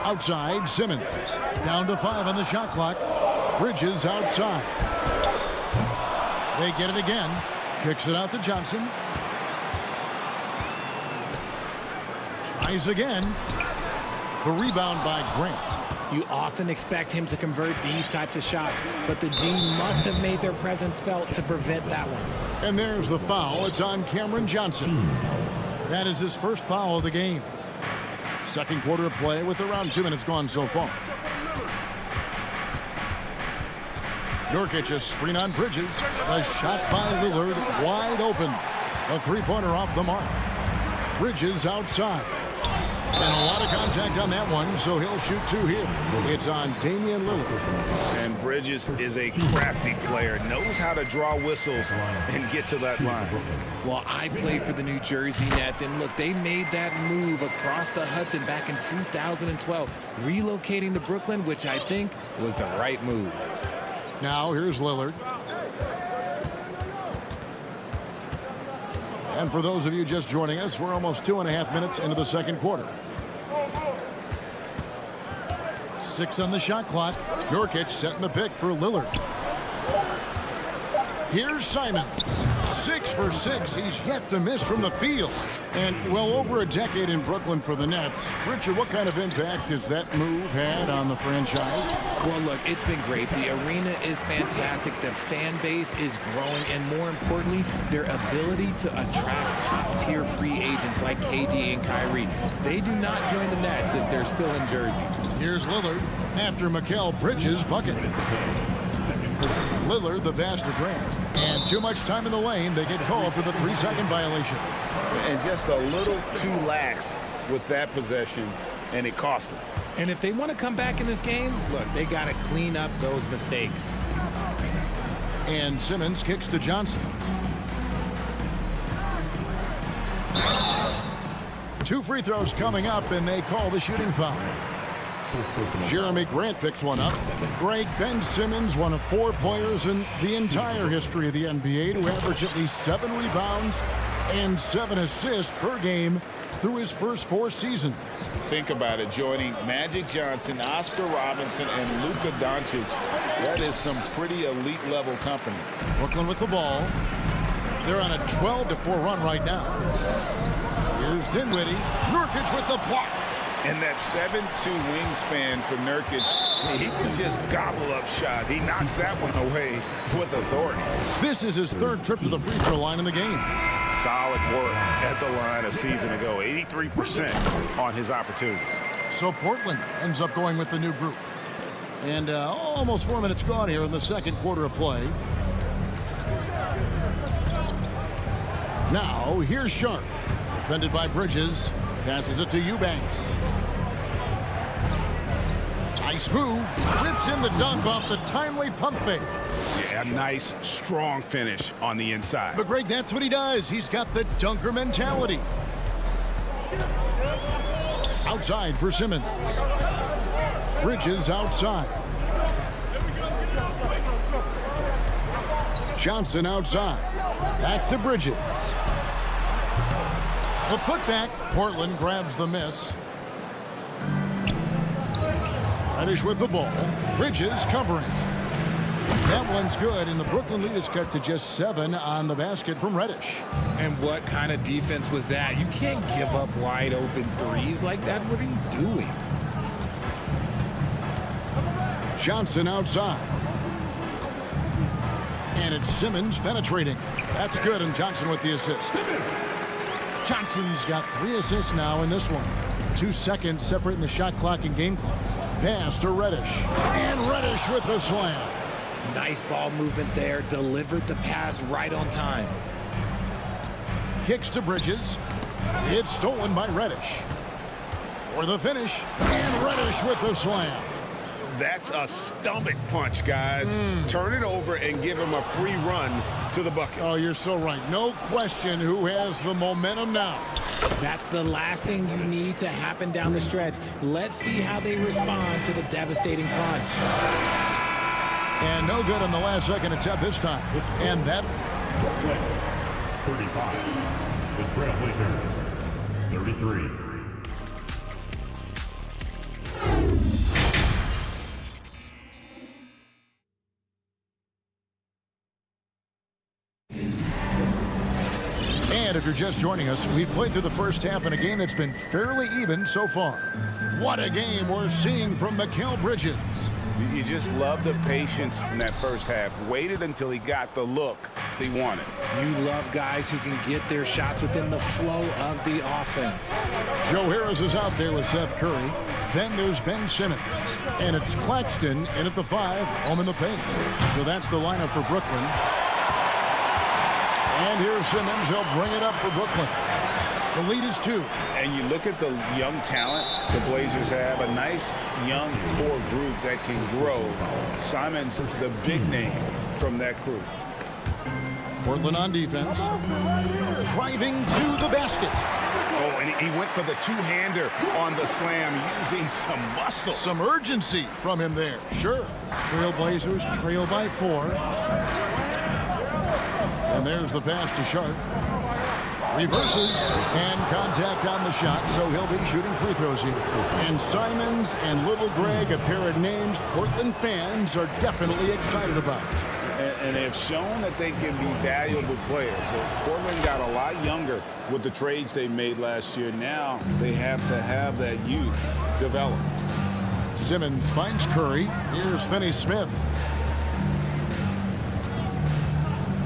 Outside, Simmons. Down to 5 on the shot clock. Bridges outside. They get it again. Kicks it out to Johnson. Tries again. The rebound by Grant. You often expect him to convert these types of shots, but the D must have made their presence felt to prevent that one. And there's the foul. It's on Cameron Johnson. That is his first foul of the game. Second quarter of play with around 2 minutes gone so far. Nurkic a screen on Bridges. A shot by Lillard wide open. A three-pointer off the mark. Bridges outside. And a lot of contact on that one, so he'll shoot 2 here. It's on Damian Lillard. And Bridges is a crafty player, knows how to draw whistles and get to that line. Well, I played for the New Jersey Nets, and look, they made that move across the Hudson back in 2012, relocating to Brooklyn, which I think was the right move. Now here's Lillard. And for those of you just joining us, we're almost 2.5 minutes into the second quarter. 6 on the shot clock. Nurkic setting the pick for Lillard. Here's Simons. 6 for 6. He's yet to miss from the field. And, well, over a decade in Brooklyn for the Nets. Richard, what kind of impact has that move had on the franchise? Well, look, it's been great. The arena is fantastic. The fan base is growing. And more importantly, their ability to attract top-tier free agents like KD and Kyrie. They do not join the Nets if they're still in Jersey. Here's Lillard after Mikal Bridges' bucket. Lillard, the pass to Grant. And too much time in the lane. They get called for the 3-second violation. And just a little too lax with that possession. and it cost them. And if they want to come back in this game, look, they got to clean up those mistakes. And Simmons kicks to Johnson. 2 free throws coming up, and they call the shooting foul. Jeremy Grant picks one up. Greg Ben Simmons, one of 4 players in the entire history of the NBA to average at least 7 rebounds and 7 assists per game through his first 4 seasons. Think about it, joining Magic Johnson, Oscar Robinson, and Luka Doncic. That is some pretty elite level company. Brooklyn with the ball. They're on a 12-4 run right now. Here's Dinwiddie. Nurkic with the block. And that 7'2" wingspan for Nurkic, he can just gobble up shots. He knocks that one away with authority. This is his 3rd trip to the free throw line in the game. Solid work at the line a season ago. 83% on his opportunities. So Portland ends up going with the new group. And almost 4 minutes gone here in the second quarter of play. Now, here's Sharp. Defended by Bridges. Passes it to Eubanks. Nice move. Rips in the dunk off the timely pump fake. Yeah, nice, strong finish on the inside. But, Greg, that's what he does. He's got the dunker mentality. Outside for Simmons. Bridges outside. Johnson outside. Back to Bridges. The putback. Portland grabs the miss. Reddish with the ball. Bridges covering. That one's good, and the Brooklyn lead is cut to just 7 on the basket from Reddish. And what kind of defense was that? You can't give up wide open threes like that. What are you doing? Johnson outside. And it's Simmons penetrating. That's good, and Johnson with the assist. Johnson's got 3 assists now in this one. 2 seconds separating the shot clock and game clock. Pass to Reddish. And Reddish with the slam. Nice ball movement there. Delivered the pass right on time. Kicks to Bridges. It's stolen by Reddish. For the finish. And Reddish with the slam. That's a stomach punch, guys. Turn it over and give him a free run to the bucket. Oh, you're so right. No question who has the momentum now. That's the last thing you need to happen down the stretch. Let's see how they respond to the devastating punch. And no good on the last second attempt this time. And that... 35. The Trailblazer. 33. And if you're just joining us, we've played through the first half in a game that's been fairly even so far. What a game we're seeing from Mikal Bridges. You just love the patience in that first half. Waited until he got the look he wanted. You love guys who can get their shots within the flow of the offense. Joe Harris is out there with Seth Curry. Then there's Ben Simmons. And it's Claxton in at the 5, home in the paint. So that's the lineup for Brooklyn. And here's Simmons. He'll bring it up for Brooklyn. The lead is 2. And you look at the young talent the Blazers have, a nice young core group that can grow. Simon's the big name from that group. Portland on defense. Driving to the basket. Oh, and he went for the two-hander on the slam, using some muscle. Some urgency from him there. Sure. Trailblazers trail by 4. And there's the pass to Sharp. Reverses and contact on the shot, so he'll be shooting free throws here. And Simons and Little Greg, a pair of names Portland fans are definitely excited about. And they've shown that they can be valuable players. Portland got a lot younger with the trades they made last year. Now they have to have that youth develop. Simmons finds Curry. Here's Finney-Smith.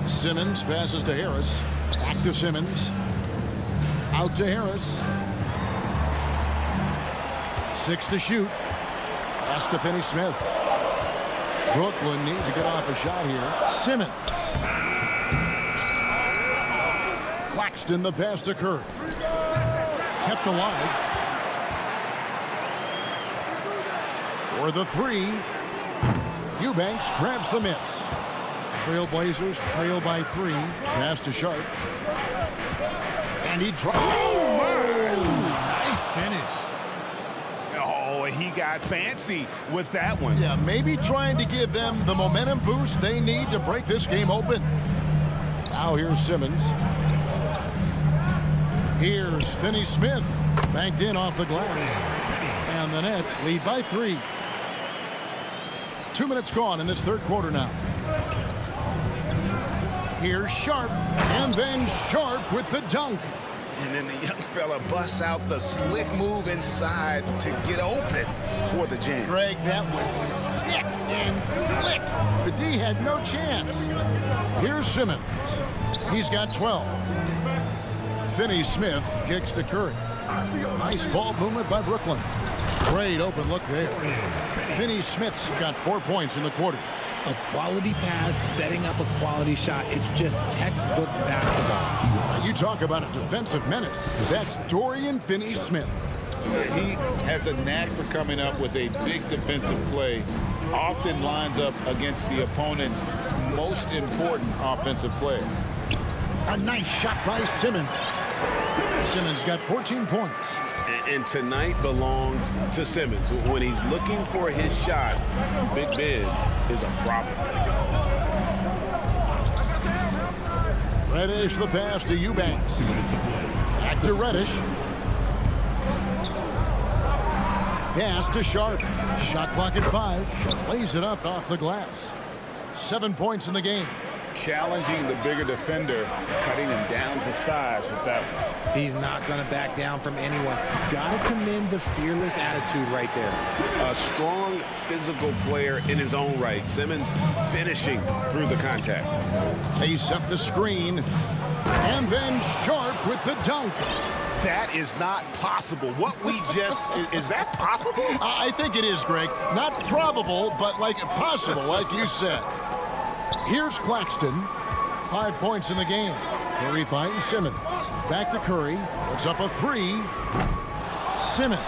Simmons passes to Harris. Back to Simmons. Out to Harris. 6 to shoot. Pass to Finney-Smith. Brooklyn needs to get off a shot here. Simmons. Claxton the pass to Curry. Kept alive. For the three, Eubanks grabs the miss. Trailblazers trail by 3. Pass to Sharp. And he tries. Oh, my. Nice finish. Oh, he got fancy with that one. Yeah, maybe trying to give them the momentum boost they need to break this game open. Now here's Simmons. Here's Finney-Smith. Banked in off the glass. And the Nets lead by 3. 2 minutes gone in this third quarter now. Here's Sharp, and then Sharp with the dunk. And then the young fella busts out the slick move inside to get open for the jam. Greg, that was sick and slick. The D had no chance. Here's Simmons. He's got 12. Finney-Smith kicks to Curry. Nice ball movement by Brooklyn. Great open look there. Finney-Smith's got 4 points in the quarter. A quality pass, setting up a quality shot. It's just textbook basketball. You talk about a defensive menace. That's Dorian Finney-Smith. He has a knack for coming up with a big defensive play. Often lines up against the opponent's most important offensive player. A nice shot by Simmons. Simmons got 14 points. And tonight belongs to Simmons. When he's looking for his shot, Big Ben is a problem. Reddish the pass to Eubanks. Back to Reddish. Pass to Sharp. Shot clock at 5. Lays it up off the glass. 7 points in the game. Challenging the bigger defender, cutting him down to size with that one. He's not going to back down from anyone. Got to commend the fearless attitude right there. A strong physical player in his own right. Simmons finishing through the contact. They set the screen. And then Sharp with the dunk. That is not possible. What we just, is that possible? I think it is, Greg. Not probable, but like possible, like you said. Here's Claxton. 5 points in the game. Curry finds Simmons. Back to Curry. Puts up a 3. Simmons.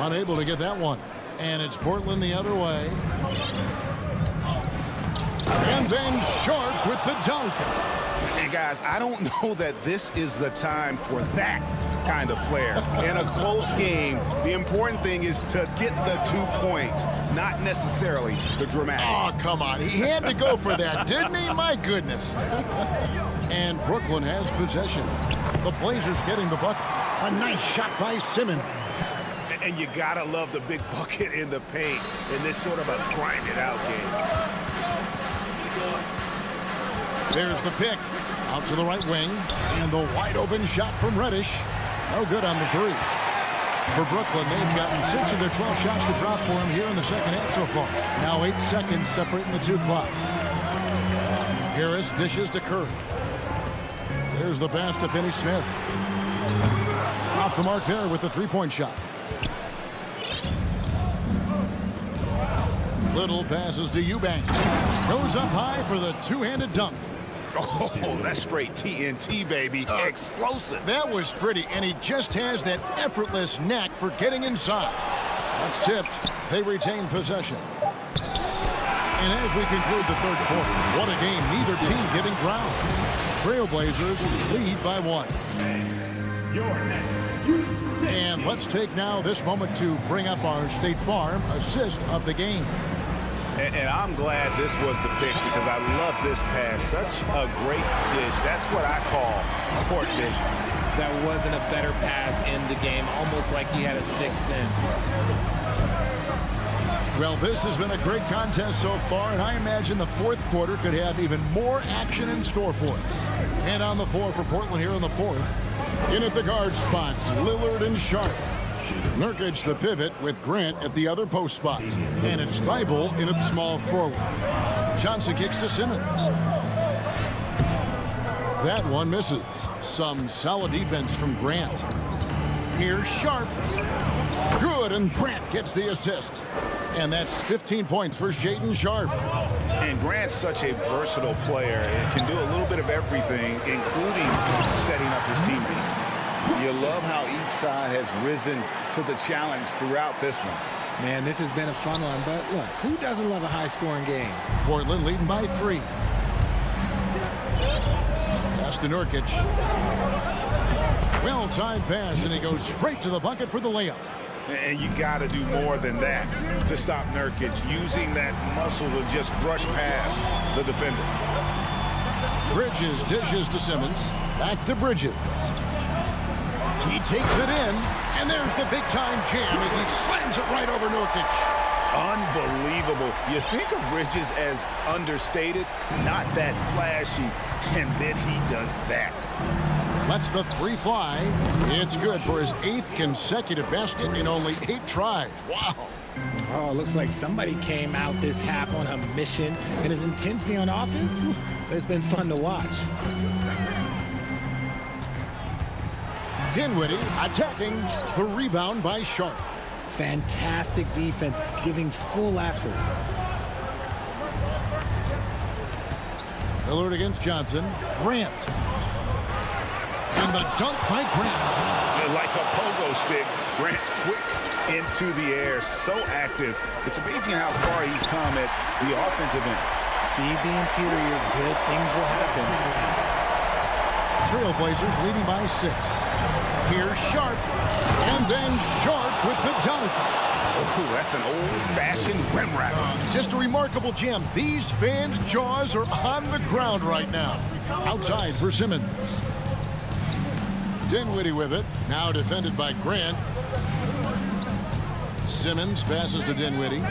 Unable to get that one. And it's Portland the other way. And then Sharp with the dunk. And guys, I don't know that this is the time for that kind of flair. In a close game, the important thing is to get the 2 points, not necessarily the dramatics. Oh, come on. He had to go for that, didn't he? My goodness. And Brooklyn has possession. The Blazers getting the bucket. A nice shot by Simmons. And you gotta love the big bucket in the paint in this sort of a grinded out game. There's the pick. Out to the right wing. And the wide open shot from Reddish. No good on the 3. For Brooklyn, they've gotten 6 of their 12 shots to drop for him here in the second half so far. Now 8 seconds separating the 2 clocks. Harris dishes to Curry. There's the pass to Finney-Smith. Off the mark there with the 3-point shot. Little passes to Eubanks. Goes up high for the 2-handed dunk. Oh, that's straight TNT, baby. Explosive. That was pretty, and he just has that effortless knack for getting inside. That's tipped. They retain possession. And as we conclude the third quarter, what a game. Neither team giving ground. Trailblazers lead by 1. And let's take now this moment to bring up our State Farm assist of the game. And I'm glad this was the pick because I love this pass. Such a great dish. That's what I call court vision. That wasn't a better pass in the game, almost like he had a 6th sense. Well, this has been a great contest so far, and I imagine the fourth quarter could have even more action in store for us. And on the floor for Portland here in the fourth. In at the guard spots, Lillard and Sharp. Nurkic the pivot with Grant at the other post spot. And it's Thibault in at small forward. Johnson kicks to Simmons. That one misses. Some solid defense from Grant. Here's Sharp. Good, and Grant gets the assist. And that's 15 points for Shaedon Sharp. And Grant's such a versatile player and can do a little bit of everything, including setting up his teammates. You love how each side has risen to the challenge throughout this one. Man, this has been a fun one, but look, who doesn't love a high-scoring game? Portland leading by 3. Pass to Nurkic. Well-timed pass, and he goes straight to the bucket for the layup. And you got to do more than that to stop Nurkic, using that muscle to just brush past the defender. Bridges dishes to Simmons. Back to Bridges. He takes it in, and there's the big-time jam as he slams it right over Nurkic. Unbelievable. You think of Bridges as understated, not that flashy, and then he does that. Lets the 3 fly. It's good for his 8th consecutive basket in only 8 tries. Wow. Oh, looks like somebody came out this half on a mission, and his intensity on offense, it's been fun to watch. Dinwiddie attacking the rebound by Sharp. Fantastic defense, giving full effort. Lillard against Johnson. Grant. And the dunk by Grant. Like a pogo stick, Grant's quick into the air, so active. It's amazing how far he's come at the offensive end. Feed the interior, good things will happen. Trailblazers leading by 6. Here's Sharp, and then Sharp with the dunk. Oh, that's an old-fashioned rim wrapper. Just a remarkable jam. These fans' jaws are on the ground right now. Outside for Simmons. Dinwiddie with it, now defended by Grant. Simmons passes to Dinwiddie.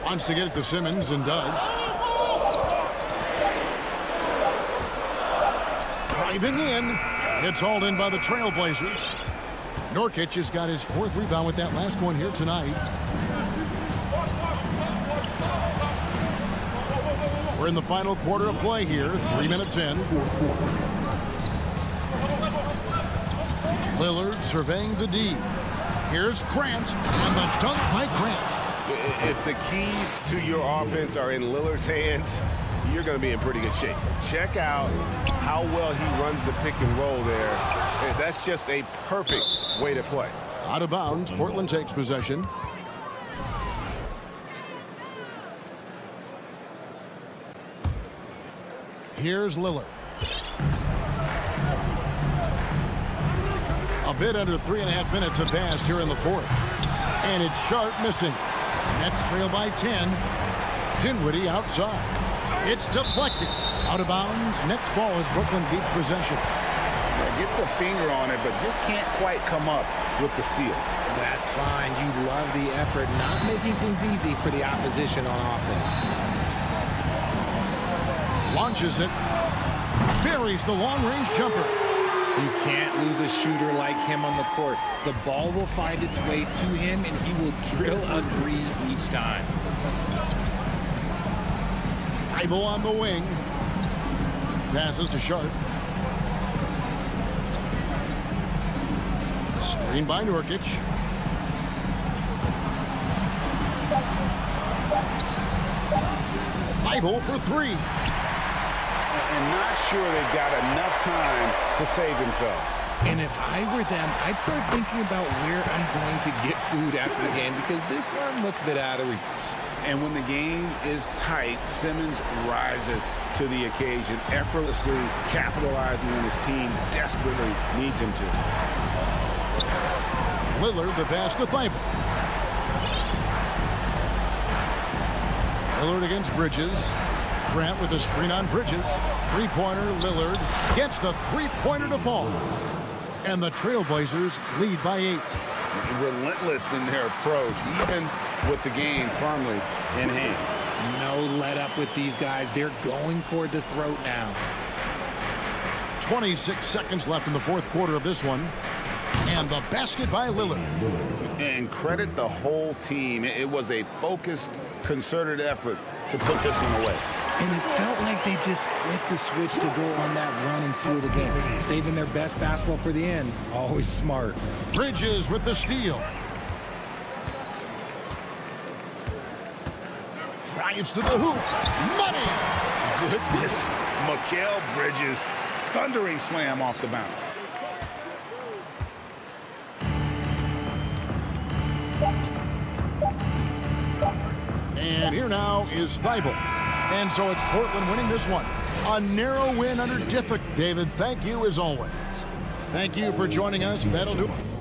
Wants to get it to Simmons and does. Driving in. It's hauled in by the Trailblazers. Nurkic has got his 4th rebound with that last one here tonight. We're in the final quarter of play here, 3 minutes in. Lillard surveying the D. Here's Grant, and the dunk by Grant. If the keys to your offense are in Lillard's hands, you're going to be in pretty good shape. Check out how well he runs the pick and roll there. That's just a perfect way to play. Out of bounds, Portland takes possession. Here's Lillard. A bit under 3.5 minutes have passed here in the 4th. And it's Sharp missing. Nets trail by 10. Dinwiddie outside. It's deflected. Out of bounds. Next ball as Brooklyn keeps possession. Gets a finger on it, but just can't quite come up with the steal. That's fine. You love the effort, not making things easy for the opposition on offense. Launches it. Buries the long-range jumper. You can't lose a shooter like him on the court. The ball will find its way to him, and he will drill a 3 each time. Bible on the wing. Passes to Sharp. Screen by Nurkic. Bible for 3. And not sure they've got enough time to save themselves. And if I were them, I'd start thinking about where I'm going to get food after the game, because this one looks a bit out of reach. And when the game is tight, Simmons rises to the occasion, effortlessly capitalizing when his team desperately needs him to. Lillard the pass to Thibault. Lillard against Bridges. Grant with a screen on Bridges. 3-pointer. Lillard gets the 3-pointer to fall. And the Trailblazers lead by 8. Relentless in their approach, even with the game firmly in hand. No let up with these guys. They're going for the throat now. 26 seconds left in the 4th quarter of this one. And the basket by Lillard. And credit the whole team. It was a focused, concerted effort to put this one away. And it felt like they just flipped the switch to go on that run and seal the game. Saving their best basketball for the end. Always smart. Bridges with the steal. Drives to the hoop. Money! Goodness. Mikal Bridges. Thundering slam off the bounce. And here now is Thibault. And so it's Portland winning this one. A narrow win under difficulty. David, thank you as always. Thank you for joining us. That'll do it.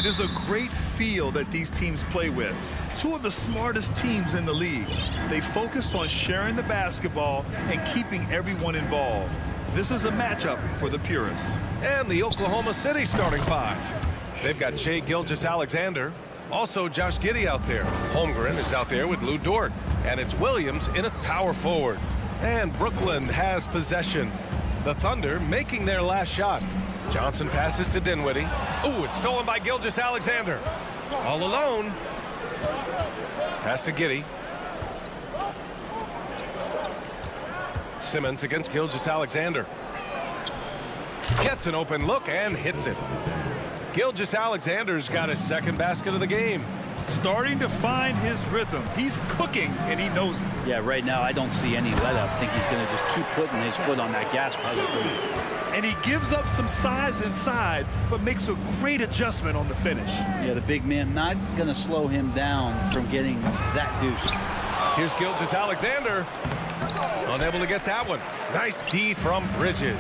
mean, there's a great feel that these teams play with. Two of the smartest teams in the league. They focus on sharing the basketball and keeping everyone involved. This is a matchup for the purist. And the Oklahoma City starting five. They've got Shai Gilgeous-Alexander. Also, Josh Giddey out there. Holmgren is out there with Lou Dort. And it's Williams in at power forward. And Brooklyn has possession. The Thunder making their last shot. Johnson passes to Dinwiddie. Ooh, it's stolen by Gilgeous-Alexander. All alone. Pass to Giddey. Simmons against Gilgeous-Alexander. Gets an open look and hits it. Gilgeous-Alexander's got his second basket of the game. Starting to find his rhythm. He's cooking, and he knows it. Yeah, right now I don't see any let up. I think he's going to just keep putting his foot on that gas pedal. And he gives up some size inside, but makes a great adjustment on the finish. Yeah, the big man not going to slow him down from getting that deuce. Here's Gilgeous-Alexander. Unable to get that one. Nice D from Bridges.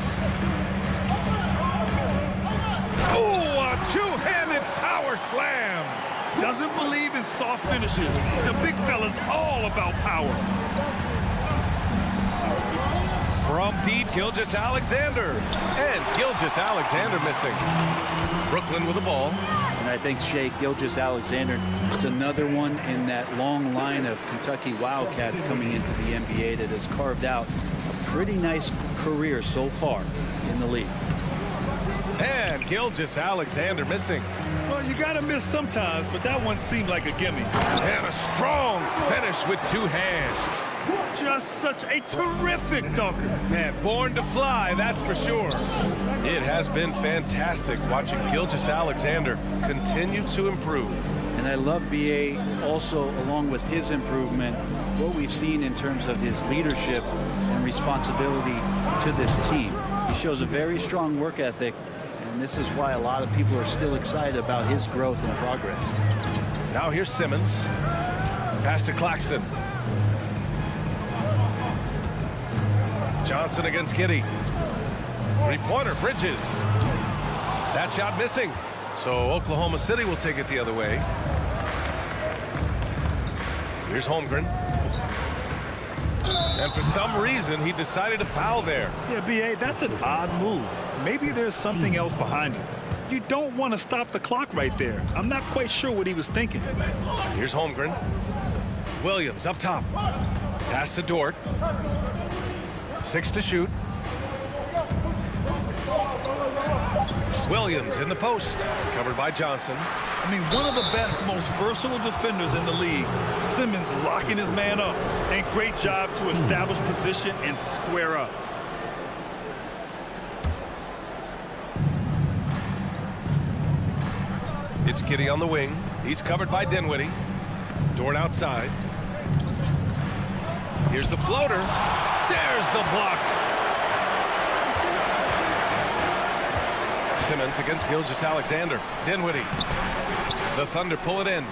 Oh, a two-handed power slam. Doesn't believe in soft finishes. The big fella's all about power. From deep, Gilgeous-Alexander. And Gilgeous-Alexander missing. Brooklyn with the ball. And I think Shea Gilgeous-Alexander is another one in that long line of Kentucky Wildcats coming into the NBA that has carved out a pretty nice career so far in the league. And Gilgeous-Alexander missing. Well, you got to miss sometimes, but that one seemed like a gimme. And a strong finish with two hands. Just such a terrific dunker. Man, born to fly, that's for sure. It has been fantastic watching Gilgeous-Alexander continue to improve. And I love BA also, along with his improvement, what we've seen in terms of his leadership and responsibility to this team. He shows a very strong work ethic, and this is why a lot of people are still excited about his growth and progress. Now here's Simmons. Pass to Claxton. Johnson against Giddey. Three-pointer, Bridges. That shot missing. So Oklahoma City will take it the other way. Here's Holmgren. And for some reason, he decided to foul there. Yeah, B.A., that's an odd move. Maybe there's something else behind it. You don't want to stop the clock right there. I'm not quite sure what he was thinking. Here's Holmgren. Williams up top. Pass to Dort. 6 to shoot. Williams in the post. Covered by Johnson. I mean, one of the best, most versatile defenders in the league. Simmons locking his man up. And great job to establish position and square up. It's Giddey on the wing. He's covered by Dinwiddie. Dort outside. Here's the floater. There's the block. Simmons against Gilgeous-Alexander. Dinwiddie. The Thunder pull it in.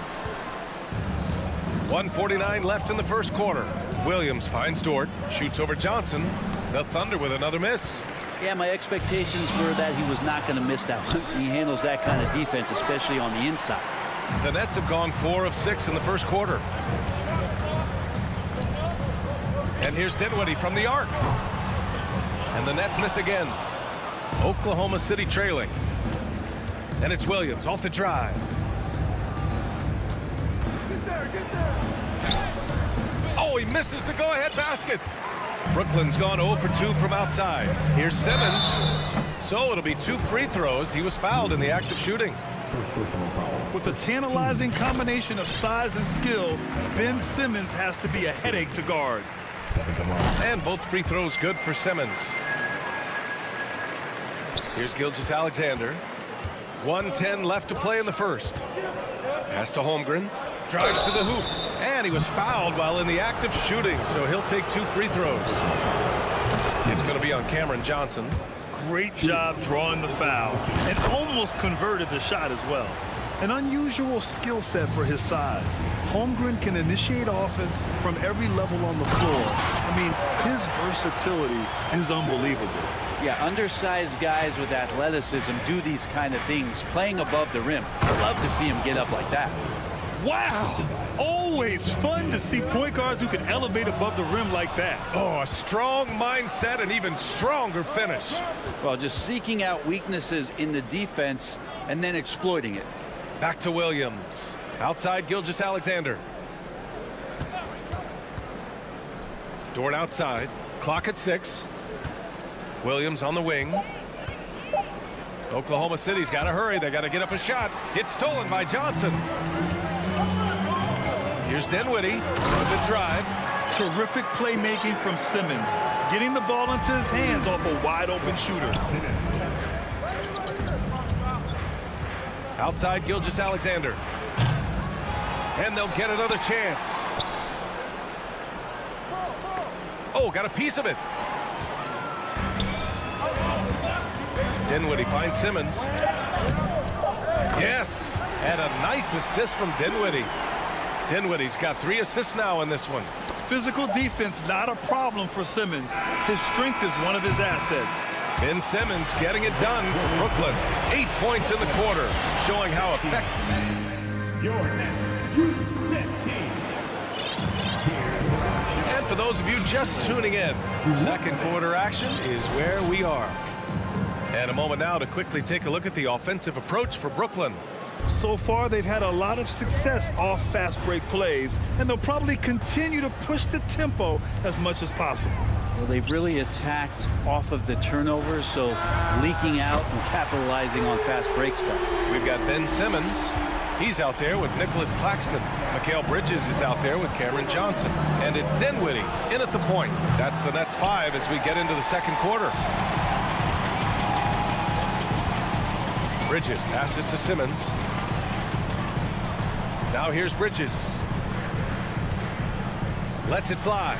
1:49 left in the first quarter. Williams finds Dort. Shoots over Johnson. The Thunder with another miss. Yeah, my expectations were that he was not going to miss that one. He handles that kind of defense, especially on the inside. The Nets have gone 4 of 6 in the first quarter. And here's Dinwiddie from the arc. And the Nets miss again. Oklahoma City trailing. And it's Williams off the drive. Oh, he misses the go-ahead basket. Brooklyn's gone 0 for 2 from outside. Here's Simmons. So it'll be 2 free throws. He was fouled in the act of shooting. With a tantalizing combination of size and skill, Ben Simmons has to be a headache to guard. And both free throws good for Simmons. Here's Gilgeous-Alexander. 1:10 left to play in the first. Pass to Holmgren. Drives to the hoop. And he was fouled while in the act of shooting, so he'll take 2 free throws. It's going to be on Cameron Johnson. Great job drawing the foul and almost converted the shot as well. An unusual skill set for his size. Holmgren can initiate offense from every level on the floor. I mean, his versatility is unbelievable. Yeah, undersized guys with athleticism do these kind of things, playing above the rim. I'd love to see him get up like that. Wow! Always fun to see point guards who can elevate above the rim like that. Oh, a strong mindset and even stronger finish. Well, just seeking out weaknesses in the defense and then exploiting it. Back to Williams. Outside Gilgeous-Alexander. Dort outside. Clock at 6. Williams on the wing. Oklahoma City's got to hurry. They got to get up a shot. It's stolen by Johnson. Here's Dinwiddie. Good drive. Terrific playmaking from Simmons, getting the ball into his hands off a wide-open shooter. Outside Gilgeous-Alexander. And they'll get another chance. Oh, got a piece of it. Dinwiddie finds Simmons. Yes, and a nice assist from Dinwiddie. Dinwiddie's got 3 assists now in this one. Physical defense, not a problem for Simmons. His strength is one of his assets. Ben Simmons getting it done for Brooklyn. 8 points in the quarter, showing how effective. Your next team. And for those of you just tuning in, second quarter action is where we are. And a moment now to quickly take a look at the offensive approach for Brooklyn. So far, they've had a lot of success off fast break plays, and they'll probably continue to push the tempo as much as possible. Well, they've really attacked off of the turnovers, so leaking out and capitalizing on fast break stuff. We've got Ben Simmons. He's out there with Nicholas Claxton. Mikal Bridges is out there with Cameron Johnson. And it's Dinwiddie in at the point. That's the Nets 5 as we get into the second quarter. Bridges passes to Simmons. Now here's Bridges. Lets it fly.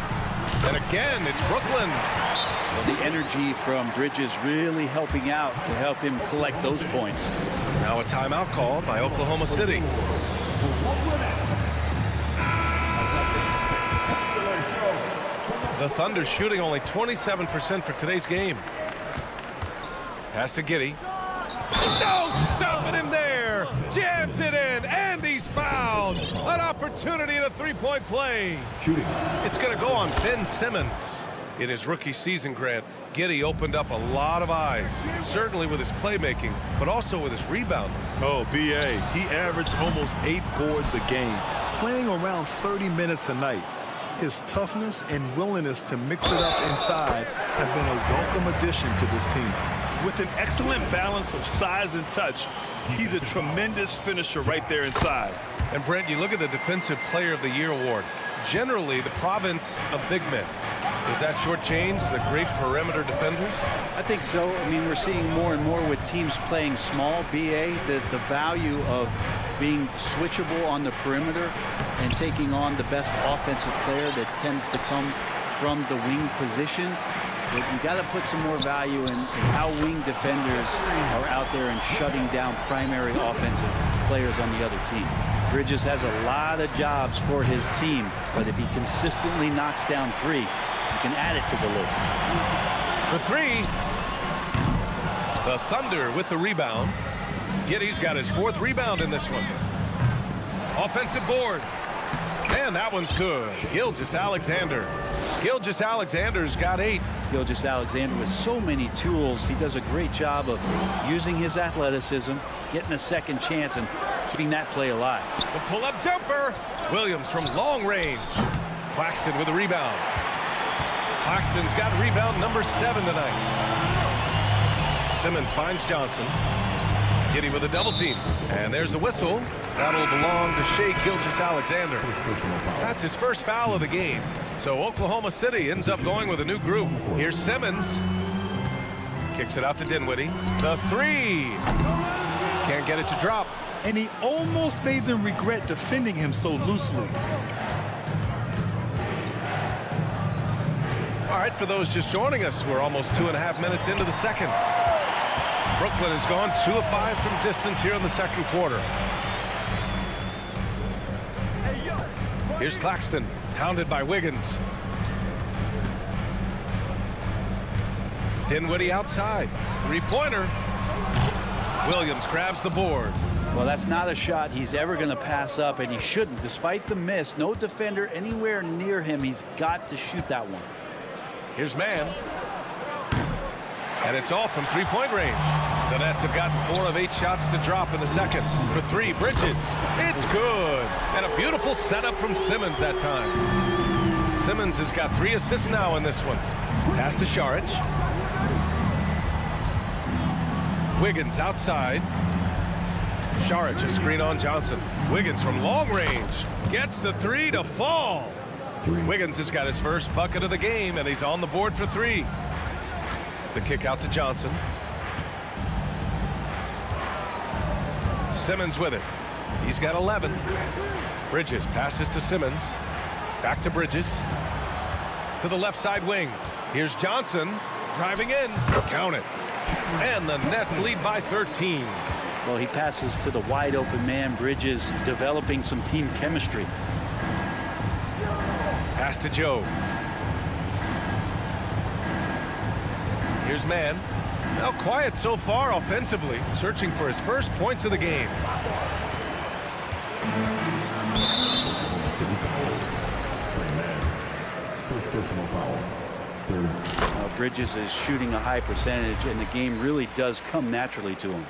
And again, it's Brooklyn. Well, the energy from Bridges really helping out to help him collect those points. Now a timeout called by Oklahoma City. The Thunder shooting only 27% for today's game. Pass to Giddey. No stopping him there. Jams it in, and he's fouled. An opportunity in a three-point play. Shooting. It's going to go on Ben Simmons. In his rookie season, Grant, Giddey opened up a lot of eyes, certainly with his playmaking, but also with his rebounding. Oh, B.A., he averaged almost 8 boards a game, playing around 30 minutes a night. His toughness and willingness to mix it up inside have been a welcome addition to this team. With an excellent balance of size and touch, he's a tremendous finisher right there inside. And Brent, you look at the Defensive Player of the Year award. Generally, the province of big men. Does that shortchange the great perimeter defenders? I think so. I mean, we're seeing more and more with teams playing small, BA, the value of being switchable on the perimeter and taking on the best offensive player that tends to come from the wing position. But you got to put some more value in how wing defenders are out there and shutting down primary offensive players on the other team. Bridges has a lot of jobs for his team, but if he consistently knocks down 3, you can add it to the list. For 3, the Thunder with the rebound. Giddey's got his 4th rebound in this one. Offensive board. And that one's good. Gilgeous-Alexander. Gilgeous-Alexander's got 8. Gilgeous-Alexander with so many tools. He does a great job of using his athleticism, getting a second chance, and keeping that play alive. The pull-up jumper. Williams from long range. Claxton with a rebound. Claxton's got rebound number 7 tonight. Simmons finds Johnson. Giddey with a double team. And there's the whistle. That'll belong to Shai Gilgeous-Alexander. That's his first foul of the game. So Oklahoma City ends up going with a new group. Here's Simmons. Kicks it out to Dinwiddie. The 3. Can't get it to drop. And he almost made them regret defending him so loosely. All right, for those just joining us, we're almost 2.5 minutes into the second. Brooklyn has gone 2 of 5 from distance here in the second quarter. Here's Claxton, hounded by Wiggins. Dinwiddie outside. 3-pointer. Williams grabs the board. Well, that's not a shot he's ever going to pass up, and he shouldn't. Despite the miss, no defender anywhere near him. He's got to shoot that one. Here's Mann. And it's all from 3-point range. The Nets have gotten 4 of 8 shots to drop in the second. For 3, Bridges. It's good. And a beautiful setup from Simmons that time. Simmons has got 3 assists now in this one. Pass to Šarić. Wiggins outside. Šarić, a screen on Johnson. Wiggins from long range gets the 3 to fall. Wiggins has got his first bucket of the game, and he's on the board for 3. The kick out to Johnson. Simmons with it. He's got 11. Bridges passes to Simmons. Back to Bridges. To the left side wing. Here's Johnson driving in. Count it. And the Nets lead by 13. Well, he passes to the wide open man. Bridges developing some team chemistry. Pass to Joe. Here's Mann. Now quiet so far offensively, searching for his first points of the game. First personal foul. Third. Bridges is shooting a high percentage, and the game really does come naturally to him.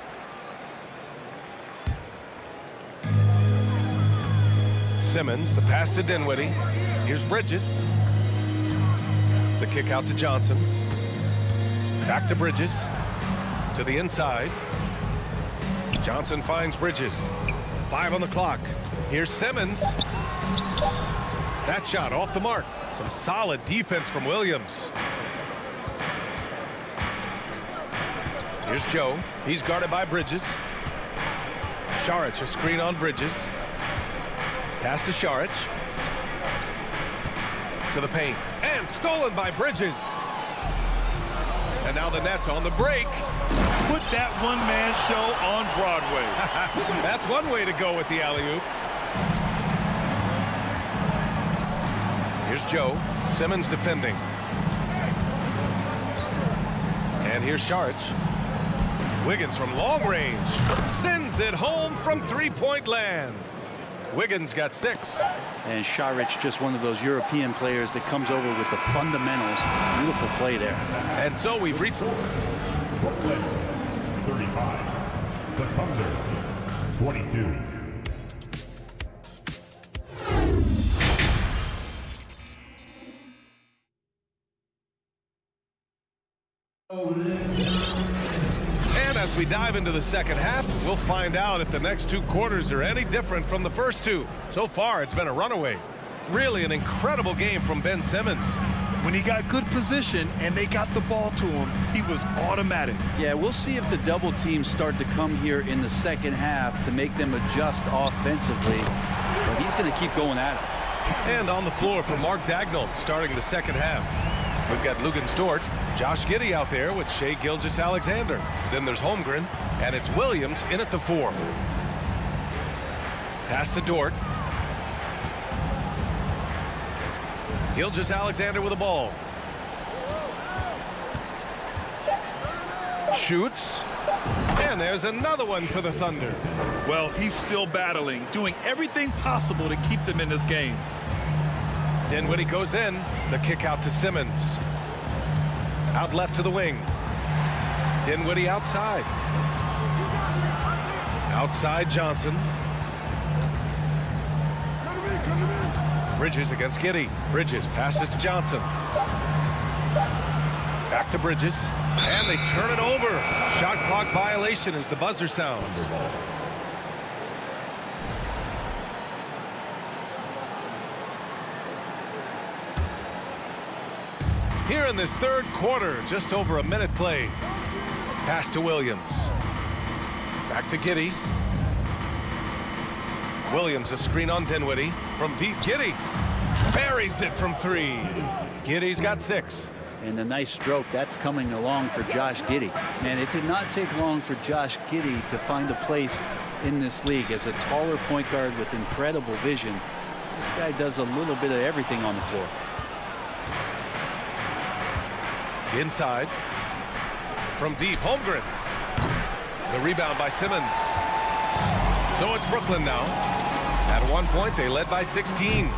Simmons, the pass to Dinwiddie. Here's Bridges. The kick out to Johnson. Back to Bridges. To the inside. Johnson finds Bridges. 5 on the clock. Here's Simmons. That shot off the mark. Some solid defense from Williams. Here's Joe. He's guarded by Bridges. Šarić, a screen on Bridges. Pass to Šarić. To the paint. And stolen by Bridges. And now the Nets on the break. Put that one-man show on Broadway. That's one way to go with the alley-oop. Here's Joe. Simmons defending. And here's Šarić. Wiggins from long range. Sends it home from three-point land. Wiggins got 6. And Šarić, just one of those European players that comes over with the fundamentals. Beautiful play there. And so we've reached... Brooklyn, 35. The Thunder, 22. And as we dive into the second half, we'll find out if the next 2 quarters are any different from the first 2. So far, it's been a runaway. Really an incredible game from Ben Simmons. When he got good position and they got the ball to him, he was automatic. Yeah, we'll see if the double teams start to come here in the second half to make them adjust offensively. But he's going to keep going at it. And on the floor for Mark Daigneault starting the second half. We've got Luguentz Dort, Josh Giddey out there with Shai Gilgeous-Alexander. Then there's Holmgren, and it's Williams in at the 4. Pass to Dort. Gilgeous-Alexander with the ball. Shoots. And there's another one for the Thunder. Well, he's still battling, doing everything possible to keep them in this game. Dinwiddie goes in. The kick out to Simmons. Out left to the wing. Dinwiddie outside. Outside Johnson. Bridges against Giddey. Bridges passes to Johnson. Back to Bridges. And they turn it over. Shot clock violation as the buzzer sounds. Here in this third quarter, just over a minute played. Pass to Williams. Back to Giddey. Williams, a screen on Dinwiddie. From deep, Giddey buries it from 3. Giddey's got 6. And a nice stroke. That's coming along for Josh Giddey. And it did not take long for Josh Giddey to find a place in this league as a taller point guard with incredible vision. This guy does a little bit of everything on the floor. Inside. From deep, Holmgren. The rebound by Simmons. So it's Brooklyn now. At one point, they led by 16.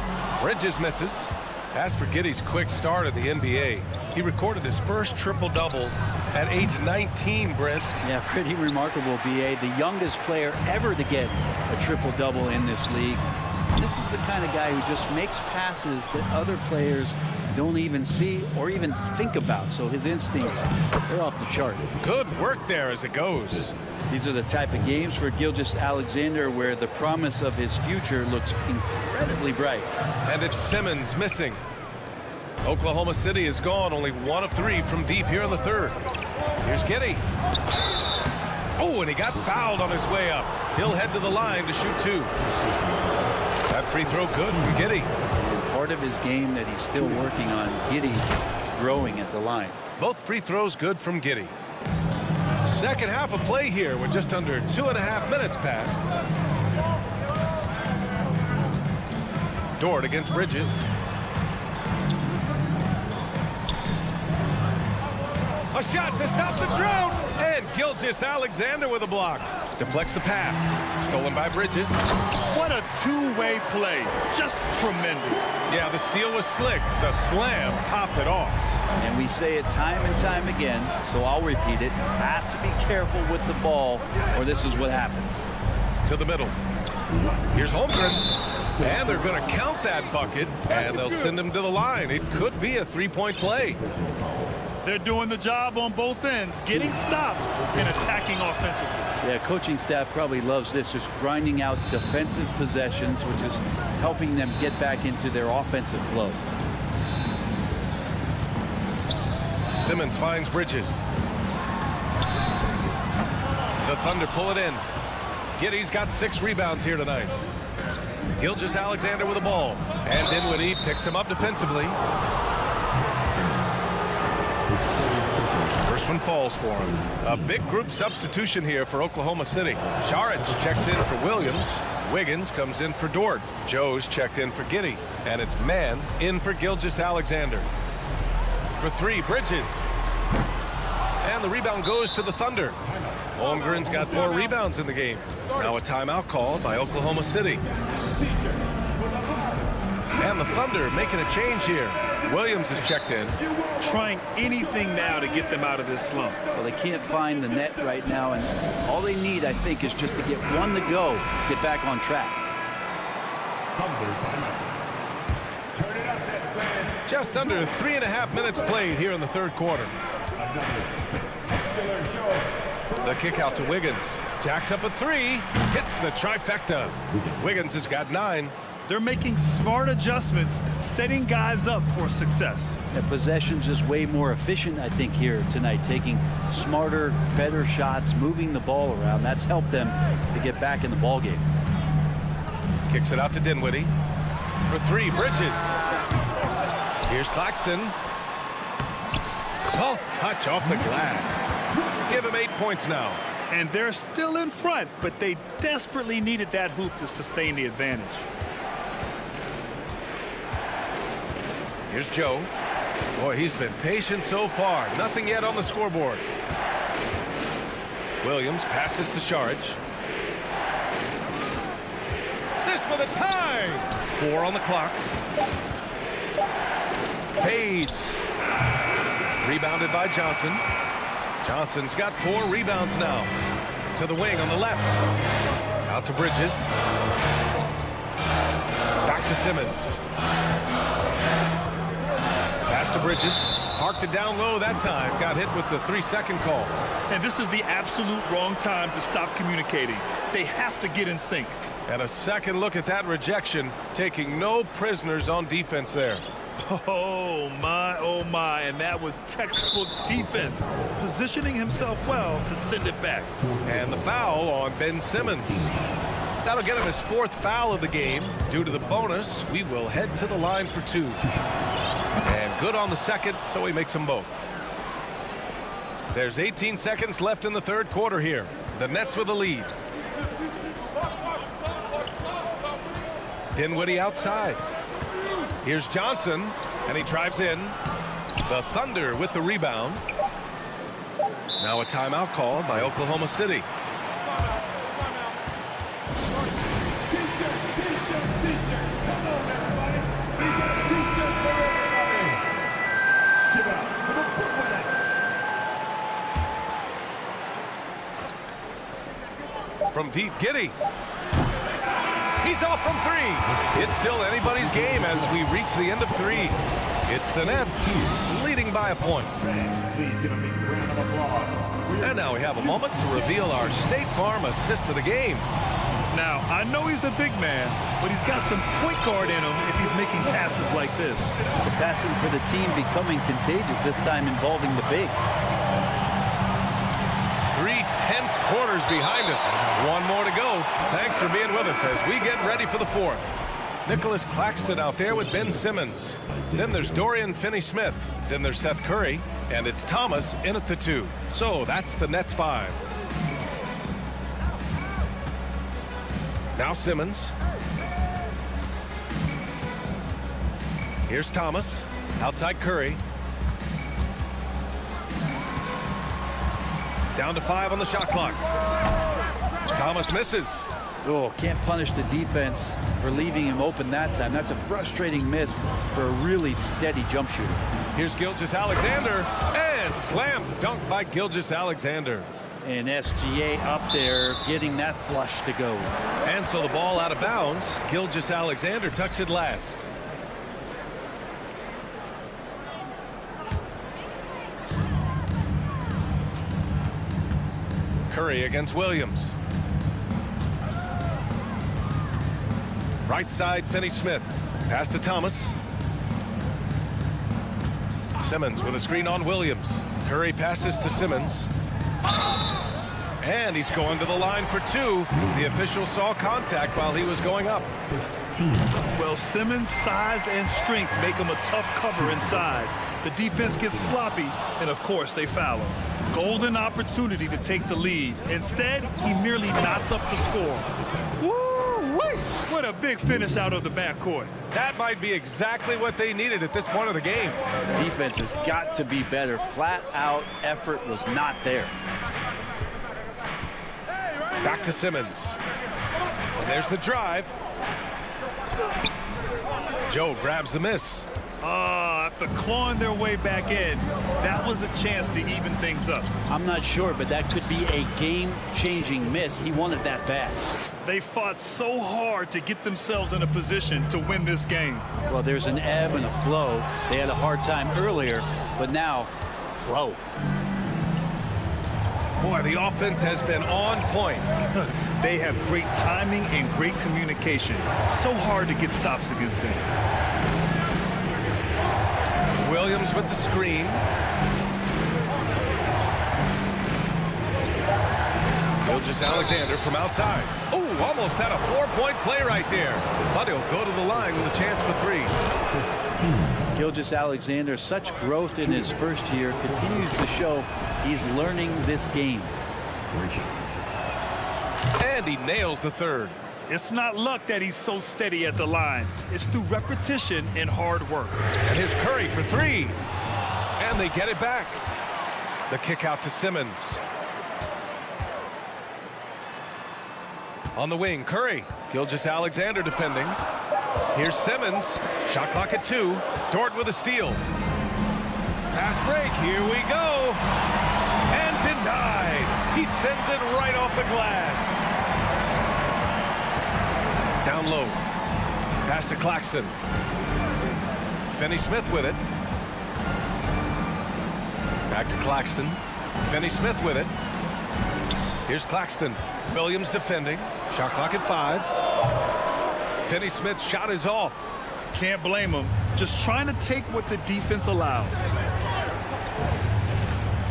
Bridges misses. As for Giddey's quick start in the NBA, he recorded his first triple-double at age 19, Brent. Yeah, pretty remarkable, B.A. The youngest player ever to get a triple-double in this league. This is the kind of guy who just makes passes that other players don't even see or even think about. So his instincts, they're off the chart. Good work there as it goes. These are the type of games for Gilgeous-Alexander where the promise of his future looks incredibly bright. And it's Simmons missing. Oklahoma City is gone, only 1 of 3 from deep here in the third. Here's Giddey. Oh, and he got fouled on his way up. He'll head to the line to shoot 2. That free throw good from Giddey. And part of his game that he's still working on, Giddey growing at the line. Both free throws good from Giddey. Second half of play here with just under 2.5 minutes passed. Dort against Bridges. A shot to stop the drought. And Gilgeous-Alexander with a block. Deflects the pass. Stolen by Bridges. What a two-way play. Just tremendous. Yeah, the steal was slick. The slam topped it off. And we say it time and time again, so I'll repeat it. Have to be careful with the ball, or this is what happens. To the middle. Here's Holmgren. And they're going to count that bucket, and they'll send him to the line. It could be a three-point play. They're doing the job on both ends, getting stops and attacking offensively. Yeah, coaching staff probably loves this, just grinding out defensive possessions, which is helping them get back into their offensive flow. Simmons finds Bridges. The Thunder pull it in. Giddey's got 6 rebounds here tonight. Gilgeous-Alexander with the ball. And Dinwiddie picks him up defensively. First one falls for him. A big group substitution here for Oklahoma City. Šarić checks in for Williams. Wiggins comes in for Dort. Joe's checked in for Giddey. And it's man in for Gilgeous-Alexander. For 3, Bridges. And the rebound goes to the Thunder. Holmgren's got 4 rebounds in the game. Now a timeout called by Oklahoma City. And the Thunder making a change here. Williams is checked in. Trying anything now to get them out of this slump. Well, they can't find the net right now, and all they need, I think, is just to get one to go to get back on track. Just under 3.5 minutes played here in the third quarter. The kick out to Wiggins. Jacks up a 3. Hits the trifecta. Wiggins has got 9. They're making smart adjustments, setting guys up for success. The possession's just way more efficient, I think, here tonight. Taking smarter, better shots, moving the ball around. That's helped them to get back in the ball game. Kicks it out to Dinwiddie. For 3, Bridges. Here's Claxton. Soft touch off the glass. Give him 8 points now. And they're still in front, but they desperately needed that hoop to sustain the advantage. Here's Joe. Boy, he's been patient so far. Nothing yet on the scoreboard. Williams passes to Šarić. This for the tie. 4 on the clock. Fades. Rebounded by Johnson. Johnson's got 4 rebounds now. To the wing on the left. Out to Bridges. Back to Simmons. Pass to Bridges. Parked it down low that time. Got hit with the 3-second call. And this is the absolute wrong time to stop communicating. They have to get in sync. And a second look at that rejection, taking no prisoners on defense there. Oh my, and that was textbook defense, positioning himself well to send it back. And the foul on Ben Simmons. That'll get him his 4th foul of the game. Due to the bonus, we will head to the line for 2. And good on the second, so he makes them both. There's 18 seconds left in the third quarter here. The Nets with the lead. Dinwiddie outside. Here's Johnson, and he drives in. The Thunder with the rebound. Now a timeout called by Oklahoma City. From deep, Giddey. He's off from three. It's still anybody's game as we reach the end of three. It's the Nets leading by a point. Please give a big round of applause. And now we have a moment to reveal our State Farm assist of the game. Now, I know he's a big man, but he's got some point guard in him if he's making passes like this. The passing for the team becoming contagious, this time involving the big. 3 tense quarters behind us. One more to go. Thanks for being with us as we get ready for the fourth. Nicholas Claxton out there with Ben Simmons. Then there's Dorian Finney-Smith. Then there's Seth Curry. And it's Thomas in at the 2. So that's the Nets 5. Now Simmons. Here's Thomas. Outside Curry. Down to 5 on the shot clock. Thomas misses. Oh, can't punish the defense for leaving him open that time. That's a frustrating miss for a really steady jump shooter. Here's Gilgeous-Alexander, and slam dunk by Gilgeous-Alexander. And SGA up there getting that flush to go. And so the ball out of bounds. Gilgeous-Alexander tucks it last. Curry against Williams. Right side, Finney-Smith. Pass to Thomas. Simmons with a screen on Williams. Curry passes to Simmons. And he's going to the line for 2. The official saw contact while he was going up. Well, Simmons' size and strength make him a tough cover inside. The defense gets sloppy, and of course they foul him. Golden opportunity to take the lead. Instead, he merely knots up the score. Woo-wee! What a big finish out of the backcourt. That might be exactly what they needed at this point of the game. Defense has got to be better. Flat out effort was not there. Back to Simmons. And there's the drive. Joe grabs the miss. After clawing their way back in, that was a chance to even things up. I'm not sure, but that could be a game-changing miss. He wanted that bad. They fought so hard to get themselves in a position to win this game. Well, there's an ebb and a flow. They had a hard time earlier, but now, flow. Boy, the offense has been on point. They have great timing and great communication. So hard to get stops against them. Williams with the screen. Gilgeous-Alexander from outside. Oh, almost had a 4-point play right there. But he'll go to the line with a chance for 3. Gilgeous-Alexander, such growth in his first year, continues to show he's learning this game. And he nails the 3rd. It's not luck that he's so steady at the line. It's through repetition and hard work. And here's Curry for 3. And they get it back. The kick out to Simmons. On the wing, Curry. Gilgeous-Alexander defending. Here's Simmons. Shot clock at 2. Dort with a steal. Fast break. Here we go. And denied. He sends it right off the glass. Down low. Pass to Claxton. Finney-Smith with it. Back to Claxton. Finney-Smith with it. Here's Claxton. Williams defending. Shot clock at 5. Finney-Smith's shot is off. Can't blame him. Just trying to take what the defense allows.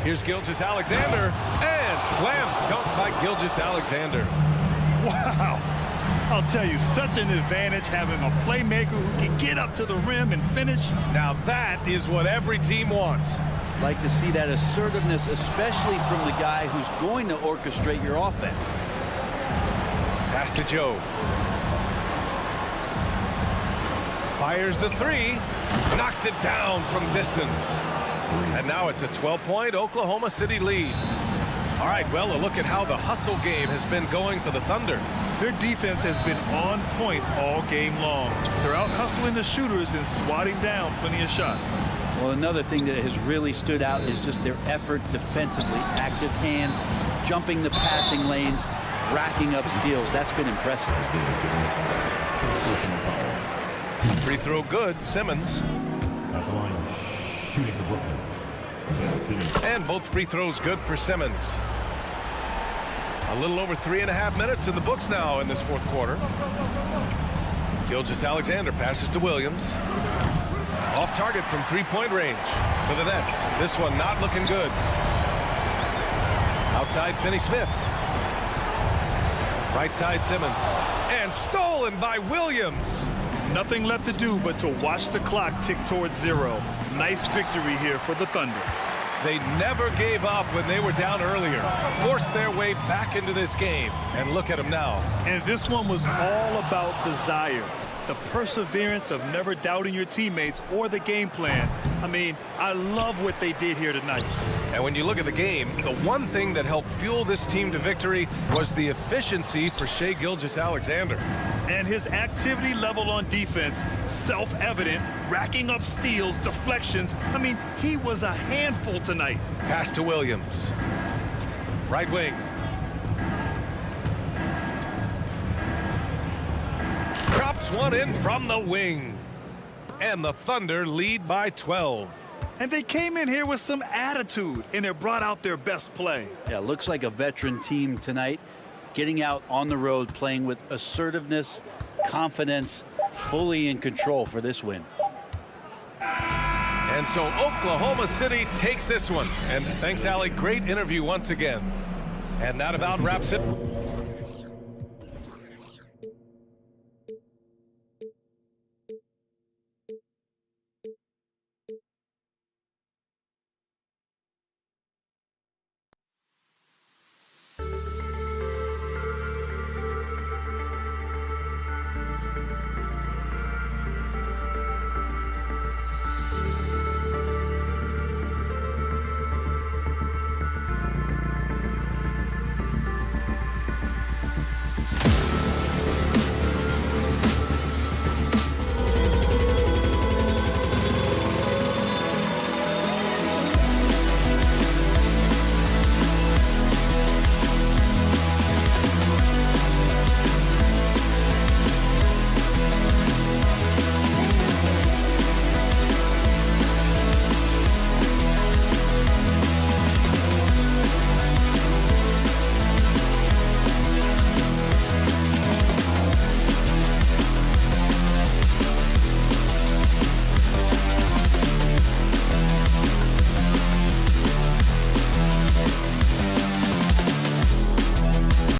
Here's Gilgeous-Alexander. And slam dunk by Gilgeous-Alexander. Wow. I'll tell you, such an advantage having a playmaker who can get up to the rim and finish. Now that is what every team wants. Like to see that assertiveness, especially from the guy who's going to orchestrate your offense. Pass to Joe. Fires the 3. Knocks it down from distance. And now it's a 12-point Oklahoma City lead. All right, well, a look at how the hustle game has been going for the Thunder. Their defense has been on point all game long. They're out hustling the shooters and swatting down plenty of shots. Well, another thing that has really stood out is just their effort defensively. Active hands, jumping the passing lanes. racking up steals. That's been impressive. Free throw good, Simmons. At the line, shooting for Brooklyn. And both free throws good for Simmons. A little over 3.5 minutes in the books now in this fourth quarter. Gilgeous-Alexander passes to Williams. Off target from three-point range for the Nets. This one not looking good. Outside Finney-Smith. Right side Simmons. And stolen by Williams. Nothing left to do but to watch the clock tick towards 0. Nice victory here for the Thunder. They never gave up when they were down earlier. Forced their way back into this game. And look at them now. And this one was all about desire. The perseverance of never doubting your teammates or the game plan. I mean, I love what they did here tonight. And when you look at the game, the one thing that helped fuel this team to victory was the efficiency for Shai Gilgeous-Alexander. And his activity level on defense, self-evident, racking up steals, deflections. I mean, he was a handful tonight. Pass to Williams. Right wing. Drops one in from the wing. And the Thunder lead by 12. And they came in here with some attitude, and it brought out their best play. Yeah, looks like a veteran team tonight. Getting out on the road, playing with assertiveness, confidence, fully in control for this win. And so Oklahoma City takes this one. And thanks, Allie. Great interview once again. And that about wraps it.